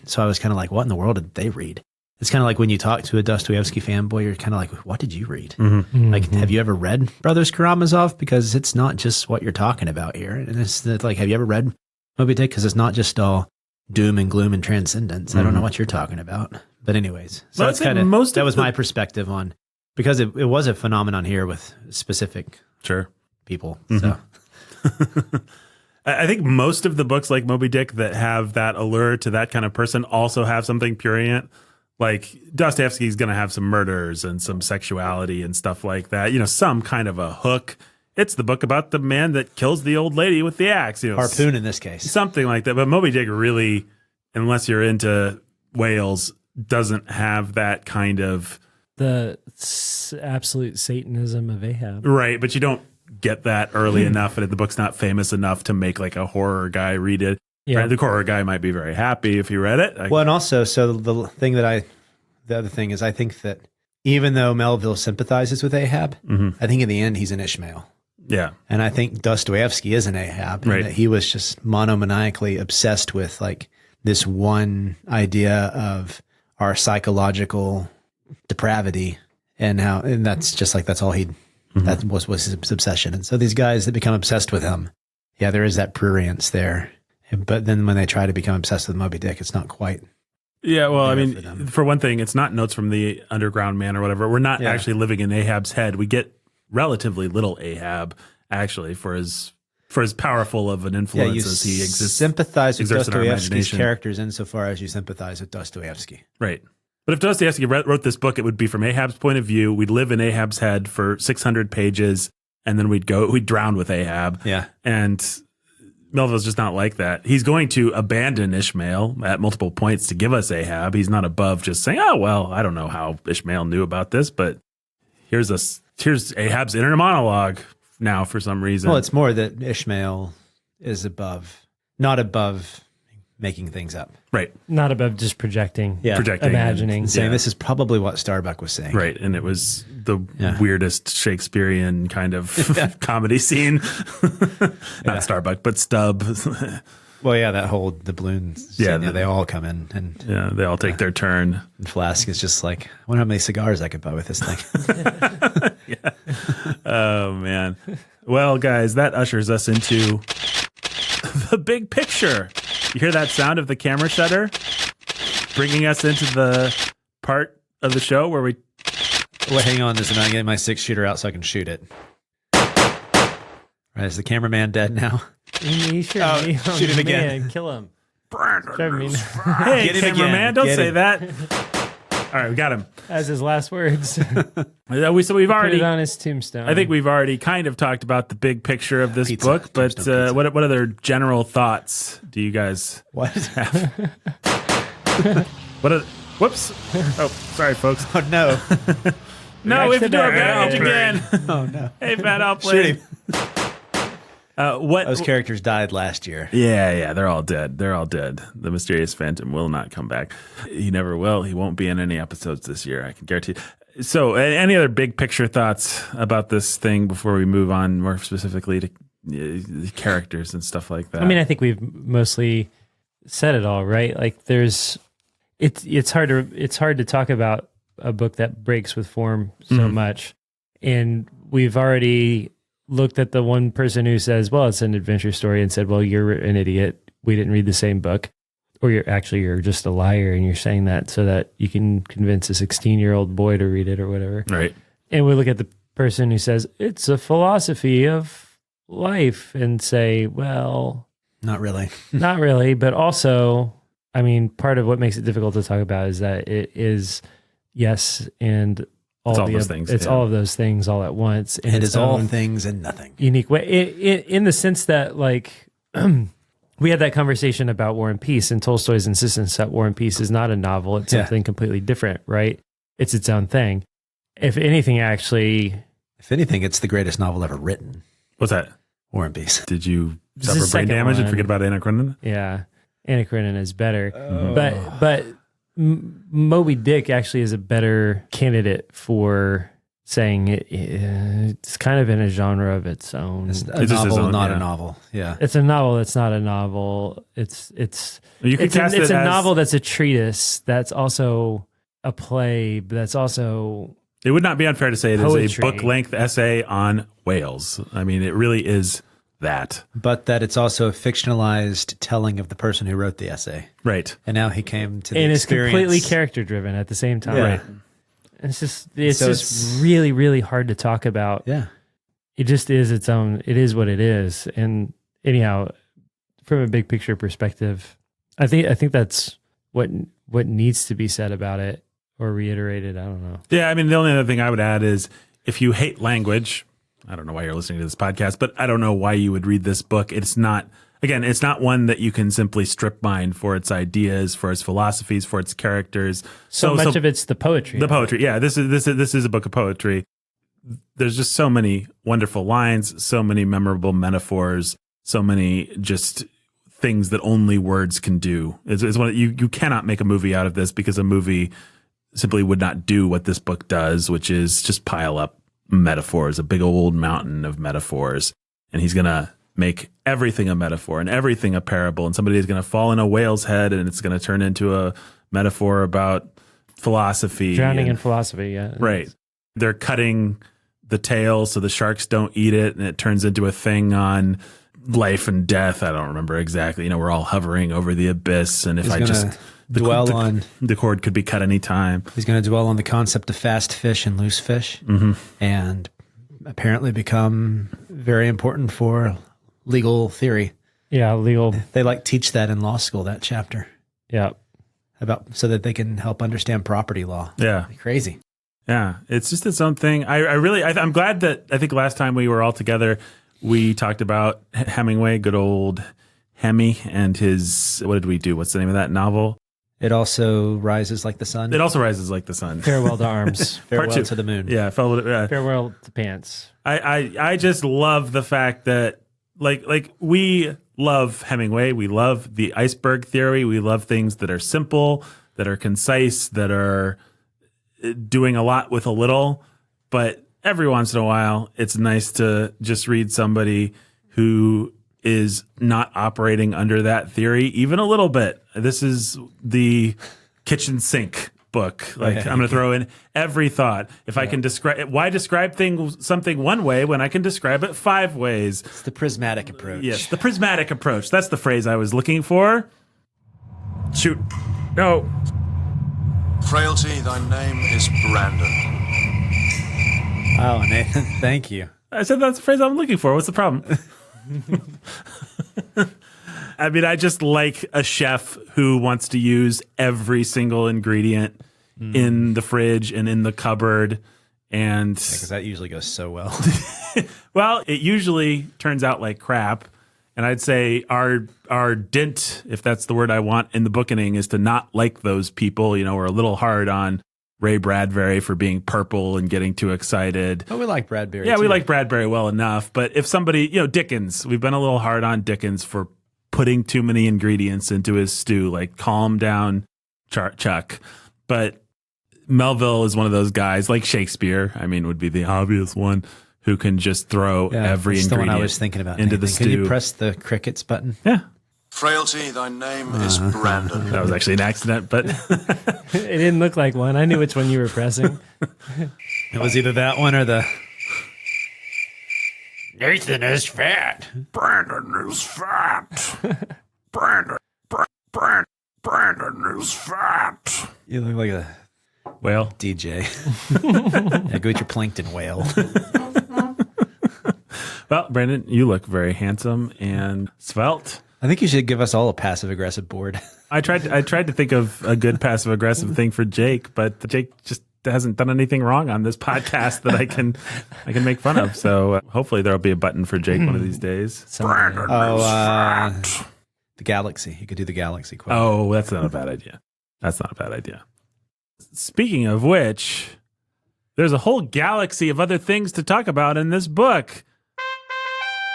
so I was kind of like, what in the world did they read? It's kind of like when you talk to a Dostoevsky fanboy, you're kind of like, what did you read? Like, have you ever read Brothers Karamazov? Because it's not just what you're talking about here. And it's like, have you ever read Moby Dick? Because it's not just all doom and gloom and transcendence. I don't know what you're talking about. But anyways, so that's kind of, that was my perspective on, because it was a phenomenon here with specific people. So I think most of the books like Moby Dick that have that allure to that kind of person also have something prurient. Like Dostoevsky's going to have some murders and some sexuality and stuff like that. You know, some kind of a hook. It's the book about the man that kills the old lady with the axe. You know, harpoon in this case. Something like that. But Moby Dick really, unless you're into whales, doesn't have that kind of... The absolute Satanism of Ahab. Right, but you don't get that early enough, and the book's not famous enough to make like a horror guy read it. Yeah. Right? The horror guy might be very happy if he read it. Well, and also, so the other thing is, I think that even though Melville sympathizes with Ahab, I think in the end he's an Ishmael. Yeah. And I think Dostoevsky is an Ahab. Right. And that he was just monomaniacally obsessed with like this one idea of our psychological depravity, and that's just like, that's all that was his obsession. And so these guys that become obsessed with him, there is that prurience there. But then when they try to become obsessed with Moby Dick, it's not quite. Yeah, well, I mean, for one thing, it's not Notes from the Underground Man or whatever. We're not actually living in Ahab's head. We get relatively little Ahab, actually, for as powerful of an influence as he exists. Sympathize with Dostoevsky's characters insofar as you sympathize with Dostoevsky. Right. But if Dostoevsky wrote this book, it would be from Ahab's point of view. We'd live in Ahab's head for 600 pages, and then we'd drown with Ahab. Yeah. And Melville's just not like that. He's going to abandon Ishmael at multiple points to give us Ahab. He's not above just saying, oh, well, I don't know how Ishmael knew about this, but here's Ahab's inner monologue now for some reason. Well, it's more that Ishmael is not above making things up. Right. Not above just projecting, imagining. And saying this is probably what Starbuck was saying. Right. And it was the weirdest Shakespearean kind of comedy scene. Not Starbuck, but Stubb. Well, that whole doubloons scene, they all come in. And they all take their turn. And Flask is just like, I wonder how many cigars I could buy with this thing. Oh, man. Well, guys, that ushers us into the big picture. You hear that sound of the camera shutter? Bringing us into the part of the show where we Well, hang on. This is not getting my 6-shooter out so I can shoot it. Right, is the cameraman dead now? He should Oh, be. shoot him again. Man, kill him. Hey, Get him cameraman, again. don't Get say him. that. All right, we got him. As his last words. So we've Put already. it on his tombstone. I think we've already kind of talked about the big picture of this Pizza. book, but Tombstone pizza. what other general thoughts do you guys What? have? Whoops! Oh, sorry, folks. Oh, no. No, we have to do our Back to badge that again. Oh, no. Hey, Bad Outplay. Shoot him. What? Those characters died last year. Yeah, they're all dead. They're all dead. The mysterious Phantom will not come back. He never will. He won't be in any episodes this year, I can guarantee. So, any other big picture thoughts about this thing before we move on more specifically to the characters and stuff like that? I mean, I think we've mostly said it all, right? Like, it's hard to talk about a book that breaks with form so much, and we've already looked at the one person who says, "Well, it's an adventure story," and said, "Well, you're an idiot. We didn't read the same book." Or you're just a liar and you're saying that so that you can convince a 16-year-old boy to read it or whatever. Right. And we look at the person who says, it's a philosophy of life and say, well, Not really. not really. But also, I mean, part of what makes it difficult to talk about is that it is yes and It's all the those oth- things, It's yeah. all of those things all at once. In It its is all own things and nothing. unique way. In the sense that, like, we had that conversation about War and Peace, and Tolstoy's insistence that War and Peace is not a novel. It's Yeah. something completely different, right? It's its own thing. If anything, actually, If anything, it's the greatest novel ever written. What's that? War and Peace. Did you This is suffer the brain second damage and one. forget about Anna Karenina? yeah, Anna Karenina is better. But Moby Dick actually is a better candidate for saying it's kind of in a genre of its own. It's a It's just his novel, own, not yeah. a novel. Yeah. It's a novel that's not a novel. It's You could cast it's it a as- novel that's a treatise that's also a play, but that's also It would not be unfair to say it is a Poetry. book-length essay on whales. I mean, it really is that. But that it's also a fictionalized telling of the person who wrote the essay. Right. And now he came to the and it's experience. completely character driven at the same time. Yeah. Right. It's So just it's- really, really hard to talk about. Yeah. It just is its own. It is what it is. And anyhow, from a big picture perspective, I think that's what needs to be said about it or reiterated. I don't know. Yeah, I mean, the only other thing I would add is if you hate language, I don't know why you're listening to this podcast, but I don't know why you would read this book. It's not one that you can simply strip mine for its ideas, for its philosophies, for its characters. So much of it's the poetry. The poetry. Yeah, this is a book of poetry. There's just so many wonderful lines, so many memorable metaphors, so many just things that only words can do. It's one you cannot make a movie out of this because a movie simply would not do what this book does, which is just pile up metaphors, a big old mountain of metaphors. And he's going to make everything a metaphor and everything a parable. And somebody is going to fall in a whale's head and it's going to turn into a metaphor about philosophy. Drowning in and- philosophy. Yeah. Right. They're cutting the tail so the sharks don't eat it, and it turns into a thing on life and death. I don't remember exactly. We're all hovering over the abyss, and if He's I gonna just dwell on. the cord could be cut anytime. He's going to dwell on the concept of fast fish and loose fish, and apparently become very important for legal theory. Yeah. Legal. They teach that in law school, that chapter Yeah. about so that they can help understand property law. Yeah, Crazy. yeah. It's just its own thing. I'm glad that I think last time we were all together, we talked about Hemingway, good old Hemi, and his. What did we do? What's the name of that novel? It also rises like the sun. It also rises like the sun. Farewell to arms. Farewell Part two. to the moon. Yeah, Farewell to pants. I just love the fact that like we love Hemingway. We love the iceberg theory. We love things that are simple, that are concise, that are doing a lot with a little. But every once in a while, it's nice to just read somebody who is not operating under that theory even a little bit. This is the kitchen sink book. I'm going to throw in every thought. If I can describe something one way when I can describe it 5 ways? It's the prismatic approach. Yes, the prismatic approach. That's the phrase I was looking for. Shoot. No. Frailty, thy name is Brandon. Oh, Nathan, thank you. I said that's the phrase I'm looking for. What's the problem? I mean, I just like a chef who wants to use every single ingredient in the fridge and in the cupboard. And Because that usually goes so well. well, it usually turns out like crap. And I'd say our dint, if that's the word I want in the bookening, is to not like those people. You know, we're a little hard on Ray Bradbury for being purple and getting too excited. But we like Bradbury. Yeah, too. we like Bradbury well enough. But if somebody, Dickens, we've been a little hard on Dickens for putting too many ingredients into his stew. Like, calm down, Chuck. But Melville is one of those guys, like Shakespeare, I mean, would be the obvious one, who can just throw every that's the ingredient one I was thinking about, into Nathan. the stew. Can you press the crickets button? Yeah. Frailty, thy name is Brandon. That was actually an accident, but It didn't look like one. I knew which one you were pressing. It was either that one or the Nathan is fat. Brandon is fat. Brandon is fat. You look like a well, DJ. Yeah, go eat your plankton whale. well, Brandon, you look very handsome and svelte. I think you should give us all a passive aggressive board. I tried to think of a good passive aggressive thing for Jake, but Jake just hasn't done anything wrong on this podcast that I can make fun of. So hopefully there'll be a button for Jake one of these days. Brandon is fat. The galaxy. You could do the galaxy quote. Oh, that's not a bad idea. That's not a bad idea. Speaking of which, there's a whole galaxy of other things to talk about in this book.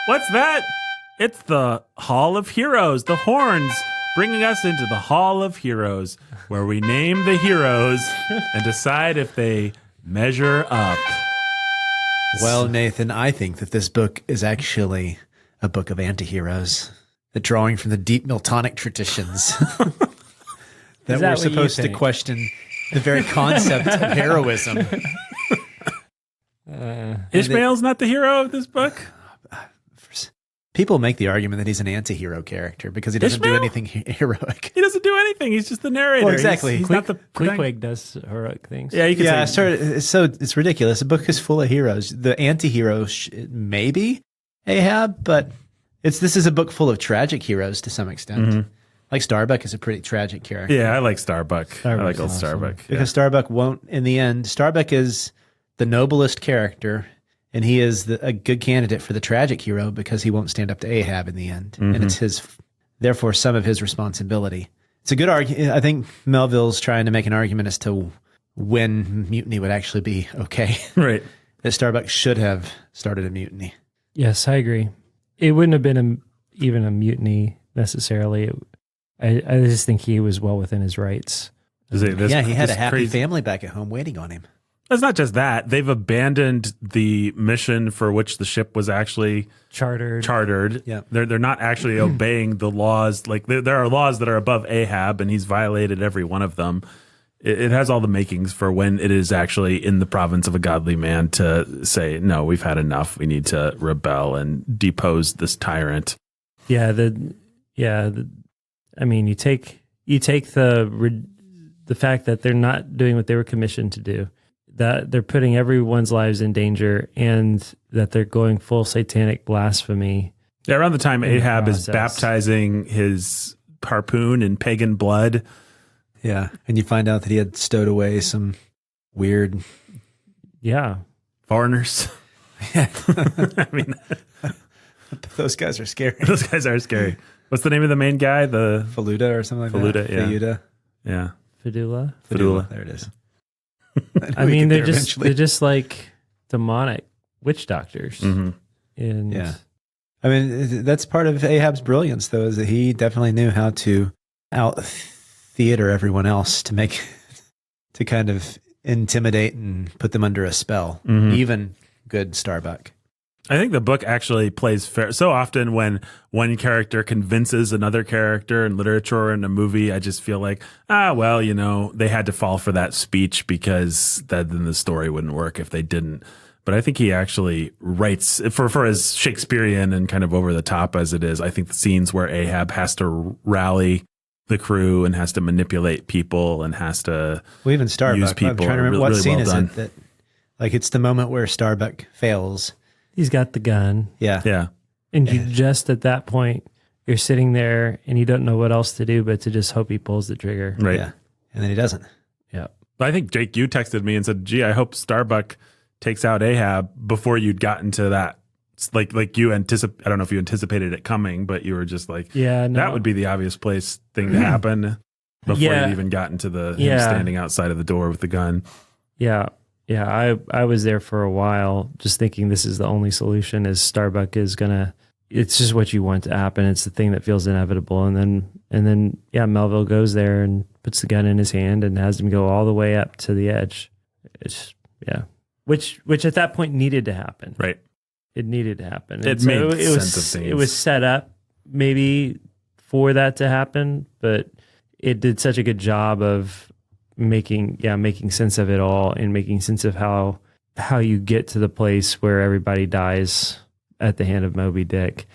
What's that? It's the Hall of Heroes, the horns, bringing us into the Hall of Heroes, where we name the heroes and decide if they measure up. Well, Nathan, I think that this book is actually a book of antiheroes, that drawing from the deep Miltonic traditions that that we're what you supposed to think? question the very concept of heroism. Ishmael's not the hero of this book? People make the argument that he's an anti-hero character because he doesn't do Ishmael? anything heroic. He doesn't do anything. He's just the narrator. Well, exactly. He's not the Queequeg does heroic things. Yeah, you can Yeah, say. it's ridiculous. The book is full of heroes. The anti-hero maybe Ahab, but this is a book full of tragic heroes to some extent. Like Starbuck is a pretty tragic character. Yeah, I like Starbuck. I like old Starbuck's awesome. Starbuck. Yeah. Because Starbuck won't, in the end, Starbuck is the noblest character, and he is a good candidate for the tragic hero because he won't stand up to Ahab in the end. And it's therefore some of his responsibility. It's a good argument. I think Melville's trying to make an argument as to when mutiny would actually be okay. Right. That Starbuck should have started a mutiny. Yes, I agree. It wouldn't have been even a mutiny necessarily. I just think he was well within his rights. He He had a happy family back at home waiting on him. It's not just that. They've abandoned the mission for which the ship was actually chartered. Yeah. They're not actually obeying the laws. Like there are laws that are above Ahab, and he's violated every one of them. It has all the makings for when it is actually in the province of a godly man to say, no, we've had enough. We need to rebel and depose this tyrant. Yeah, I mean, you take the fact that they're not doing what they were commissioned to do, that they're putting everyone's lives in danger, and that they're going full satanic blasphemy. Yeah, around the time In the Ahab is process. baptizing his harpoon in pagan blood. Yeah. And you find out that he had stowed away some weird. Yeah, Foreigners. I mean, Those guys are scary. those guys are scary. What's the name of the main guy? The Faluda or something like Faluda, that. yeah. Fayuda. yeah, Fidula. Fidula. There it is. I mean, they're just like demonic witch doctors. Mm-hmm. And Yeah. I mean, that's part of Ahab's brilliance, though, is that he definitely knew how to out theater everyone else to kind of intimidate and put them under a spell. Mhm. Even good Starbuck. I think the book actually plays fair. So often when one character convinces another character in literature or in a movie, I just feel like, well, they had to fall for that speech because then the story wouldn't work if they didn't. But I think he actually writes for as Shakespearean and kind of over the top as it is. I think the scenes where Ahab has to rally the crew and has to manipulate people and has to Well, even Starbuck. use I'm people trying to remember really what scene well is done. it that Like it's the moment where Starbuck fails. He's got the gun. Yeah. Yeah. And you just at that point, you're sitting there and you don't know what else to do but to just hope he pulls the trigger. Right. Yeah. And then he doesn't. Yeah. I think, Jake, you texted me and said, gee, I hope Starbuck takes out Ahab before you'd gotten to that. It's like you anticipate. I don't know if you anticipated it coming, but you were just like, Yeah, no. that would be the obvious thing to happen before you'd even gotten to him standing outside of the door with the gun. Yeah. Yeah. I was there for a while just thinking this is the only solution is Starbuck is going to, it's just what you want to happen. It's the thing that feels inevitable. And then, Melville goes there and puts the gun in his hand and has him go all the way up to the edge. It's, which at that point needed to happen. Right. It needed to happen. It made sense of things. It was set up maybe for that to happen, but it did such a good job of making sense of it all and making sense of how you get to the place where everybody dies at the hand of Moby Dick.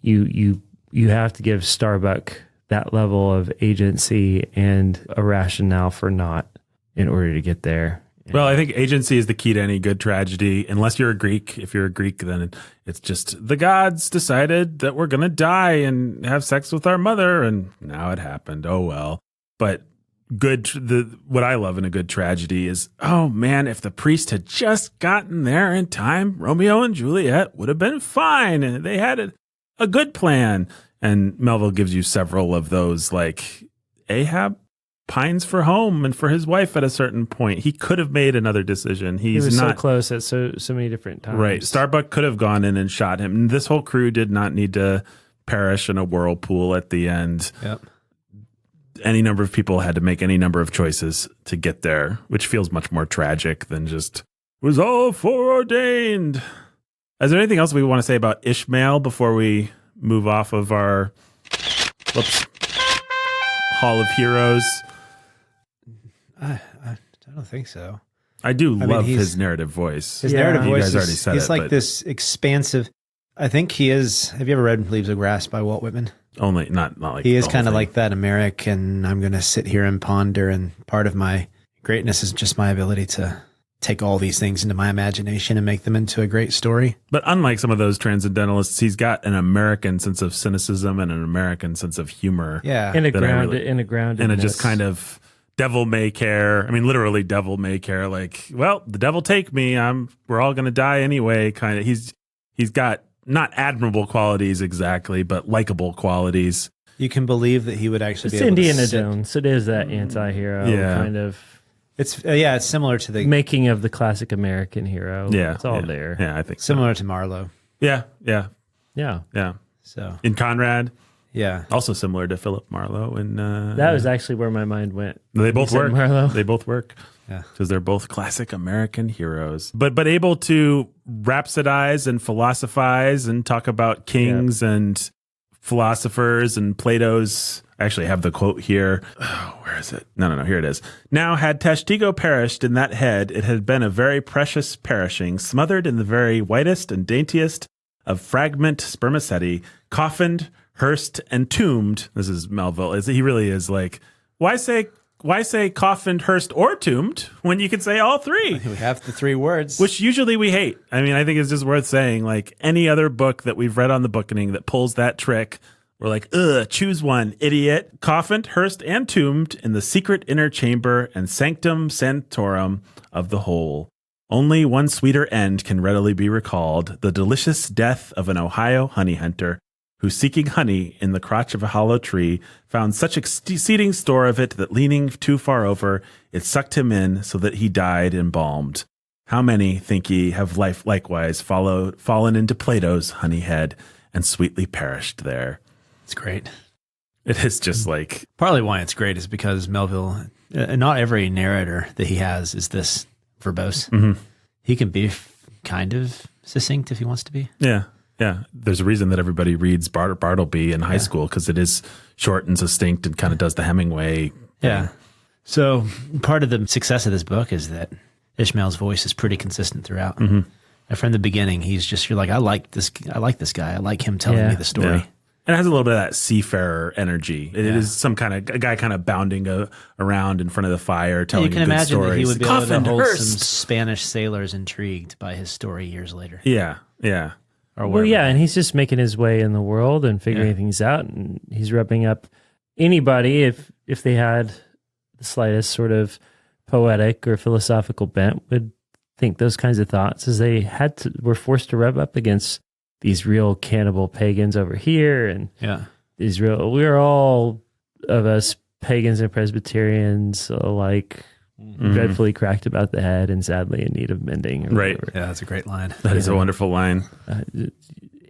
You have to give Starbuck that level of agency and a rationale for not in order to get there. Well, I think agency is the key to any good tragedy, unless you're a Greek. If you're a Greek, then it's just the gods decided that we're going to die and have sex with our mother, and now it happened. Oh, well. But what I love in a good tragedy is, oh, man, if the priest had just gotten there in time, Romeo and Juliet would have been fine, and they had a good plan. And Melville gives you several of those, like Ahab pines for home and for his wife at a certain point. He could have made another decision. He was so close at so many different times. Right. Starbuck could have gone in and shot him. This whole crew did not need to perish in a whirlpool at the end. Yep. Any number of people had to make any number of choices to get there, which feels much more tragic than just it was all foreordained. Is there anything else we want to say about Ishmael before we move off of our Hall of Heroes? I don't think so. I love his narrative voice. His narrative voice. You guys already said he's it. Like this expansive. I think he is. Have you ever read Leaves of Grass by Walt Whitman? Only not like he is kind of like that American. I'm going to sit here and ponder, and part of my greatness is just my ability to take all these things into my imagination and make them into a great story. But unlike some of those transcendentalists, he's got an American sense of cynicism and an American sense of humor. Yeah, in a grounded, and a just kind of devil may care. I mean, literally, devil may care. Like, well, the devil take me. We're all going to die anyway. Kind of. He's got not admirable qualities exactly, but likable qualities. You can believe that he would actually it's be able Indiana to Jones. It is that anti-hero kind of. It's it's similar to the making of the classic American hero. Yeah, it's all there. Yeah, I think similar to Marlowe. Yeah. So in Conrad. Yeah. Also similar to Philip Marlowe. And that was actually where my mind went. They both work. Marlowe. They both work. Yeah. Because they're both classic American heroes. But able to rhapsodize and philosophize and talk about kings and philosophers and Plato's. I actually have the quote here. Oh, where is it? No. Here it is. Now, had Tashtego perished in that head, it had been a very precious perishing, smothered in the very whitest and daintiest of fragment spermaceti, coffined, hearsed, and tombed. This is Melville. He really is like, why say coffined, hearsed, or tombed when you could say all three? We have the three words. Which usually we hate. I mean, I think it's just worth saying, like any other book that we've read on the Bookening that pulls that trick, we're like, choose one, idiot. Coffined, hearsed, and tombed in the secret inner chamber and sanctum sanctorum of the whole. Only one sweeter end can readily be recalled, the delicious death of an Ohio honey hunter, who, seeking honey in the crotch of a hollow tree, found such exceeding store of it that, leaning too far over, it sucked him in so that he died embalmed. How many, think ye, have life likewise fallen into Plato's honey head and sweetly perished there? It's great. It is just like... Partly why it's great is because Melville, not every narrator that he has is this verbose. Mm-hmm. He can be kind of succinct if he wants to be. Yeah. There's a reason that everybody reads Bartleby in high school, because it is short and succinct and kind of does the Hemingway thing. Yeah. So part of the success of this book is that Ishmael's voice is pretty consistent throughout. Mm-hmm. And from the beginning, you're like, I like this guy. I like him telling me the story. And it has a little bit of that seafarer energy. It is some kind of a guy kind of bounding around in front of the fire, telling you can good imagine stories. that he would be able to Coffin hold Hearst. some Spanish sailors intrigued by his story years later. Yeah, yeah. Or Well, wherever. yeah, and he's just making his way in the world and figuring things out, and he's rubbing up anybody if they had the slightest sort of poetic or philosophical bent would think those kinds of thoughts, as they were forced to rub up against these real cannibal pagans over here, and we're all of us pagans and Presbyterians alike dreadfully cracked about the head and sadly in need of mending. Or Right. Yeah, that's a great line. That is a wonderful line.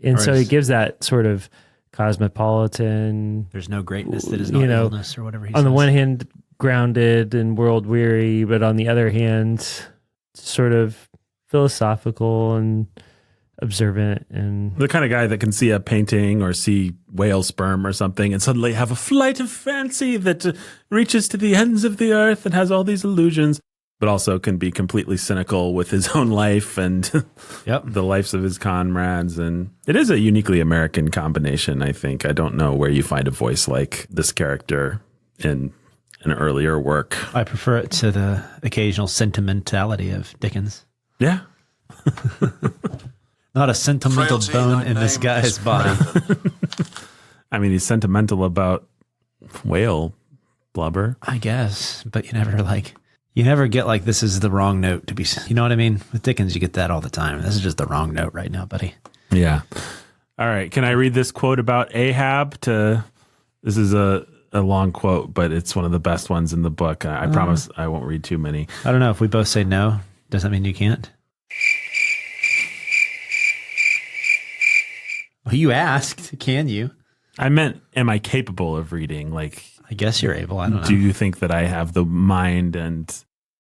And so he gives that sort of cosmopolitan, There's no greatness that is not illness, or whatever he says. on the one hand, grounded and world weary, but on the other hand, sort of philosophical and observant, and The kind of guy that can see a painting or see whale sperm or something and suddenly have a flight of fancy that reaches to the ends of the earth and has all these illusions, but also can be completely cynical with his own life and the lives of his comrades. And it is a uniquely American combination, I think. I don't know where you find a voice like this character in an earlier work. I prefer it to the occasional sentimentality of Dickens. Yeah. Not a sentimental Frailty, bone thy in this name guy's is body. I mean, he's sentimental about whale blubber. I guess, but you never get like, this is the wrong note to be, you know what I mean? With Dickens, you get that all the time. This is just the wrong note right now, buddy. Yeah. All right. Can I read this quote about Ahab? This is a long quote, but it's one of the best ones in the book. I promise I won't read too many. I don't know if we both say no. Does that mean you can't? Well, you asked, can you? I meant, am I capable of reading? Like, I guess you're able. I don't know. do you think that I have the mind and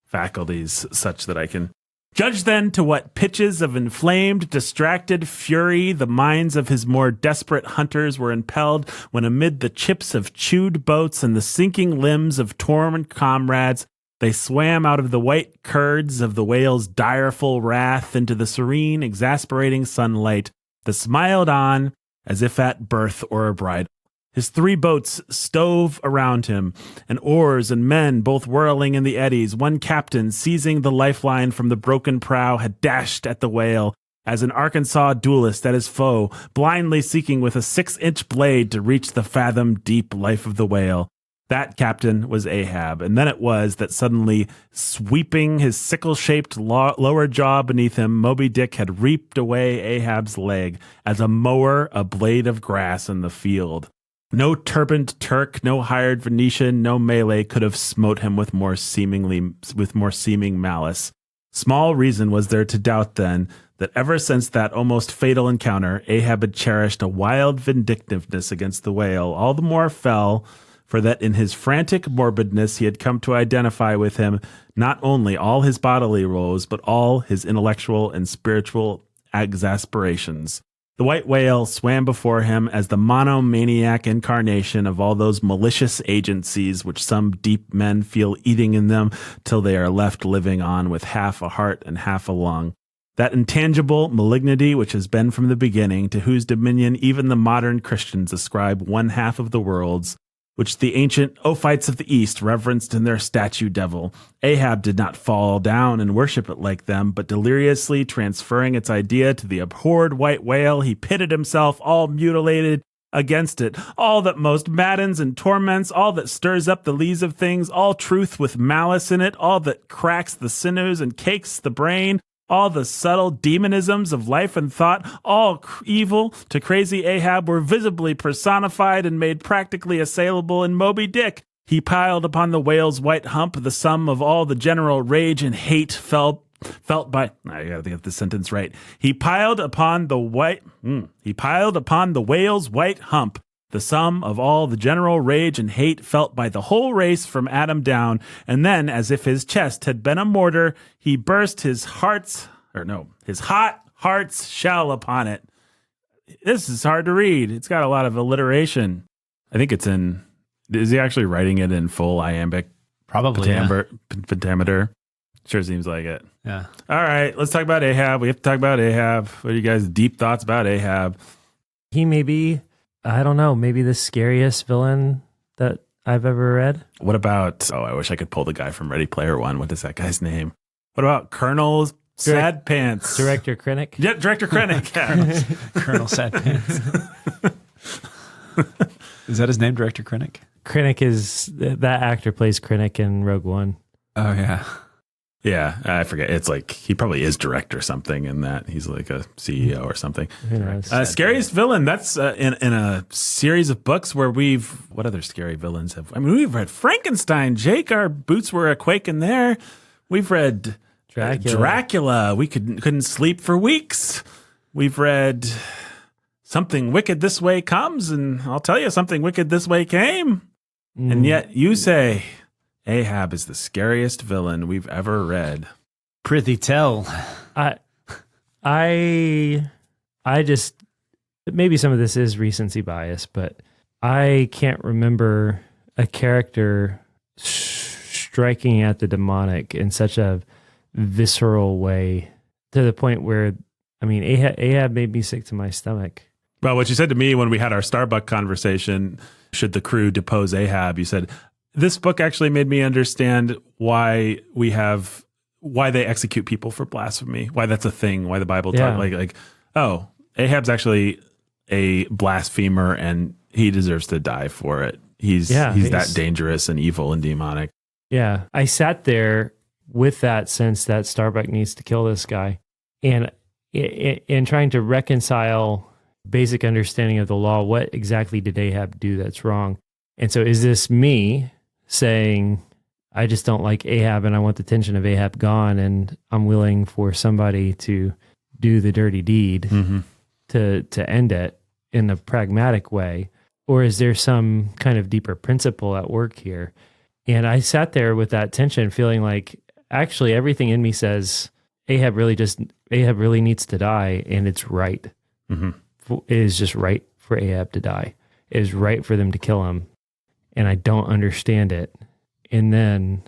faculties such that I can judge then to what pitches of inflamed, distracted fury the minds of his more desperate hunters were impelled when amid the chips of chewed boats and the sinking limbs of torn comrades, they swam out of the white curds of the whale's direful wrath into the serene, exasperating sunlight that smiled on as if at birth or a bride. His 3 boats stove around him, and oars and men both whirling in the eddies. One captain, seizing the lifeline from the broken prow, had dashed at the whale as an Arkansas duelist at his foe, blindly seeking with a 6-inch blade to reach the fathom-deep life of the whale. That captain was Ahab, and then it was that suddenly, sweeping his sickle-shaped lower jaw beneath him, Moby Dick had reaped away Ahab's leg as a mower a blade of grass in the field. No turbaned Turk, no hired Venetian, no Malay could have smote him with more seeming malice. Small reason was there to doubt then that ever since that almost fatal encounter, Ahab had cherished a wild vindictiveness against the whale, all the more fell for that in his frantic morbidness he had come to identify with him not only all his bodily woes, but all his intellectual and spiritual exasperations. The white whale swam before him as the monomaniac incarnation of all those malicious agencies which some deep men feel eating in them till they are left living on with half a heart and half a lung. That intangible malignity which has been from the beginning, to whose dominion even the modern Christians ascribe one half of the world's, which the ancient Ophites of the East reverenced in their statue devil. Ahab did not fall down and worship it like them, but deliriously transferring its idea to the abhorred white whale, he pitted himself, all mutilated, against it. All that most maddens and torments, all that stirs up the lees of things, all truth with malice in it, all that cracks the sinews and cakes the brain, all the subtle demonisms of life and thought, all evil to crazy Ahab were visibly personified and made practically assailable in Moby Dick. He piled upon the whale's white hump the sum of all the general rage and hate felt by. I gotta get this sentence right. He piled upon the whale's white hump the sum of all the general rage and hate felt by the whole race from Adam down, and then, as if his chest had been a mortar, he burst his hot heart's shell upon it. This is hard to read. It's got a lot of alliteration. I think it's in, is he actually writing it in full iambic? Probably, pentameter? Sure seems like it. Yeah. All right, let's talk about Ahab. We have to talk about Ahab. What are you guys' deep thoughts about Ahab? he may be I don't know, maybe the scariest villain that I've ever read. What about, I wish I could pull the guy from Ready Player One. What is that guy's name? What about Colonel Sad Pants? Director Krennic? Yeah, Director Krennic. Yeah. Colonel Sad Pants. Is that his name, Director Krennic? Krennic is, that actor plays Krennic in Rogue One. Oh, yeah. Yeah, I forget. It's like he probably is director or something in that. He's like a CEO or something. Who knows? Scariest villain. That's in a series of books where what other scary villains have? I mean, we've read Frankenstein. Jake, our boots were a quaking there. We've read Dracula. We couldn't sleep for weeks. We've read Something Wicked This Way Comes, and I'll tell you, Something Wicked This Way came. And yet you say Ahab is the scariest villain we've ever read. Prithee tell. I just, maybe some of this is recency bias, but I can't remember a character striking at the demonic in such a visceral way to the point where, I mean, Ahab made me sick to my stomach. Well, what you said to me when we had our Starbucks conversation, should the crew depose Ahab, you said, this book actually made me understand why they execute people for blasphemy, why that's a thing, why the Bible talks like, oh, Ahab's actually a blasphemer and he deserves to die for it. He's that dangerous and evil and demonic. Yeah. I sat there with that sense that Starbuck needs to kill this guy, and in trying to reconcile basic understanding of the law, what exactly did Ahab do that's wrong? And so is this me saying, I just don't like Ahab and I want the tension of Ahab gone, and I'm willing for somebody to do the dirty deed to end it in a pragmatic way? Or is there some kind of deeper principle at work here? And I sat there with that tension, feeling like actually everything in me says Ahab really needs to die, and it's right. It is just right for Ahab to die. It is right for them to kill him. And I don't understand it. And then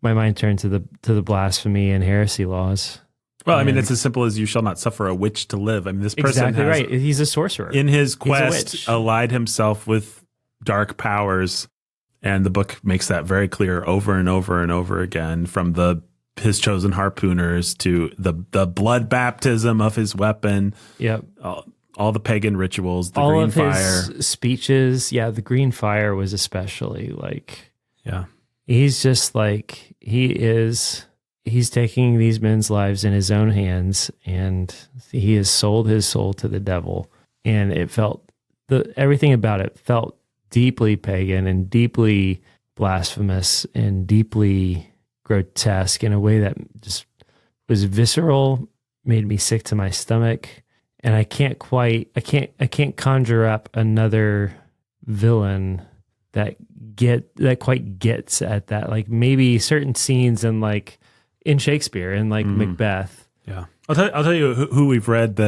my mind turned to the blasphemy and heresy laws. Well, I mean, it's as simple as you shall not suffer a witch to live. I mean, this person exactly right. He's a sorcerer. In his quest, allied himself with dark powers. And the book makes that very clear over and over and over again, from his chosen harpooners to the blood baptism of his weapon. Yep. All the pagan rituals, the all green of fire. His speeches. Yeah, the green fire was especially like, yeah, he's just like, he's taking these men's lives in his own hands, and he has sold his soul to the devil. And it felt, everything about it felt deeply pagan and deeply blasphemous and deeply grotesque in a way that just was visceral, made me sick to my stomach. And I can't conjure up another villain that quite gets at that. Like maybe certain scenes in Shakespeare and Macbeth. Yeah. I'll tell you who we've read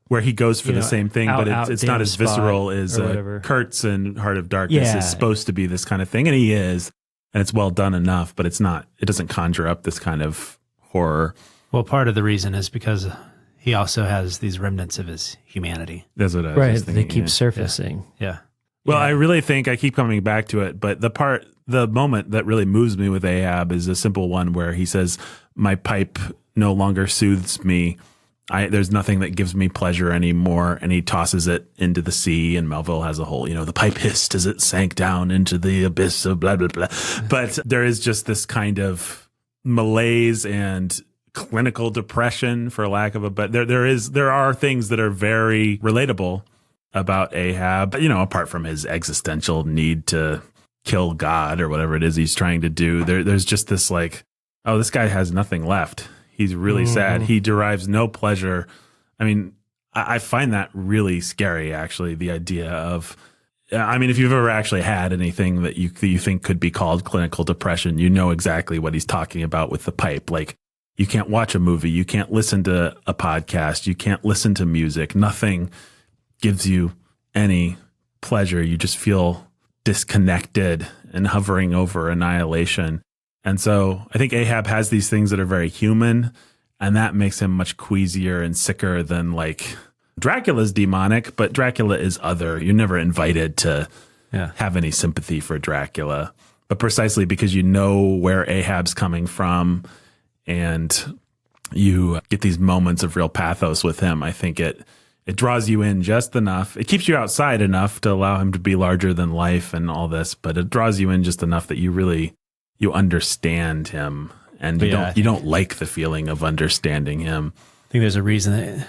where he goes for the same thing, but it's not as visceral as Kurtz in Heart of Darkness is supposed to be this kind of thing. And he is, and it's well done enough, but it doesn't conjure up this kind of horror. Well, part of the reason is because he also has these remnants of his humanity. That's what I was thinking. They keep surfacing. Yeah. Well, I really think I keep coming back to it, but the moment that really moves me with Ahab is a simple one where he says, my pipe no longer soothes me. There's nothing that gives me pleasure anymore. And he tosses it into the sea, and Melville has a whole, the pipe hissed as it sank down into the abyss of blah, blah, blah. But there is just this kind of malaise and clinical depression, for lack of but there are things that are very relatable about Ahab, apart from his existential need to kill God or whatever it is he's trying to do. There's just this this guy has nothing left. He's really sad. He derives no pleasure. I mean, I find that really scary, actually, the idea of, if you've ever actually had anything that you think could be called clinical depression, you know exactly what he's talking about with the pipe. Like, you can't watch a movie. You can't listen to a podcast. You can't listen to music. Nothing gives you any pleasure. You just feel disconnected and hovering over annihilation. And so I think Ahab has these things that are very human, and that makes him much queasier and sicker than Dracula's demonic, but Dracula is other. You're never invited to Yeah. have any sympathy for Dracula. But precisely because you know where Ahab's coming from and you get these moments of real pathos with him, I think it draws you in just enough. It keeps you outside enough to allow him to be larger than life and all this, but it draws you in just enough that you understand him, and you don't like the feeling of understanding him. I think there's a reason that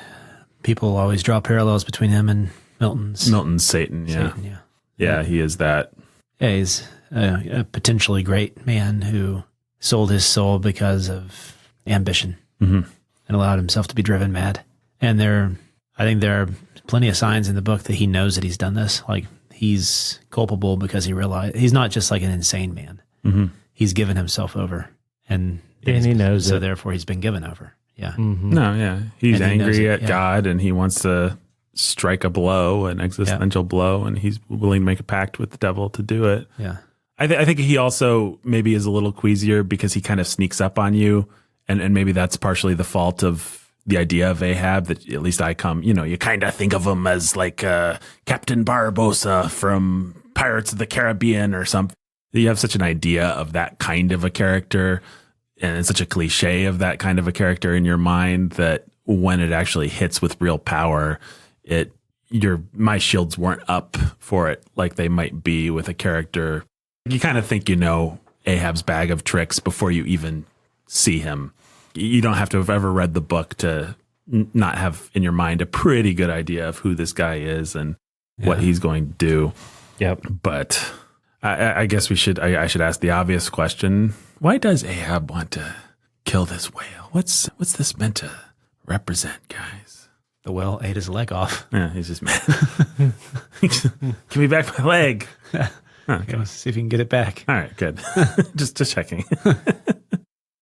people always draw parallels between him and Milton's Satan, yeah. Satan, yeah. Yeah, he is that. Yeah, he's a potentially great man who sold his soul because of ambition and allowed himself to be driven mad. And I think there are plenty of signs in the book that he knows that he's done this. Like, he's culpable because he realized he's not just like an insane man. Mm-hmm. He's given himself over, and he knows so it. therefore he's been given over. Yeah. No, yeah. He's And he knows angry it, at yeah. God, and he wants to strike a blow, an existential blow, and he's willing to make a pact with the devil to do it. Yeah. I think he also maybe is a little queasier because he kind of sneaks up on you, and maybe that's partially the fault of the idea of Ahab, that at least you kind of think of him as like Captain Barbossa from Pirates of the Caribbean or something. You have such an idea of that kind of a character and such a cliche of that kind of a character in your mind that when it actually hits with real power, my shields weren't up for it like they might be with a character. You kind of think you know Ahab's bag of tricks before you even see him. You don't have to have ever read the book to not have in your mind a pretty good idea of who this guy is and what he's going to do. Yep. But I guess I should ask the obvious question. Why does Ahab want to kill this whale? What's this meant to represent, guys? The whale ate his leg off. Yeah, he's just mad. Give me back my leg. Okay. Let's see if you can get it back. All right, good. just checking.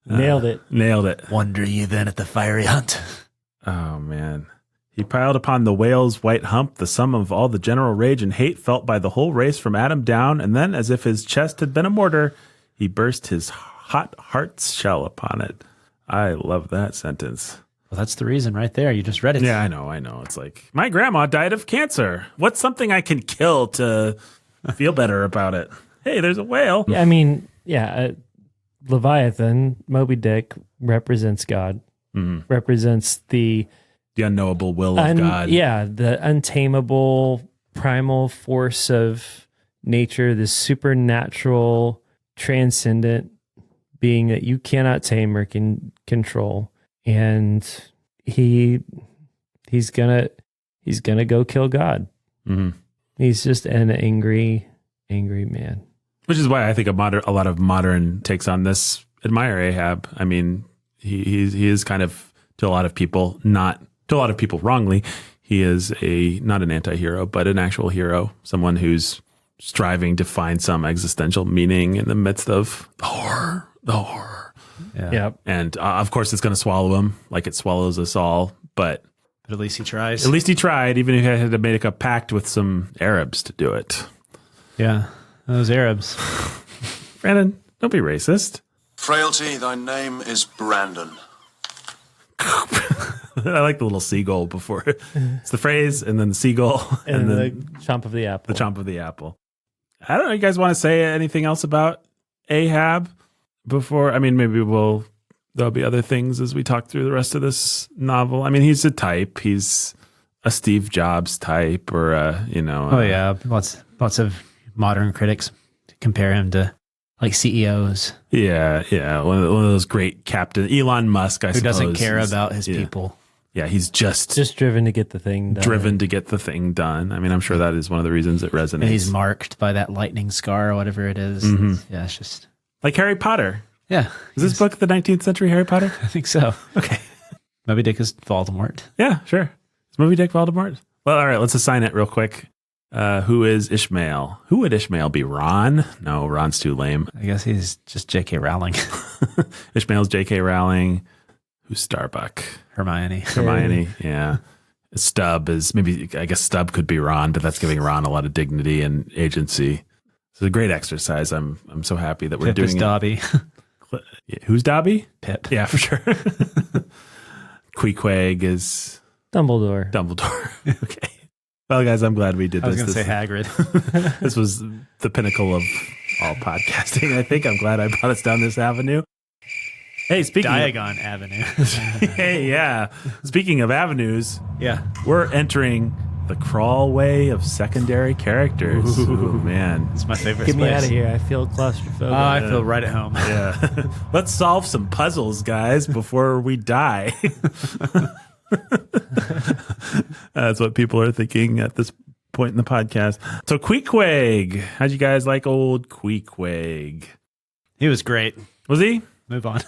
Nailed it. Nailed it. Wonder you then at the fiery hunt. Oh, man. He piled upon the whale's white hump the sum of all the general rage and hate felt by the whole race from Adam down, and then, as if his chest had been a mortar, he burst his hot heart's shell upon it. I love that sentence. Well, that's the reason right there. You just read it. Yeah, I know. It's like, my grandma died of cancer. What's something I can kill to feel better about it? Hey, there's a whale. I mean, Leviathan, Moby Dick, represents God, represents the unknowable will of God. Yeah, the untamable primal force of nature, this supernatural, transcendent being that you cannot tame or can control. And he's gonna go kill God. Mm-hmm. He's just an angry man. Which is why I think a lot of modern takes on this admire Ahab. I mean, he is kind of, to a lot of people, wrongly, he is not an anti-hero, but an actual hero, someone who's striving to find some existential meaning in the midst of the horror. Yeah. Yep. And of course, it's going to swallow him like it swallows us all. But at least he tries. At least he tried, even if he had to make a pact with some Arabs to do it. Yeah, those Arabs. Brandon, don't be racist. Frailty, thy name is Brandon. I like the little seagull before. It's the phrase, and then the seagull, And the then chomp of the apple. the chomp of the apple. I don't know. You guys want to say anything else about Ahab before? I mean, maybe there'll be other things as we talk through the rest of this novel. I mean, he's a type. He's a Steve Jobs type, or Oh yeah, lots of modern critics compare him to like CEOs. Yeah. One of those great captains, Elon Musk, I suppose. Who doesn't care about his people. Yeah, he's just driven to get the thing done. driven to get the thing done. I mean, I'm sure that is one of the reasons it resonates. And he's marked by that lightning scar or whatever it is. Mm-hmm. Yeah, it's just... Like Harry Potter. Yeah. Is this book the 19th century Harry Potter? I think so. Okay. Moby Dick is Voldemort. Yeah, sure. Is Moby Dick Voldemort? Well, all right, let's assign it real quick. Who is Ishmael? Who would Ishmael be? Ron? No, Ron's too lame. I guess he's just J.K. Rowling. Ishmael's J.K. Rowling. Who's Starbuck? Hermione. Yeah. Stubb is I guess Stubb could be Ron, but that's giving Ron a lot of dignity and agency. It's a great exercise. I'm so happy that we're Pip doing is it. Dobby. Who's Dobby? Pip. Yeah, for sure. Queequeg is Dumbledore. Okay. Well, guys, I'm glad we did I was this. going to say Hagrid. This was the pinnacle of all podcasting, I think. I'm glad I brought us down this avenue. Hey, speaking Diagon Avenue. Hey, yeah. Speaking of avenues, Yeah. we're entering the crawl way of secondary characters. Ooh. Ooh, man. It's my favorite Get me space. out of here. I feel claustrophobic. Oh, I feel right at home. Yeah. Let's solve some puzzles, guys, before we die. That's what people are thinking at this point in the podcast. So Queequeg. How'd you guys like old Queequeg? He was great. Was he? Move on.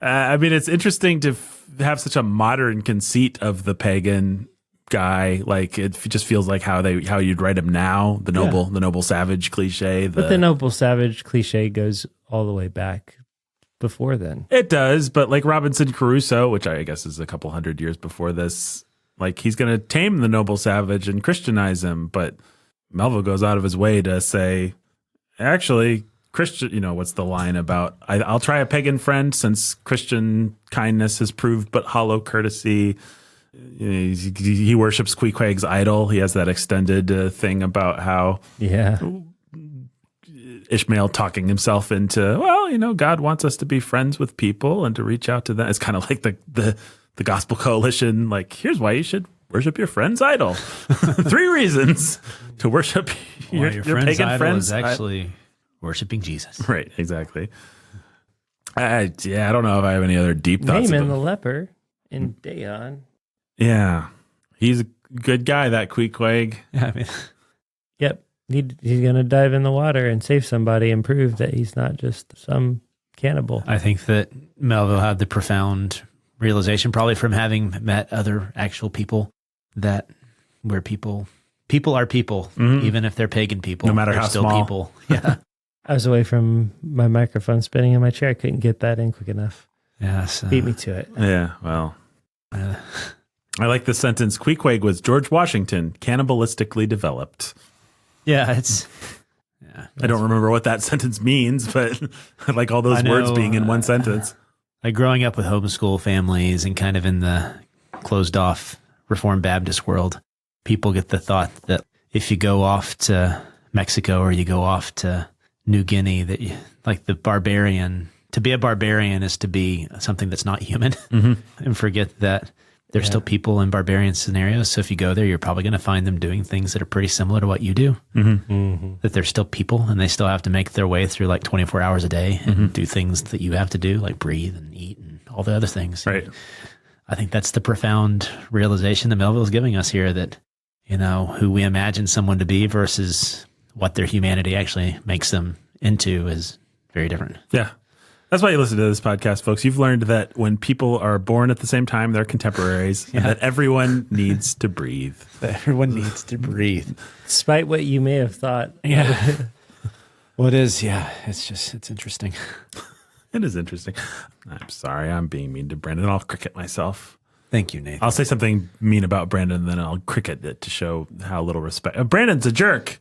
I mean, it's interesting to have such a modern conceit of the pagan guy. Like it just feels like how you'd write him now. The noble savage cliche. But the noble savage cliche goes all the way back before then. It does, but like Robinson Crusoe, which I guess is a couple hundred years before this, like he's going to tame the noble savage and Christianize him. But Melville goes out of his way to say, actually, Christian, what's the line about? I'll try a pagan friend since Christian kindness has proved but hollow courtesy. He worships Queequeg's idol. He has that extended thing about how Ishmael talking himself into, God wants us to be friends with people and to reach out to them. It's kind of like the Gospel Coalition. Like, here's why you should worship your friend's idol. 3 reasons to worship your friend's pagan idol friends. is actually worshiping Jesus. Right, exactly. I don't know if I have any other deep thoughts. Naaman the leper in Dagon. Yeah, he's a good guy, that Queequeg. Yeah, I mean, Yep. He's going to dive in the water and save somebody and prove that he's not just some cannibal. I think that Melville had the profound realization, probably from having met other actual people, that where people are people, even if they're pagan people. No matter they're how still small. people. Yeah. I was away from my microphone spinning in my chair. I couldn't get that in quick enough. Yeah. So, Beat me to it. Yeah, well, uh, I like the sentence. Queequeg was George Washington, cannibalistically developed. yeah, it's. Yeah, I don't remember what that sentence means, but I like all those I know, words being in one sentence. like growing up with homeschool families and kind of in the closed off Reformed Baptist world, people get the thought that if you go off to Mexico or you go off to New Guinea, that like the barbarian, to be a barbarian is to be something that's not human, and forget that there's still people in barbarian scenarios. So if you go there, you're probably going to find them doing things that are pretty similar to what you do. That they're still people and they still have to make their way through like 24 hours a day and do things that you have to do, like breathe and eat and all the other things. Right. I think that's the profound realization that Melville's giving us here, that, who we imagine someone to be versus what their humanity actually makes them into is very different. Yeah. That's why you listen to this podcast, folks. You've learned that when people are born at the same time, they're contemporaries, and that everyone needs to breathe. Everyone needs to breathe. Despite what you may have thought. Yeah. Well, it is. Yeah. It's interesting. It is interesting. I'm sorry. I'm being mean to Brandon. I'll cricket myself. Thank you, Nathan. I'll say something mean about Brandon, and then I'll cricket it to show how little respect. Brandon's a jerk.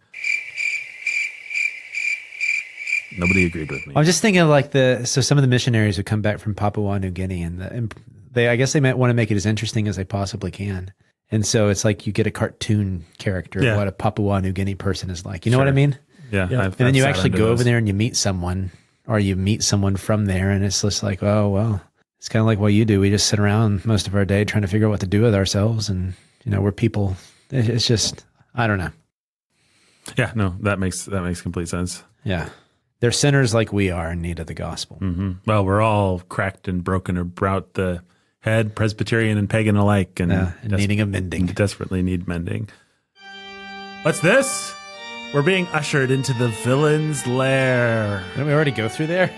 Nobody agreed with me. I'm just thinking of like some of the missionaries who come back from Papua New Guinea, and I guess they might want to make it as interesting as they possibly can. And so it's like you get a cartoon character of what a Papua New Guinea person is like. You know what I mean? Yeah. And then you actually go over there and you meet someone, or you meet someone from there, and it's just like, oh, well, it's kind of like what you do. We just sit around most of our day trying to figure out what to do with ourselves. And, we're people. It's just, I don't know. Yeah, no, that makes complete sense. Yeah. They're sinners like we are in need of the gospel. Mm-hmm. Well, we're all cracked and broken about the head, Presbyterian and pagan alike, and needing a mending. Desperately need mending. What's this? We're being ushered into the villain's lair. Didn't we already go through there?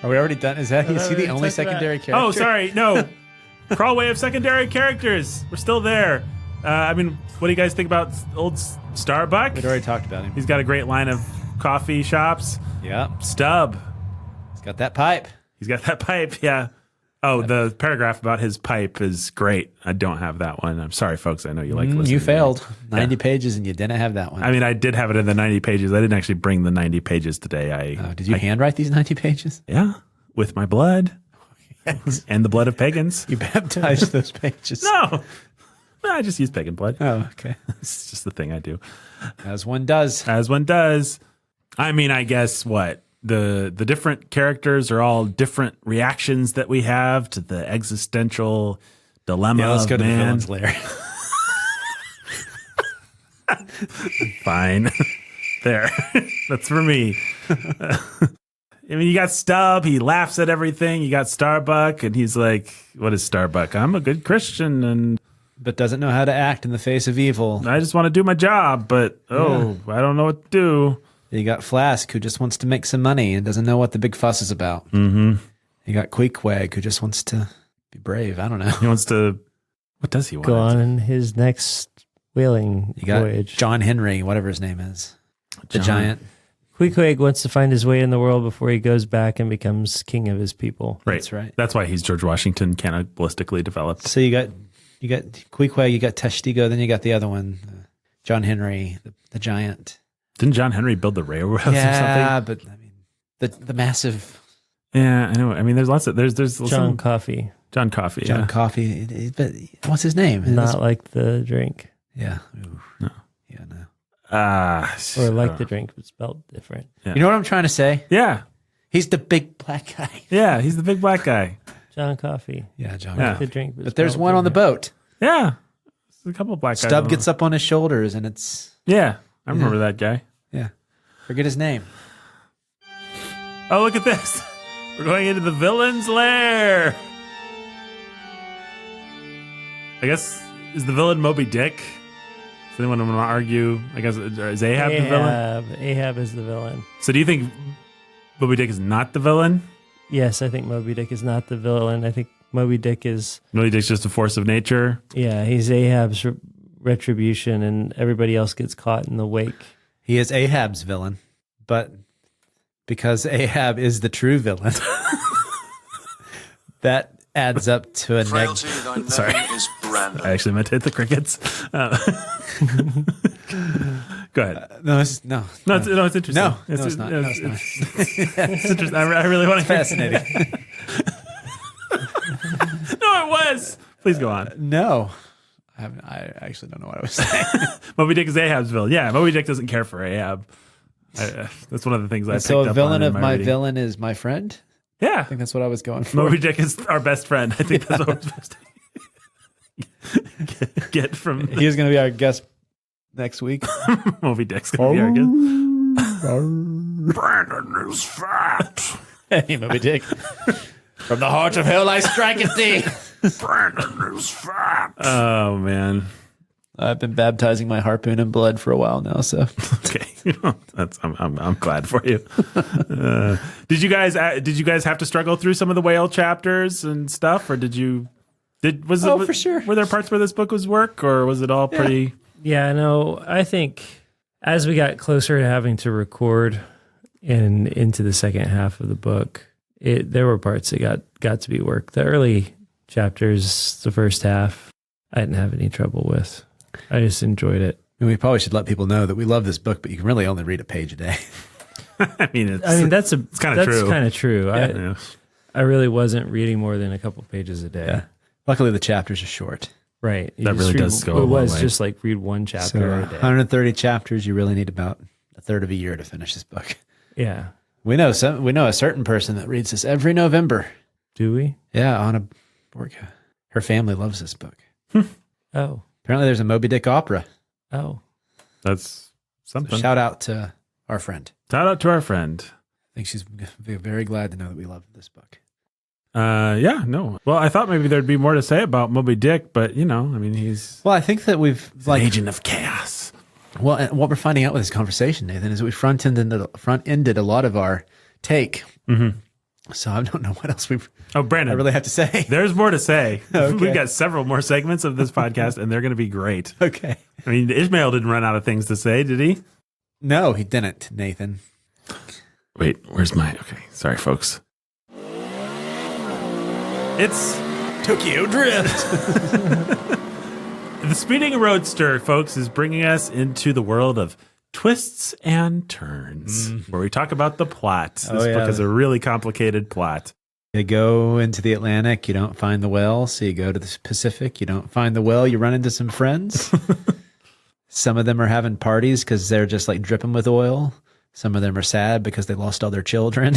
Are we already done? Is he the only secondary character? Oh, sorry, no. Crawlway of secondary characters. We're still there. What do you guys think about old Starbuck? We'd already talked about him. He's got a great line of coffee shops. Yeah. Stub. He's got that pipe. Yeah. Oh, the paragraph about his pipe is great. I don't have that one. I'm sorry, folks. I know you like listening. You to failed. me. 90 pages and you didn't have that one. I did have it in the 90 pages. I didn't actually bring the 90 pages today. Did you handwrite these 90 pages? Yeah, with my blood. and the blood of pagans. You baptized those pages. No, I just use pagan blood. Oh, okay. It's just the thing I do. As one does. As one does. I mean, I guess what? The different characters are all different reactions that we have to the existential dilemma Yeah, let's of go to the man. villain's lair. Fine. There. That's for me. I mean, you got Stubb. He laughs at everything. You got Starbuck, and he's like, what is Starbuck? I'm a good Christian, and But doesn't know how to act in the face of evil. I just want to do my job, but, I don't know what to do. You got Flask, who just wants to make some money and doesn't know what the big fuss is about. Mm-hmm. You got Queequeg, who just wants to be brave. I don't know. He wants to, what does he want? Go on in his next whaling You got voyage. John Henry, whatever his name is. The John. giant. Queequeg wants to find his way in the world before he goes back and becomes king of his people. Right. That's right. That's why he's George Washington cannibalistically developed. So you got Queequeg, you got Testigo, then you got the other one, John Henry, the giant. Didn't John Henry build the railroads or something? Yeah, but I mean, the massive Yeah, I know. I mean, there's lots of there's John some, Coffee, John Coffee. John Yeah. Coffee. But what's his name? not like the drink, Yeah. Ooh. No. Yeah. No. or like the drink but spelled different. You know what I'm trying to say? Yeah, He's the big black guy. yeah. He's the big black guy. John Coffee, Yeah, John. Yeah. the drink, But there's one on the boat. Yeah, there's a couple of black guys. Stubb on gets up on his shoulders, and it's Yeah, I remember that guy. yeah. Forget his name. Oh, look at this. We're going into the villain's lair. I guess, is the villain Moby Dick? Does anyone want to argue? I guess, is Ahab the villain? Ahab is the villain. So do you think Moby Dick is not the villain? Yes, I think Moby Dick is not the villain. I think Moby Dick is, Moby Dick's just a force of nature? he's Ahab's retribution, and everybody else gets caught in the wake. He is Ahab's villain, but because Ahab is the true villain, that adds up to a Frailty, negative. thy name Sorry. is Brandon. I actually meant to hit the crickets. Go ahead. No, it's no. No, it's interesting. No, it's not. No, it's not. It's interesting. I really want to hear. Fascinating. No, it was. Please go on. No, I actually don't know what I was saying. Moby Dick is Ahab's villain. Yeah, Moby Dick doesn't care for Ahab. That's one of the things I picked So up a on villain in of my reading. villain is my friend. Yeah, I think that's what I was going for. Moby Dick is our best friend. I think that's what we're supposed to get from He is going to be our guest next week. Moby Dick's going to be our guest. Brandon is fat. Hey, Moby Dick. From the heart of hell I strike at thee. Brandon is fat. Oh man. I've been baptizing my harpoon in blood for a while now, so Okay, I'm glad for you. Did you guys have to struggle through some of the whale chapters and stuff, or for sure. Were there parts where this book was work, or was it all pretty? Yeah, no, I think as we got closer to having to record and into the second half of the book, there were parts that got to be work. The early chapters, the first half, I didn't have any trouble with. I just enjoyed it. we probably should let people know that we love this book, but you can really only read a page a day. I mean, That's kind of true. That's kind of true. Yeah. I really wasn't reading more than a couple pages a day. Yeah. Luckily, the chapters are short. Right. You That just really read- does go a It long was way. just like read one chapter So a day. 130 chapters, you really need about a third of a year to finish this book. Yeah. We know a certain person that reads this every November. Do we? Yeah, Anna Borka. Her family loves this book. Oh. Apparently, there's a Moby Dick opera. Oh. That's something. Shout out to our friend. Shout out to our friend. I think she's very glad to know that we love this book. Yeah, no. Well, I thought maybe there'd be more to say about Moby Dick, but I mean, he's Well, I think that we've an agent of chaos. Well, and what we're finding out with this conversation, Nathan, is we front-ended a lot of our take. Mm-hmm. So I don't know what else Oh, Brandon, I really have to say. there's more to say. Okay. We've got several more segments of this podcast, and they're going to be great. Okay. I mean, Ishmael didn't run out of things to say, did he? No, he didn't, Nathan. Wait, where's my... Okay, sorry, folks. It's Tokyo Drift. the Speeding Roadster, folks, is bringing us into the world of twists and turns, where we talk about the plot. This book has a really complicated plot. You go into the Atlantic, you don't find the whale. So you go to the Pacific, you don't find the whale. You run into some friends. Some of them are having parties because they're just like dripping with oil. Some of them are sad because they lost all their children.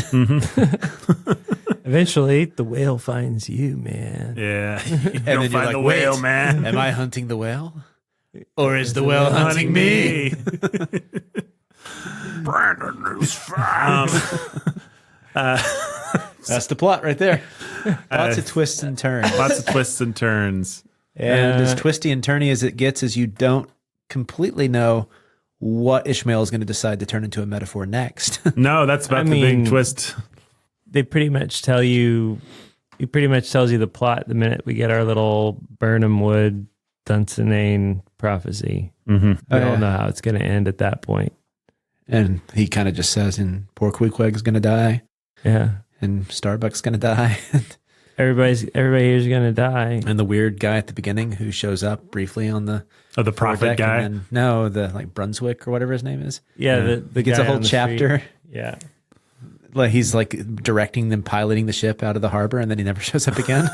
Eventually, the whale finds you, man. Yeah. You And don't then you're find like, the whale, "Wait, man. Am I hunting the whale? Or is the whale hunting me? Brandon is found. That's the plot right there. Lots of twists and turns. Lots of twists and turns. And as twisty and turny as it gets, is you don't completely know what Ishmael is going to decide to turn into a metaphor next. No, that's about the big twist. They pretty much tell you, he pretty much tells you the plot the minute we get our little Burnham Wood Dunsinane prophecy. Mm-hmm. We don't know how it's going to end at that point. And he kind of just says, and poor Queequeg's going to die, Yeah. and Starbuck's going to die. Everybody here's going to die. And the weird guy at the beginning who shows up briefly on the The prophet deck, guy. and then, no, the like Brunswick or whatever his name is. Yeah. The He gets guy a whole on the chapter. street. Yeah. Like he's like directing them, piloting the ship out of the harbor, and then he never shows up again.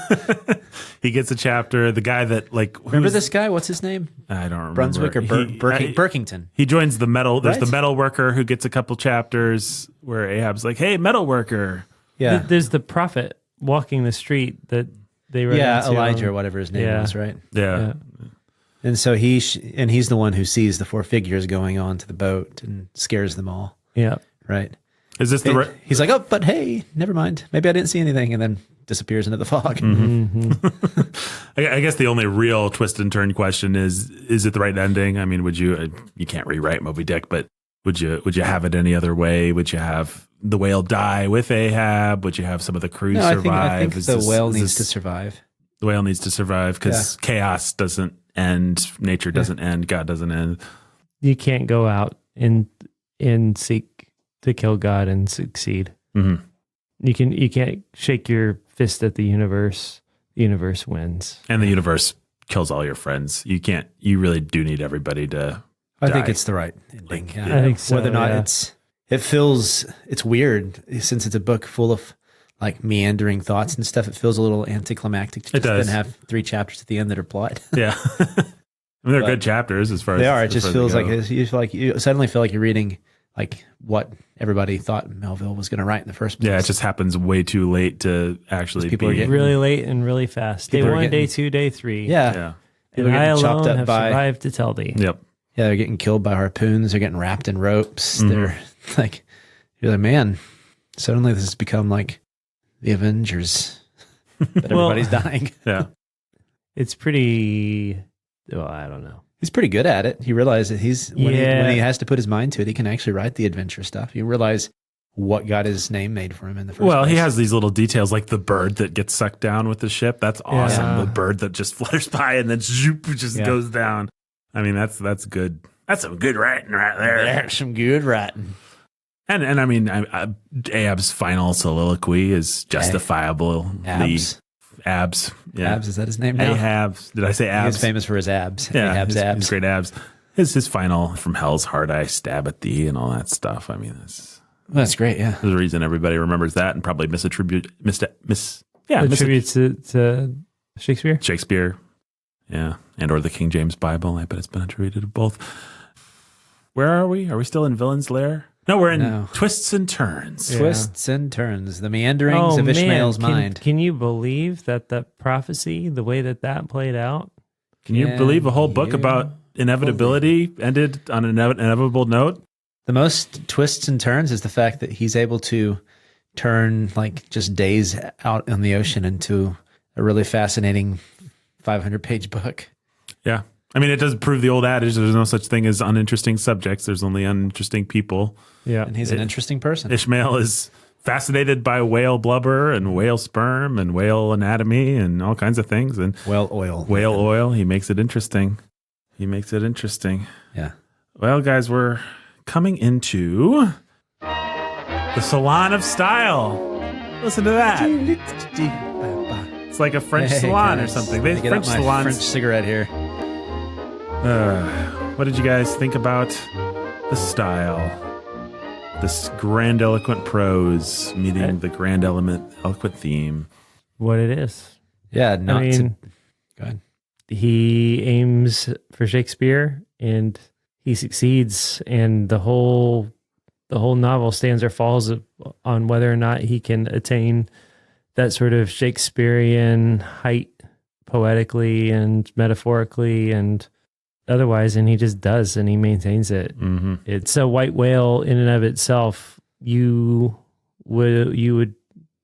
He gets a chapter. The guy that Remember this guy? What's his name? I don't remember. Brunswick or Berkington? He joins the metal. There's Right? the metal worker who gets a couple chapters where Ahab's like, "Hey, metal worker." Yeah, There's the prophet walking the street that they run yeah, into Elijah on- or whatever his name Yeah. was, right? Yeah. And so he's the one who sees the four figures going on to the boat and scares them all, Yeah. right? Is this the? And he's like, oh, but hey, never mind. Maybe I didn't see anything, and then disappears into the fog. I guess the only real twist and turn question is it the right ending? I mean, would you can't rewrite Moby Dick, but would you have it any other way? Would you have the whale die with Ahab? Would you have some of the crew No, survive? I think Is the this- whale is needs to this- survive. The whale needs to survive because chaos doesn't end, nature doesn't end, God doesn't end. You can't go out and seek to kill God and succeed. Mm-hmm. You can't shake your fist at the universe. The universe wins. And the universe kills all your friends. You really do need everybody to I think die. it's the right ending. Like, Yeah. I think so, Whether or not yeah. it's weird since it's a book full of like meandering thoughts and stuff. It feels a little anticlimactic to It just then does. have 3 chapters at the end that are plot. Yeah. I mean, they're But good chapters as far as They are. It as just far as feels they like go. you suddenly feel like you're reading like what everybody thought Melville was going to write in the first place. Yeah, it just happens way too late to actually People are be. getting- Really late and really fast. Day People are 1, day getting- 2, day 3. yeah. Yeah. People And are I getting chopped alone up have by survived to tell thee. Yep. Yeah, they're getting killed by harpoons. They're getting wrapped in ropes. They're like, you're like, man, suddenly this has become like the Avengers, but Well- everybody's dying. Yeah. It's pretty, well, I don't know. He's pretty good at it. He realized that when Yeah. he has to put his mind to it, he can actually write the adventure stuff. You realize what got his name made for him in the first Well, place. he has these little details like the bird that gets sucked down with the ship. That's awesome. Yeah. The bird that just flutters by and then zoop, just Yeah. goes down. I mean, that's good. That's some good writing right there. There's some good writing. And I mean, Ahab's final soliloquy is justifiable. Abs. Abs. Yeah. Abs, is that his name now? Ahab's. Did I say abs? He's famous for his abs. Yeah, Ahab's his abs. great abs. His final from hell's heart I stab at thee and all that stuff. I mean, That's great, yeah. there's a reason everybody remembers that and probably misattribute Attribute to Shakespeare? Shakespeare. Yeah, and or the King James Bible. I bet it's been attributed to both. Where are we? Are we still in Villain's Lair? No, we're in No. Twists and Turns. Yeah. Twists and turns, the meanderings of Ishmael's mind. Can you believe that prophecy, the way that played out? Can you believe a whole book you about inevitability ended on an inevitable note? The most twists and turns is the fact that he's able to turn like just days out on the ocean into a really fascinating 500-page book. Yeah. I mean, it does prove the old adage there's no such thing as uninteresting subjects. There's only uninteresting people. Yeah. And he's an interesting person. Ishmael is fascinated by whale blubber and whale sperm and whale anatomy and all kinds of things. And Well, oil. whale oil, he makes it interesting. Yeah. Well, guys, we're coming into the Salon of Style. Listen to that. It's like a French Hey, salon or guys. something. Let me get French out my salons. French cigarette here. What did you guys think about the style? This grandiloquent prose meeting the eloquent theme. What it is. Yeah, Go ahead. He aims for Shakespeare and he succeeds, and the whole novel stands or falls on whether or not he can attain that sort of Shakespearean height poetically and metaphorically and otherwise, and he just does, and he maintains it. Mm-hmm. It's a white whale in and of itself. You would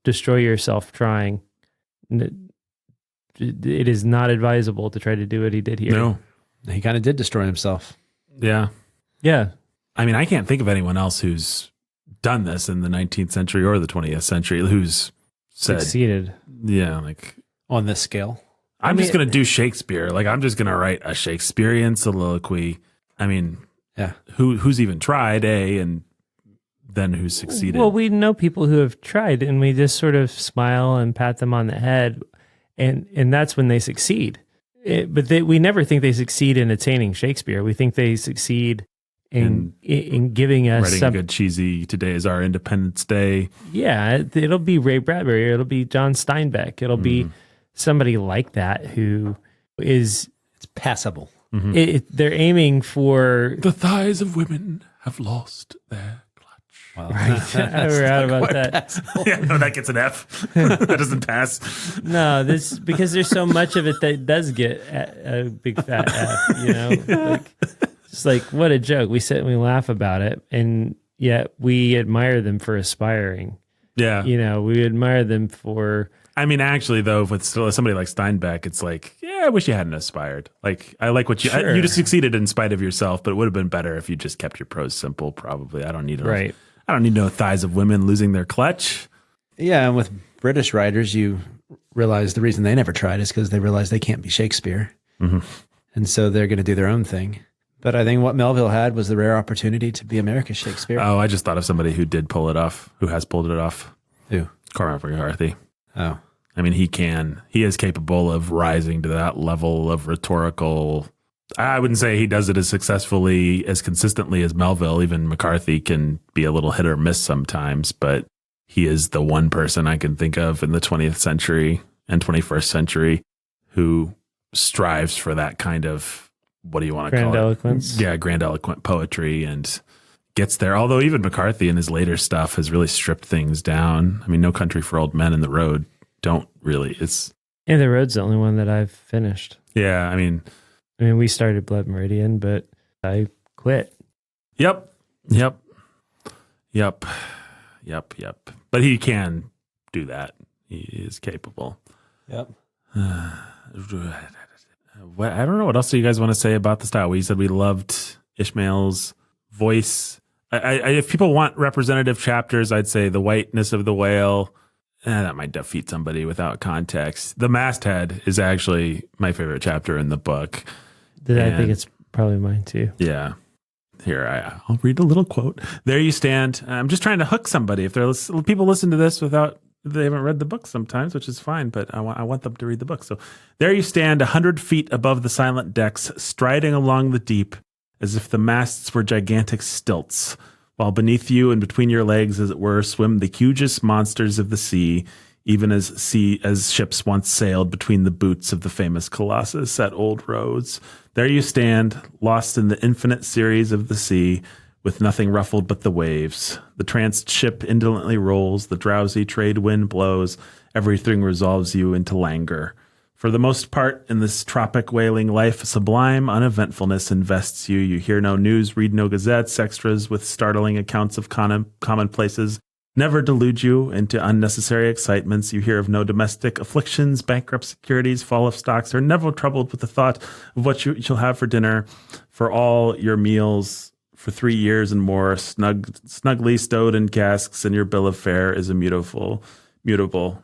destroy yourself trying. It is not advisable to try to do what he did here. No. He kind of did destroy himself. Yeah. Yeah. I mean, I can't think of anyone else who's done this in the 19th century or the 20th century who's said, Succeeded. yeah, like, On this scale. I'm just going to do Shakespeare. Like, I'm just going to write a Shakespearean soliloquy. I mean, Yeah. who's even tried, and then who's succeeded? Well, we know people who have tried, and we just sort of smile and pat them on the head, and that's when they succeed. We never think they succeed in attaining Shakespeare. We think they succeed in giving us writing a good cheesy "Today is our Independence Day." Yeah, it'll be Ray Bradbury. It'll be John Steinbeck. It'll be somebody like that who is. It's passable. They're aiming for The thighs of women have lost their clutch. Well, right. We're out about that. Yeah, no, that gets an F. That doesn't pass. No, this because there's so much of it that does get a big fat F. You know, like, it's like what a joke. We sit and we laugh about it, and yet we admire them for aspiring. Yeah, You know, we admire them for. I mean, actually, though, with somebody like Steinbeck, it's like, yeah, I wish you hadn't aspired. Like, I like what you Sure. you just succeeded in spite of yourself, but it would have been better if you just kept your prose simple. Probably, I don't need Right. I don't need no thighs of women losing their clutch. yeah, and with British writers, you realize the reason they never tried is because they realize they can't be Shakespeare. And so they're going to do their own thing. But I think what Melville had was the rare opportunity to be America's Shakespeare. Oh, I just thought of somebody who did pull it off, who has pulled it off. Who? Cormac McCarthy. Oh. I mean, he is capable of rising to that level of rhetorical. I wouldn't say he does it as successfully, as consistently as Melville. Even McCarthy can be a little hit or miss sometimes, but he is the one person I can think of in the 20th century and 21st century who strives for that kind of, what do you want to call it? Grandiloquence. Yeah, grandiloquent poetry, and gets there. Although even McCarthy in his later stuff has really stripped things down. I mean, No Country for Old Men and The Road don't really. It's And The Road's the only one that I've finished. yeah. I mean, we started Blood Meridian, but I quit. Yep. But he can do that. He is capable. Yep. I don't know. What else do you guys want to say about the style? We said we loved Ishmael's voice. If people want representative chapters, I'd say The Whiteness of the Whale. That might defeat somebody without context. The Masthead is actually my favorite chapter in the book. I think it's probably mine too. Yeah. Here, I'll read a little quote. There you stand. I'm just trying to hook somebody. If people listen to this without, they haven't read the book sometimes, which is fine, but I want them to read the book. So there you stand, 100 feet above the silent decks, striding along the deep as if the masts were gigantic stilts, while beneath you and between your legs, as it were, swim the hugest monsters of the sea, even as ships once sailed between the boots of the famous Colossus at Old Rhodes. There you stand, lost in the infinite series of the sea, with nothing ruffled but the waves. The tranced ship indolently rolls, the drowsy trade wind blows, everything resolves you into languor. For the most part, in this tropic whaling life, sublime uneventfulness invests you. You hear no news, read no gazettes, extras with startling accounts of commonplaces never delude you into unnecessary excitements. You hear of no domestic afflictions, bankrupt securities, fall of stocks, are never troubled with the thought of what you shall have for dinner, for all your meals for 3 years and more, snugly stowed in casks, and your bill of fare is immutable.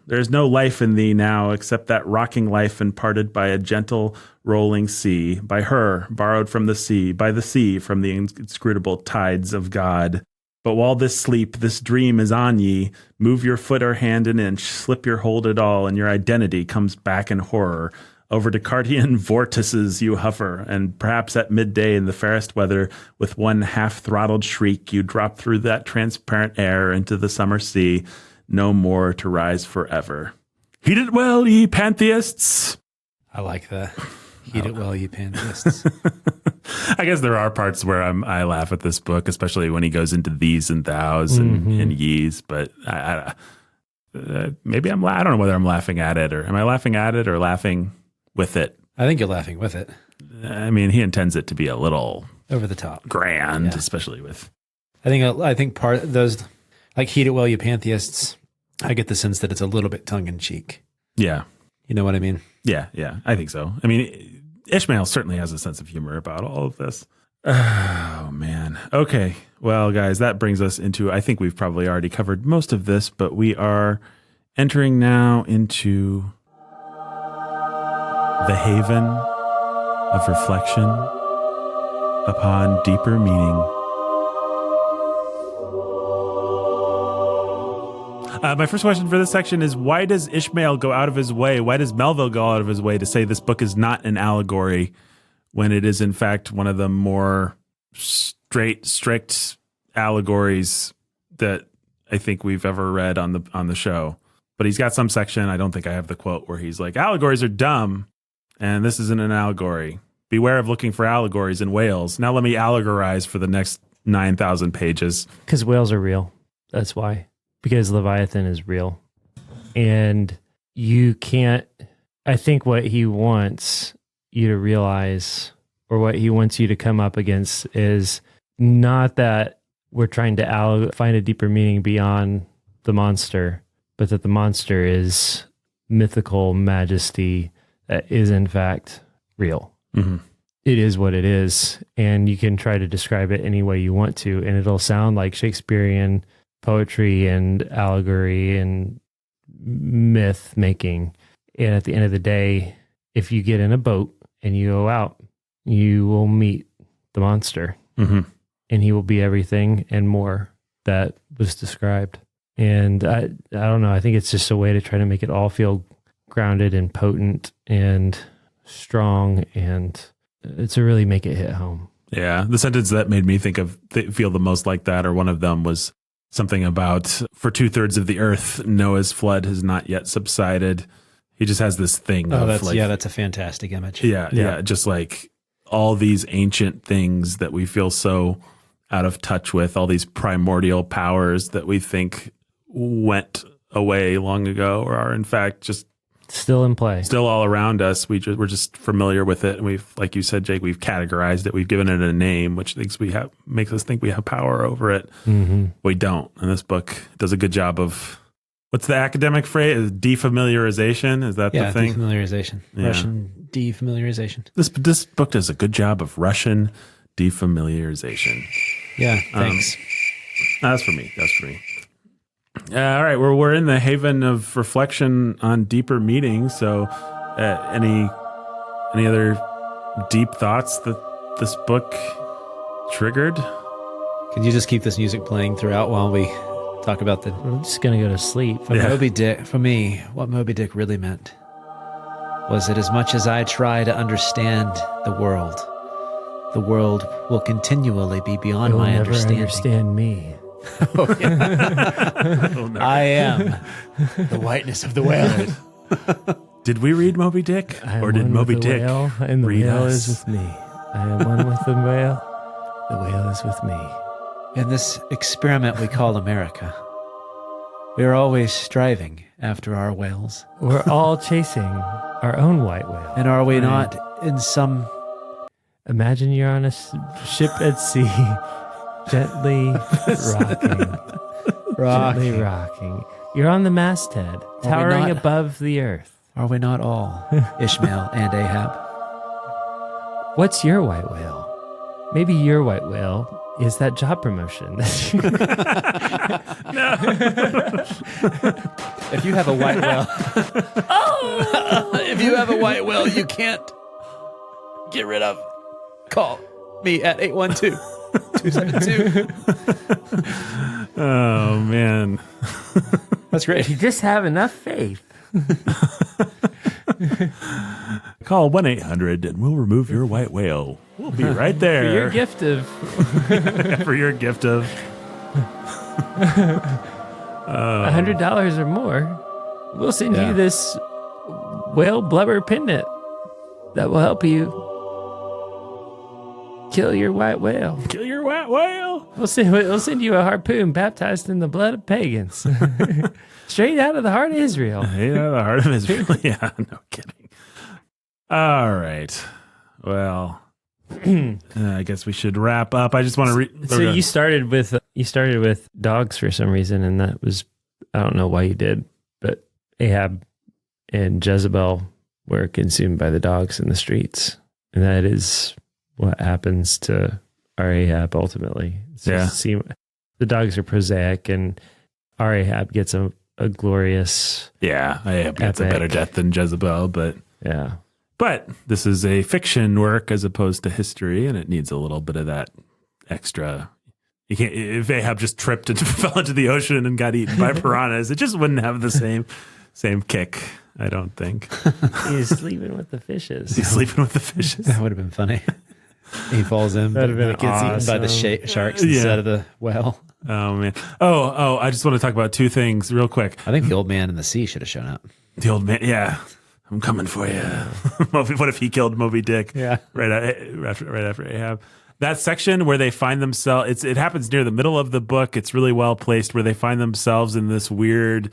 There is no life in thee now except that rocking life imparted by a gentle rolling sea, by her borrowed from the sea, by the sea from the inscrutable tides of God. But while this sleep, this dream is on ye, move your foot or hand an inch, slip your hold at all, and your identity comes back in horror. Over Descartian vortices you hover, and perhaps at midday in the fairest weather, with one half-throttled shriek, you drop through that transparent air into the summer sea, no more to rise forever. Heed it well, ye pantheists! I like that. Heed it well, you pantheists. I guess there are parts where I laugh at this book, especially when he goes into these and thous and ye's, but maybe I don't know whether I'm laughing at it, or am I laughing at it or laughing with it? I think you're laughing with it. I mean, he intends it to be a little over the top, grand, especially with. I think part of those, like heed it well, you pantheists. I get the sense that it's a little bit tongue in cheek. Yeah, you know what I mean. Yeah, I think so. I mean, Ishmael certainly has a sense of humor about all of this. Oh man. Okay. Well, guys, that brings us into. I think we've probably already covered most of this, but we are entering now into the haven of reflection upon deeper meaning. My first question for this section is, why does Ishmael go out of his way? Why does Melville go out of his way to say this book is not an allegory when it is, in fact, one of the more strict allegories that I think we've ever read on the show? But he's got some section, I don't think I have the quote, where he's like, allegories are dumb, and this isn't an allegory. Beware of looking for allegories in whales. Now let me allegorize for the next 9,000 pages. Because whales are real. That's why. Because Leviathan is real. And you can't, I think what he wants you to realize, or what he wants you to come up against, is not that we're trying to find a deeper meaning beyond the monster, but that the monster is mythical majesty that is in fact real. Mm-hmm. It is what it is, and you can try to describe it any way you want to, and it'll sound like Shakespearean poetry and allegory and myth making. And at the end of the day, if you get in a boat and you go out, you will meet the monster, and he will be everything and more that was described. And I don't know, I think it's just a way to try to make it all feel grounded and potent and strong, and to really make it hit home. Yeah, the sentence that made me feel the most like that, or one of them, was something about, for 2/3 of the earth, Noah's flood has not yet subsided. He just has this thing. That's a fantastic image. Yeah. Just like all these ancient things that we feel so out of touch with, all these primordial powers that we think went away long ago, or are in fact just still in play, still all around us. We're just familiar with it, and we've, like you said, Jake, we've categorized it. We've given it a name, which makes us think we have power over it. Mm-hmm. We don't. And this book does a good job of, what's the academic phrase? Defamiliarization? Is that the thing? Defamiliarization. Yeah. Russian defamiliarization. This book does a good job of Russian defamiliarization. Yeah. Thanks. That's for me. All right, we're in the haven of reflection on deeper meaning. So, any other deep thoughts that this book triggered? Can you just keep this music playing throughout while we talk about the? I'm just gonna go to sleep. Moby Dick, for me, what Moby Dick really meant was that as much as I try to understand the world will continually be beyond my understanding. Understand me. Oh, yeah. I am the whiteness of the whale. Did we read Moby Dick, or did Moby Dick and the read whale us? is with me? I am one with the whale. The whale is with me. In this experiment we call America, we are always striving after our whales. We're all chasing our own white whale. And are we not in some... Imagine you're on a ship at sea, gently rocking. You're on the masthead, towering above the earth. Are we not all Ishmael and Ahab? What's your white whale? Maybe your white whale is that job promotion. No. If you have a white whale, if you have a white whale you can't get rid of, call me at 812-272. Oh, man. That's great. You just have enough faith. Call 1-800 and we'll remove your white whale. We'll be right there. For your gift of For your gift of $100 or more, we'll send you this whale blubber pendant that will help you kill your white whale. Kill your white whale. We'll send you a harpoon baptized in the blood of pagans. Straight out of the heart of Israel. Yeah, the heart of Israel. Yeah, no kidding. All right. Well, I guess we should wrap up. I just want to read. So you started with dogs for some reason, and that was, I don't know why you did, but Ahab and Jezebel were consumed by the dogs in the streets, and that is what happens to our Ahab ultimately. Yeah. The dogs are prosaic, and our Ahab gets a glorious. Yeah, Ahab gets a better death than Jezebel, but yeah. But this is a fiction work as opposed to history, and it needs a little bit of that extra. You can't, if Ahab just tripped and fell into the ocean and got eaten by piranhas, it just wouldn't have the same kick, I don't think. He's sleeping with the fishes. He's sleeping with the fishes. That would have been funny. He falls in, That'd have been but gets eaten by the sharks instead of the whale. Oh, man. Oh, I just want to talk about two things real quick. I think the old man in the sea should have shown up. The old man, yeah. I'm coming for you. What if he killed Moby Dick? Yeah. Right after Ahab. That section where they find themselves, it happens near the middle of the book. It's really well placed where they find themselves in this weird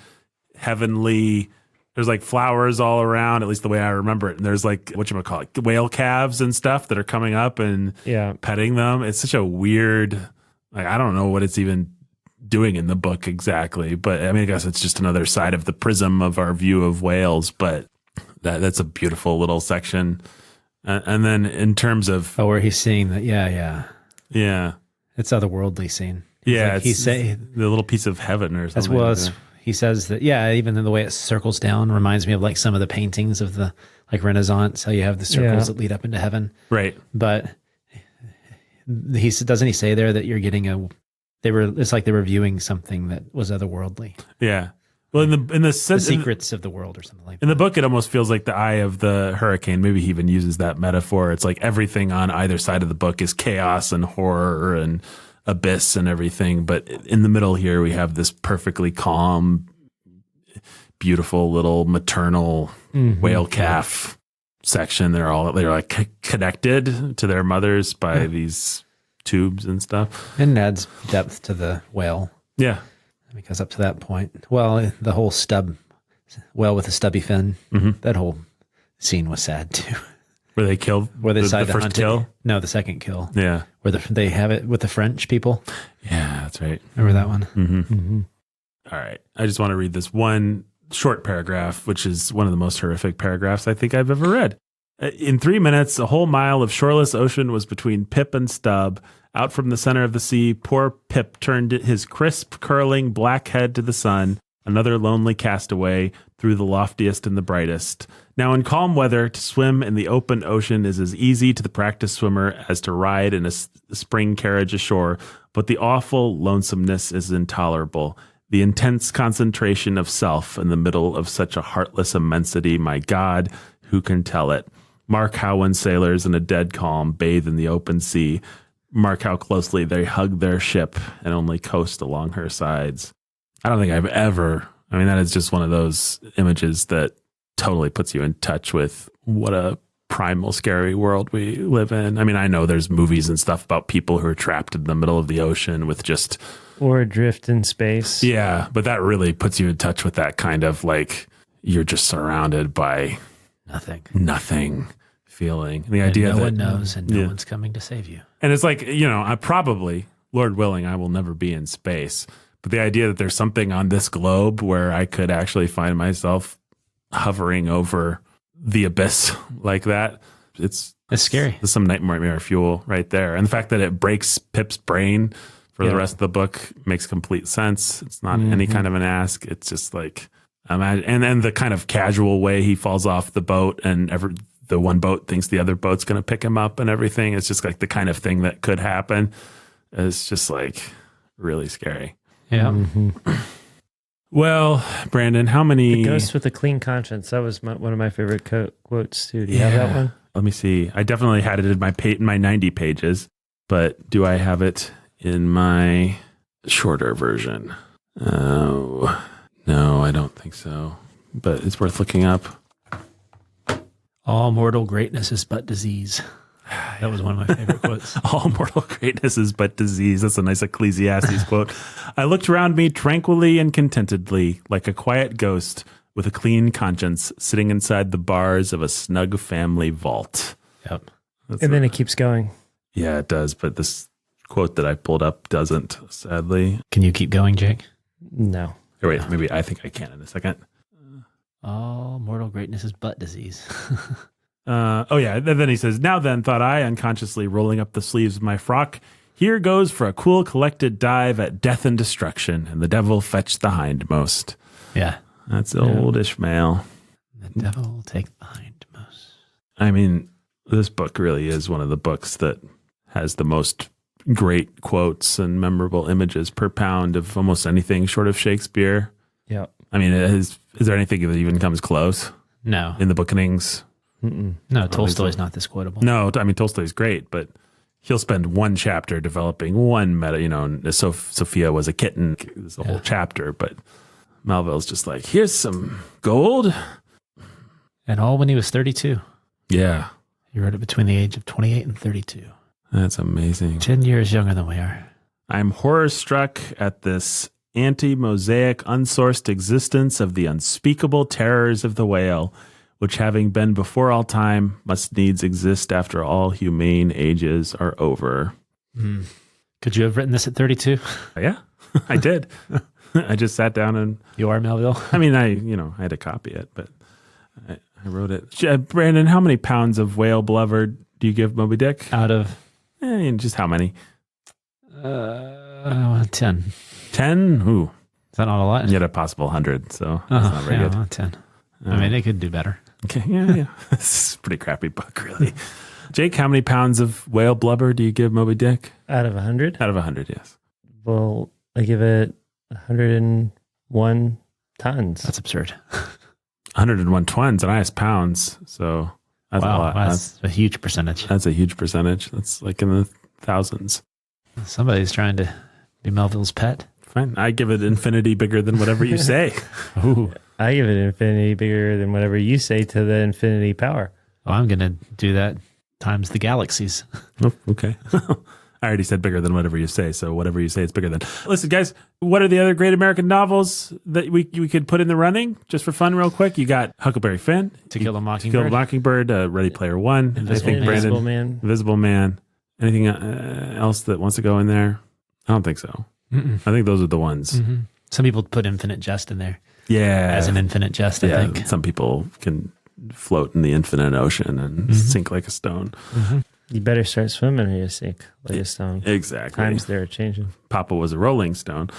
heavenly, there's like flowers all around, at least the way I remember it. And there's like, whatchamacallit, whale calves and stuff that are coming up and petting them. It's such a weird, like, I don't know what it's even doing in the book exactly. But I mean, I guess it's just another side of the prism of our view of whales. But that's a beautiful little section. And then in terms of... Oh, where he's seeing that. Yeah. It's otherworldly scene. It's the little piece of heaven or something. As well, he says that, even in the way it circles down reminds me of like some of the paintings of the like Renaissance, how you have the circles that lead up into heaven. Right. But doesn't he say there that you're getting it's like they were viewing something that was otherworldly. Yeah. Well, in the sense, the secrets of the world or something like that. In the book, it almost feels like the eye of the hurricane. Maybe he even uses that metaphor. It's like everything on either side of the book is chaos and horror and abyss and everything. But in the middle here, we have this perfectly calm, beautiful little maternal whale calf section. They're like connected to their mothers by these tubes and stuff. And adds depth to the whale. Yeah. Because up to that point, well, the whole whale with a stubby fin, that whole scene was sad too. Where they killed? Where they decided the to first hunt kill? it. No, the second kill. Yeah. Where they have it with the French people. Yeah, that's right. Remember that one? Mm-hmm. All right. I just want to read this one short paragraph, which is one of the most horrific paragraphs I think I've ever read. In 3 minutes, a whole mile of shoreless ocean was between Pip and Stubb. Out from the center of the sea, poor Pip turned his crisp, curling black head to the sun, another lonely castaway through the loftiest and the brightest. Now, in calm weather, to swim in the open ocean is as easy to the practiced swimmer as to ride in a spring carriage ashore, but the awful lonesomeness is intolerable. The intense concentration of self in the middle of such a heartless immensity, my God, who can tell it? Mark how when sailors in a dead calm bathe in the open sea, mark how closely they hug their ship and only coast along her sides. I don't think that is just one of those images that totally puts you in touch with what a primal, scary world we live in. I mean, I know there's movies and stuff about people who are trapped in the middle of the ocean with just... Or adrift in space. Yeah, but that really puts you in touch with that kind of like, you're just surrounded by... Nothing. Feeling the idea that no one knows and no one's coming to save you. And it's like, I probably, Lord willing, I will never be in space. But the idea that there's something on this globe where I could actually find myself hovering over the abyss like that, it's scary. There's some nightmare fuel right there. And the fact that it breaks Pip's brain for the rest of the book makes complete sense. It's not any kind of an ask. It's just like, imagine, and then the kind of casual way he falls off the boat and the one boat thinks the other boat's going to pick him up and everything. It's just like the kind of thing that could happen. It's just like really scary. Yeah. Well, Brandon, how many? Ghost with a clean conscience. That was one of my favorite quotes too. Do you have that one? Let me see. I definitely had it in my 90 pages, but do I have it in my shorter version? Oh, no, I don't think so. But it's worth looking up. All mortal greatness is but disease. That was one of my favorite quotes. All mortal greatness is but disease. That's a nice Ecclesiastes quote. I looked around me tranquilly and contentedly, like a quiet ghost with a clean conscience, sitting inside the bars of a snug family vault. Yep. And then it keeps going. Yeah, it does. But this quote that I pulled up doesn't, sadly. Can you keep going, Jake? No. Oh, wait, maybe I think I can in a second. All mortal greatness is but disease. Oh, yeah. Then he says, now then, thought I, unconsciously rolling up the sleeves of my frock, here goes for a cool collected dive at death and destruction, and the devil fetched the hindmost. Yeah. That's old Ishmael. The devil will take the hindmost. I mean, this book really is one of the books that has the most great quotes and memorable images per pound of almost anything short of Shakespeare. Yeah. I mean, is there anything that even comes close No. in the Bookenings? No, Tolstoy's not this quotable. No, I mean, Tolstoy's great, but he'll spend one chapter developing one meta, Sophia was a kitten. There's a whole chapter, but Melville's just like, here's some gold. And all when he was 32. Yeah. He wrote it between the age of 28 and 32. That's amazing. 10 years younger than we are. I'm horror struck at this anti-mosaic, unsourced existence of the unspeakable terrors of the whale, which having been before all time, must needs exist after all humane ages are over. Could you have written this at 32? Yeah, I did. I just sat down and You are Melville? I mean, I had to copy it, but I wrote it. Brandon, how many pounds of whale blubber do you give Moby Dick? Out of Just how many? 10. 10? Ooh. Is that not a lot? You had a possible 100, so that's not very good. 10. I mean, they could do better. Okay, yeah. This is a pretty crappy book, really. Jake, how many pounds of whale blubber do you give Moby Dick? Out of 100? Out of 100, yes. Well, I give it 101 tons. That's absurd. 101 tons, and I asked pounds, so that's a lot. That's a huge percentage. That's a huge percentage. That's like in the thousands. Somebody's trying to be Melville's pet. Fine. I give it infinity bigger than whatever you say. Ooh. I give it infinity bigger than whatever you say to the infinity power. Well, I'm going to do that times the galaxies. Oh, okay. I already said bigger than whatever you say, so whatever you say, it's bigger than. Listen, guys, what are the other great American novels that we could put in the running just for fun, real quick? You got Huckleberry Finn, To Kill a To Mockingbird. Kill a Mockingbird, Ready Player One. I think Invisible Brandon, Man. Invisible Man. Anything else that wants to go in there? I don't think so. Mm-mm. I think those are the ones. Mm-hmm. Some people put Infinite Jest in there Yeah, as an infinite jest, I think. Some people can float in the infinite ocean and sink like a stone. You better start swimming or you sink like a stone. Exactly. Times they're changing. Papa was a rolling stone.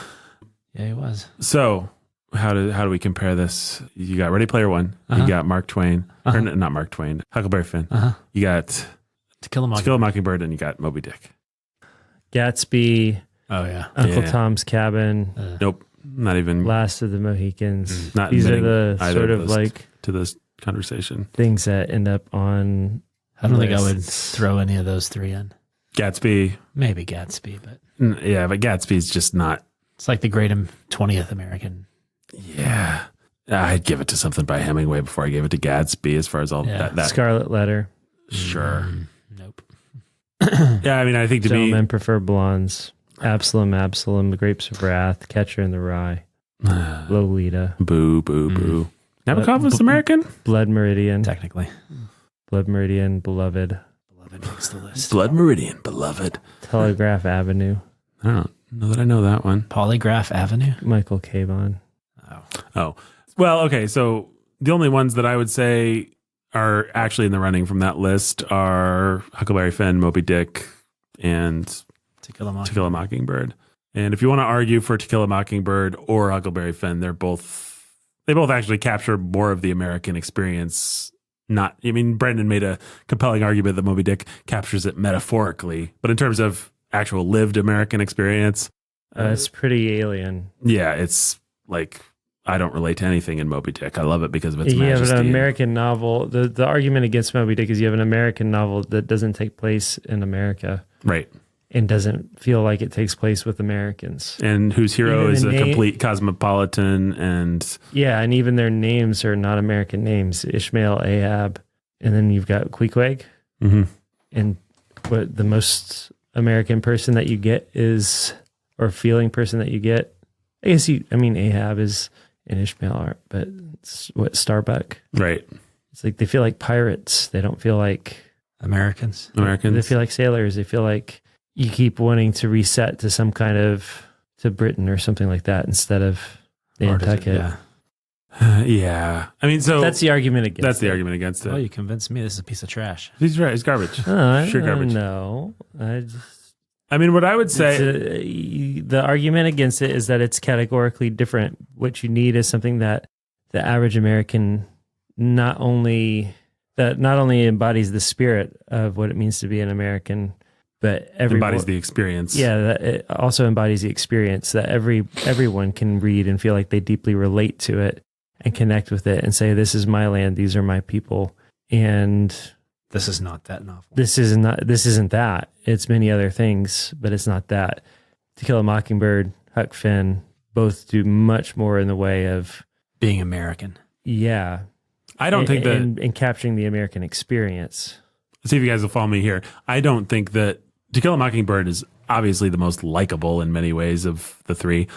Yeah, he was. So how do we compare this? You got Ready Player One. You got Mark Twain. Or not Mark Twain. Huckleberry Finn. You got To Kill a To Mockingbird. Kill a Mockingbird, and you got Moby Dick. Gatsby, Oh, yeah. Uncle Yeah. Tom's Cabin, Nope. Not even Last of the Mohicans. not These are admitting the either sort of of those like to this conversation. things that end up on. I don't think I would lists. throw any of those three in. Gatsby. Maybe Gatsby, but Yeah, but Gatsby's just not. it's like the great 20th American. Yeah. I'd give it to something by Hemingway before I gave it to Gatsby as far as all Yeah. that. Scarlet Letter. Sure. Nope. Yeah, I mean, I think to Gentlemen Prefer Blondes. Absalom, The Grapes of Wrath, Catcher in the Rye, me. Lolita, Boo, boo, boo. Nabokov was American? Blood Meridian, Technically. Beloved, Beloved makes the list. Blood Meridian, beloved. Telegraph Avenue, I don't know that I know that one. Polygraph Avenue. Michael Cavon. Oh, well, okay. So the only ones that I would say are actually in the running from that list are Huckleberry Finn, Moby Dick, and To Kill a Mockingbird. To Kill a Mockingbird. And if you want to argue for To Kill a Mockingbird or Huckleberry Finn, they both actually capture more of the American experience. Brendan made a compelling argument that Moby Dick captures it metaphorically, but in terms of actual lived American experience, It's pretty alien. yeah, it's like I don't relate to anything in Moby Dick. I love it because of its You majesty. have an American novel. The argument against Moby Dick is you have an American novel that doesn't take place in America. Right. And doesn't feel like it takes place with Americans. And whose hero Even is the a complete cosmopolitan and... Yeah, and even their names are not American names. Ishmael, Ahab, and then you've got Queequeg. Mm-hmm. And what the most American person that you get is, or feeling person that you get, Ahab is an Ishmael art, but it's what, Starbuck? Right. It's like they feel like pirates. They don't feel like Americans. They feel like sailors. They feel like you keep wanting to reset to some kind of, to Britain or something like that instead of Nantucket. Yeah. Yeah. I mean, so... That's the argument against That's the argument against it. Well, you convinced me this is a piece of trash. He's right. It's garbage. I Sure don't garbage. know. I mean, what I would say... The argument against it is that it's categorically different. What you need is something that the average American not only embodies the spirit of what it means to be an American, but embodies the experience. Yeah, that it also embodies the experience that everyone can read and feel like they deeply relate to it and connect with it and say, "This is my land. These are my people." And This is not that novel. this isn't that. It's many other things, but it's not that. To Kill a Mockingbird, Huck Finn both do much more in the way of Being American. yeah. I don't think that... in capturing the American experience. See if you guys will follow me here. I don't think that To Kill a Mockingbird is obviously the most likable in many ways of the three,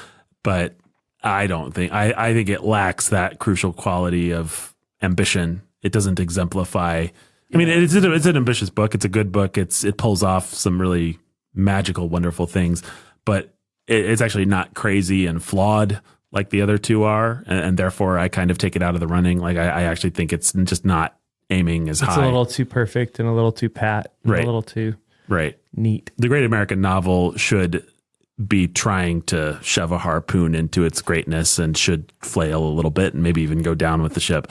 but I don't think... I think it lacks that crucial quality of ambition. It doesn't exemplify... I mean, it's an ambitious book. It's a good book. It pulls off some really magical, wonderful things, but it's actually not crazy and flawed like the other two are, and therefore I kind of take it out of the running. Like I actually think it's just not aiming as high. It's a little too perfect and a little too pat, and Right. a little too Right. neat. The Great American Novel should be trying to shove a harpoon into its greatness and should flail a little bit and maybe even go down with the ship.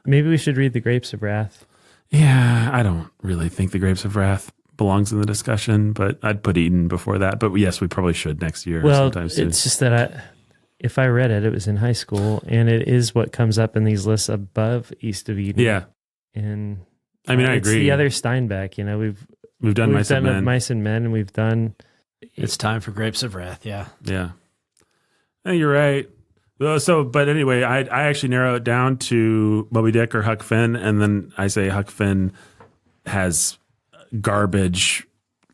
Maybe we should read The Grapes of Wrath. Yeah, I don't really think The Grapes of Wrath belongs in the discussion, but I'd put Eden before that. But yes, we probably should next year or Well, sometime soon. it's just that if I read it, it was in high school, and it is what comes up in these lists above East of Eden. Yeah. And I mean, I it's agree. the other Steinbeck, We've done Mice and Men. Mice and Men, and we've done It's time for Grapes of Wrath. Yeah. Yeah. You're right. But anyway, I actually narrow it down to Moby Dick or Huck Finn, and then I say Huck Finn has garbage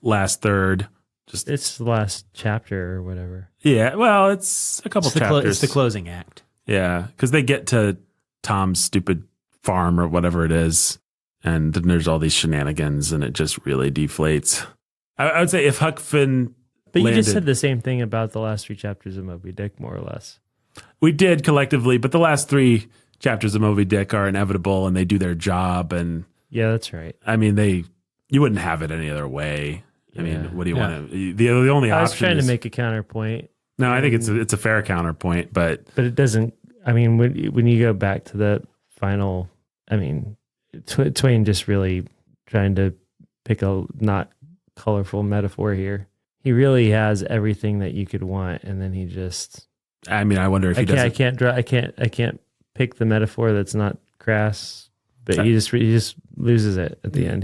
last third. it's the last chapter or whatever. Yeah, well, it's a couple It's chapters. the closing act. Yeah, because they get to Tom's stupid farm or whatever it is, and then there's all these shenanigans, and it just really deflates. I would say if Huck Finn But you just landed- said the same thing about the last 3 chapters of Moby Dick, more or less. We did collectively, but the last 3 chapters of Moby Dick are inevitable, and they do their job. And Yeah, that's right. I mean, you wouldn't have it any other way. I Yeah. mean, what do you Yeah. want to? The only I was option trying is, to make a counterpoint, No, I think it's a fair counterpoint, but but it doesn't. I mean, when you go back to the final, I mean, Twain just really trying to pick a not colorful metaphor here. He really has everything that you could want, and then he just. I mean, I wonder if he doesn't. I can't pick the metaphor that's not crass, but he just loses it at the end.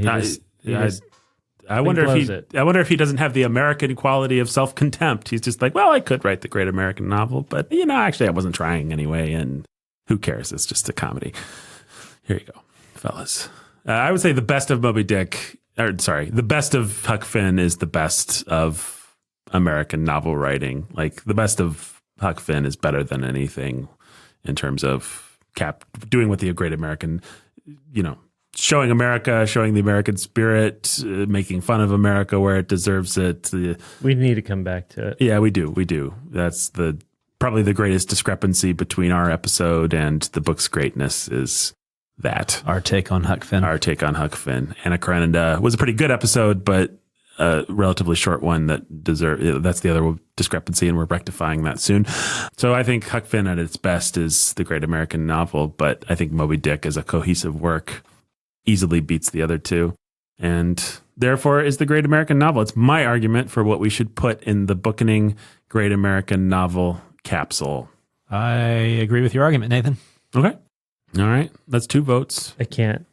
I wonder blows if he doesn't have the American quality of self-contempt. He's just like, well, I could write the great American novel, but actually I wasn't trying anyway, and who cares? It's just a comedy. Here you go, fellas. I would say the best of Moby Dick, the best of Huck Finn is the best of American novel writing. Like the best of Huck Finn is better than anything in terms of doing what the great American, showing America, showing the American spirit, making fun of America where it deserves it. We need to come back to it. Yeah, we do. That's probably the greatest discrepancy between our episode and the book's greatness is that. Our take on Huck Finn. Anna Karenina was a pretty good episode, but a relatively short one that's the other discrepancy, and we're rectifying that soon. So I think Huck Finn at its best is the great American novel, but I think Moby Dick as a cohesive work easily beats the other two, and therefore is the great American novel. It's my argument for what we should put in the Bookening Great American Novel capsule. I agree with your argument, Nathan. Okay. All right. That's 2 votes. I can't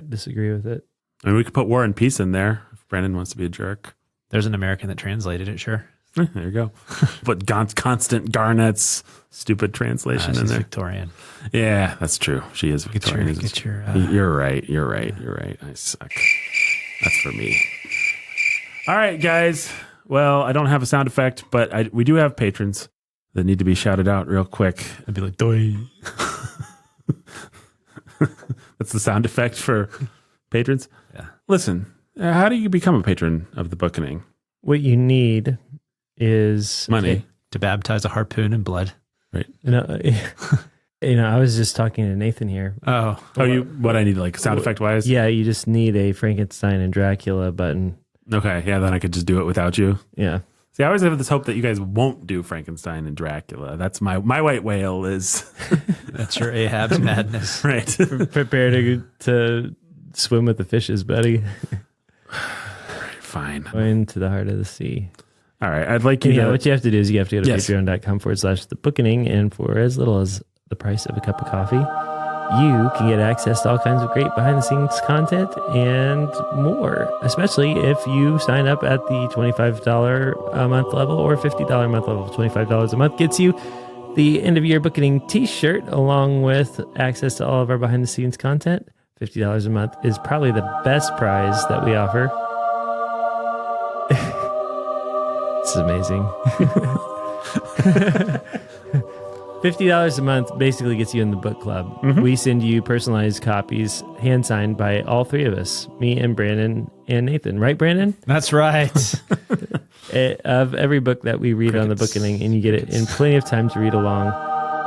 disagree with it. I mean, we could put War and Peace in there if Brandon wants to be a jerk. There's an American that translated it, sure. There you go. But Constant Garnett's stupid translation in She's there. Victorian. Yeah, that's true. She is Victorian. You're right. I suck. That's for me. All right, guys. Well, I don't have a sound effect, but we do have patrons that need to be shouted out real quick. I'd be like, "Doi." That's the sound effect for patrons. Yeah. Listen, how do you become a patron of the Bookening? What you need is Money. To baptize a harpoon in blood. Right. I was just talking to Nathan here. Oh, What I need, like sound effect wise? Yeah, you just need a Frankenstein and Dracula button. Okay. Yeah. Then I could just do it without you. Yeah. See, I always have this hope that you guys won't do Frankenstein and Dracula. That's my white whale is. that's your Ahab's madness. Right. Prepare to swim with the fishes, buddy. Fine. Go into the heart of the sea. All right. I'd like you to. What you have to do is you have to go to Yes. patreon.com/thebookening, and for as little as the price of a cup of coffee, you can get access to all kinds of great behind-the-scenes content and more, especially if you sign up at the $25 a month level or $50 a month level. $25 a month gets you the end-of-year Bookening t-shirt along with access to all of our behind-the-scenes content. $50 a month is probably the best prize that we offer. This is amazing. $50 a month basically gets you in the book club. Mm-hmm. We send you personalized copies, hand signed by all 3 of us, me and Brandon and Nathan. Right, Brandon? That's right. Of every book that we read on the Bookening, and you get it in plenty of time to read along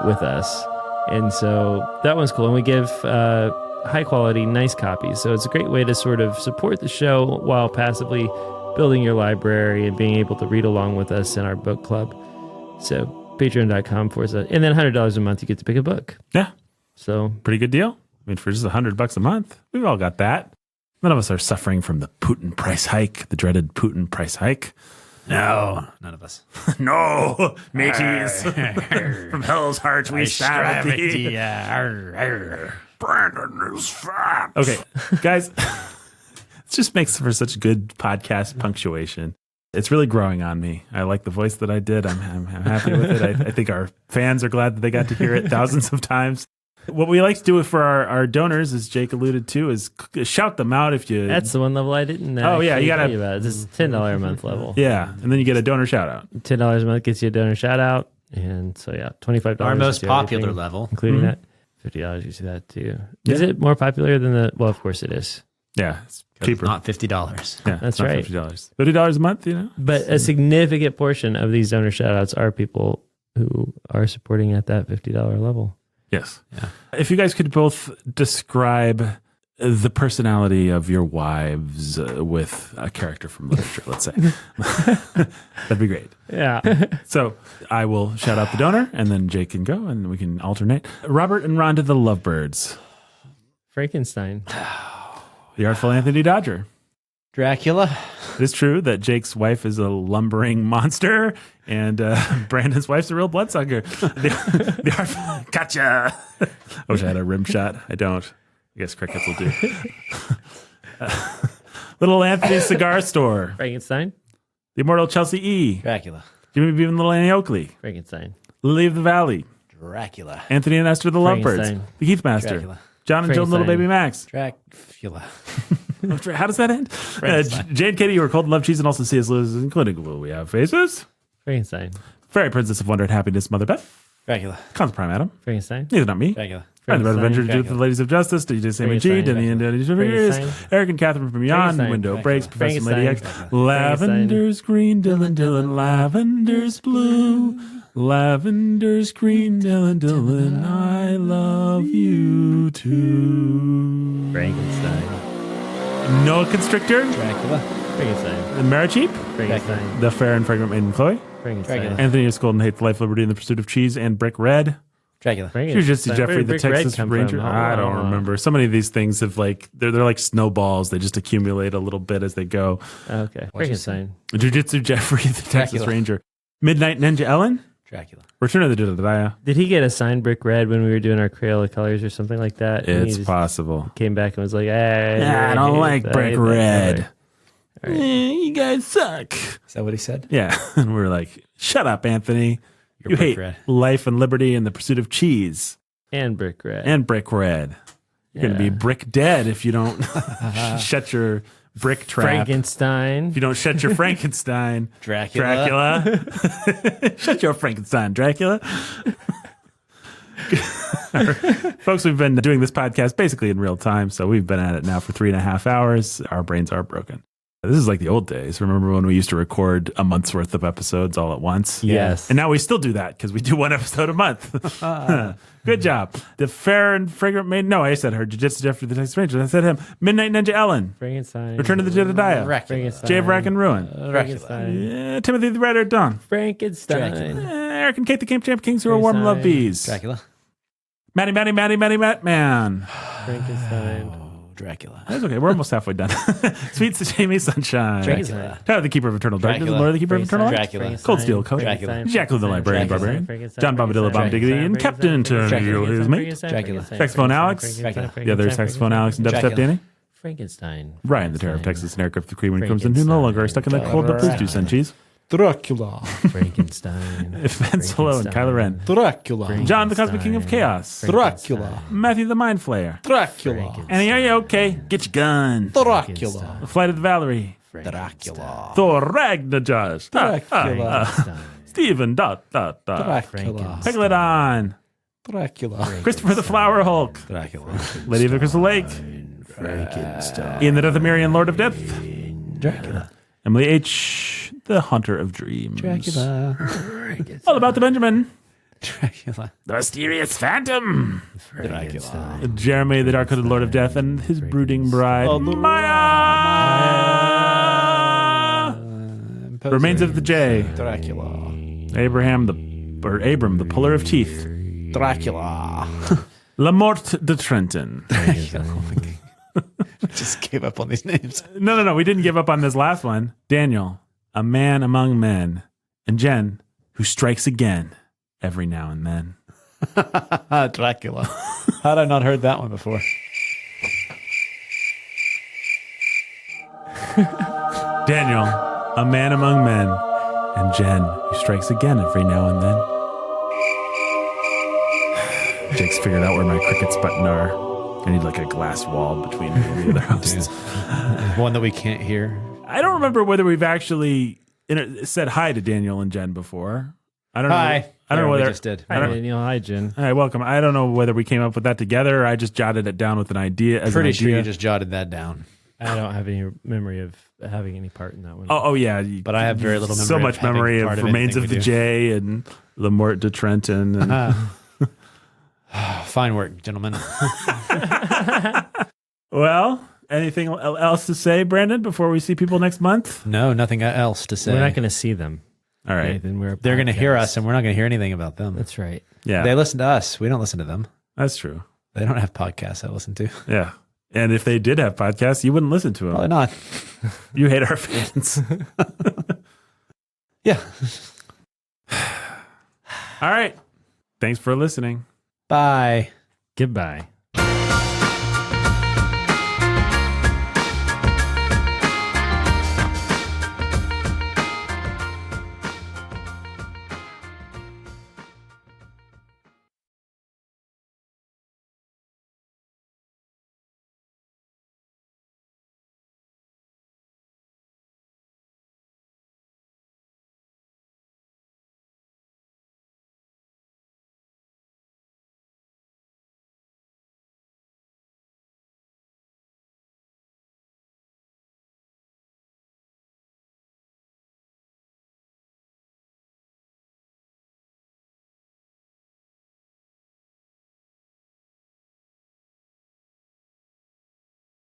with us. And so that one's cool. And we give high quality, nice copies. So it's a great way to sort of support the show while passively building your library and being able to read along with us in our book club. So patreon.com and then $100 a month, you get to pick a book. Yeah. So Pretty good deal. I mean, for just $100 a month, we've all got that. None of us are suffering from the Putin price hike, the dreaded Putin price hike. No, none of us. No, mateys. From hell's heart we stab at thee. Brandon is fat. Okay, guys, it just makes for such good podcast punctuation. It's really growing on me. I like the voice that I did. I'm happy with it. I think our fans are glad that they got to hear it thousands of times. What we like to do for our donors, as Jake alluded to, is shout them out if you... that's the one level I didn't Oh, yeah, you gotta- tell you about. This is $10 a month level. Yeah, and then you get a donor shout out. $10 a month gets you a donor shout out. And so, yeah, $25. Our most gets you popular everything, level. including that. $50 gets you that too. Is it more popular than the... Well, of course it is. Yeah, it's cheaper. Not $50. Yeah, That's it's not right. $50. $50 a month, you know? But a significant portion of these donor shout outs are people who are supporting at that $50 level. Yes. Yeah. If you guys could both describe the personality of your wives with a character from literature, let's say. That'd be great. Yeah. So I will shout out the donor, and then Jake can go, and we can alternate. Robert and Rhonda the Lovebirds. Frankenstein. The Artful Anthony Dodger. Dracula. It is true that Jake's wife is a lumbering monster, and Brandon's wife's a real bloodsucker. The Artful... Gotcha! I wish I had a rim shot. I don't. I guess crickets will do. Little Anthony's Cigar Store. Frankenstein. The Immortal Chelsea E. Dracula. Jimmy Beam and Little Annie Oakley. Frankenstein. Lily of the Valley. Dracula. Anthony and Esther the Lovebirds. Frankenstein. The Heath Master. Dracula. John and Jill and Little Baby Max. Dracula. How does that end? Jane Katie, you were Cold and Love Cheese, and also C.S. Lewis, including Will We Have Faces? Frankenstein. Fairy Princess of Wonder and Happiness, Mother Beth. Dracula. Cons Prime Adam. Frankenstein. Neither not me. Dracula. Friend of Frankenstein. Adventure, Judith, the Ladies of Justice, DJ Sam G, Denny and Daddy Frankenstein. Eric and Catherine from Yon, Frankenstein. Window Breaks, Professor Lady X, Frankenstein. Lavender's Green, Dylan, Lavender's Blue, Lavender's Green, Dylan, I love you too. Frankenstein. Noah Constrictor, Dracula. Frankenstein. Maricheap, Frankenstein. The Fair and Fragrant Maiden Chloe, Frankenstein. Dracula. Anthony is Golden Hate for Life, Liberty, and the Pursuit of Cheese, and Brick Red. Dracula. You're just Jeffrey the Texas Ranger. I don't remember. remember. So many of these things have they're like snowballs. They just accumulate a little bit as they go. Okay. Frankenstein. Jiu-Jitsu Jeffrey the Texas Dracula. Ranger. Midnight Ninja Ellen. Dracula. Return of the Jedediah. Did he get assigned brick red when we were doing our Crayola colors or something like that? And he It's just possible. came back and was like, hey, I don't like I brick hate that red. color. All right. You guys suck. Is that what he said? Yeah. And we were like, shut up, Anthony. You're You brick hate red. life and liberty and the pursuit of cheese And brick red. and brick red. You're going to be Yeah. brick dead if you don't shut your brick trap. Frankenstein. If you don't shut your Frankenstein. Dracula. Dracula. Shut your Frankenstein, Dracula. Folks, we've been doing this podcast basically in real time, so we've been at it now for 3.5 hours. Our brains are broken. This is like the old days. Remember when we used to record a month's worth of episodes all at once? Yes. And now we still do that because we do one episode a month. Good job. The fair and fragrant maid. No, I said her. Jiu-Jitsu Jeffrey the Texas Ranger. I said him. Midnight Ninja Ellen. Frankenstein. Return of the Jedediah. Frankenstein. Jay of Rack and Ruin. Frankenstein. Yeah, Timothy the Rider at Dawn. Frankenstein. Eric and Kate the Camp Champ Kings who are warm love bees. Dracula. Matty, Matman. Frankenstein. Oh, Dracula. That's okay. We're almost halfway done. Sweet Jamie Sunshine. Frankenstein. Tyler the Keeper of Eternal Darkness. Dracula. Lord the Keeper of Eternal Light. Dracula. Cold Steel Coat. Dracula. Jacqueline the Librarian Barbarian. John Bombadilla Bob Diggity and Captain Antonio his mate. Dracula. Saxophone Alex. The other saxophone Alex and dubstep Dracula. Danny. Frankenstein. Ryan the Terror of Texas and Aircraft the Cream and Crimson who no longer are stuck in that cold but please do send cheese. Dracula. Frankenstein. Ben Solo and Kylo Ren. Dracula. John the Cosmic King of Chaos. Dracula. Matthew the Mind Flayer. Dracula. Annie, are you okay? Get your gun. Dracula. The Flight of the Valerie. Dracula. Thor Ragnarjars. Dracula. Stephen. Dracula. Megalodon. Dracula. Christopher the Flower Hulk. Dracula. Lady of the Crystal Lake. Ian the Dethemirian Lord of Death. Dracula. Emily H. The Hunter of Dreams. Dracula. All about the Benjamin. Dracula. The Mysterious Phantom. Dracula. Jeremy the Dark Hooded Lord of Death and his brooding bride. Maya. Remains of the J. Dracula. Abram the Puller of Teeth. Dracula. La Morte de Trenton. Just gave up on these names. No. We didn't give up on this last one. Daniel, a man among men. And Jen, who strikes again every now and then. Dracula. Had I not heard that one before? Daniel, a man among men. And Jen, who strikes again every now and then. Jake's figured out where my crickets button are. I need like a glass wall between me and the other hosts. One that we can't hear. I don't remember whether we've actually said hi to Daniel and Jen before. I don't know. Hi. I don't know We whether. just did. Hi, Daniel. Hi, Jen. Hi, welcome. I don't know whether we came up with that together or I just jotted it down with an idea. Pretty sure you just jotted that down. I don't have any memory of having any part in that one. Oh yeah. But I have very little memory. So much of having memory part of Remains anything of we the do. J and La Morte de Trenton. And Fine work, gentlemen. well, anything else to say, Brandon, before we see people next month? No, nothing else to say. We're not going to see them. All right. Nathan, we're a They're going to hear podcast. us, and we're not going to hear anything about them. That's right. Yeah, They listen to us. We don't listen to them. that's true. They don't have podcasts I listen to. Yeah. And if they did have podcasts, you wouldn't listen to them. Probably not. You hate our fans. Yeah. All right. Thanks for listening. Bye. Goodbye.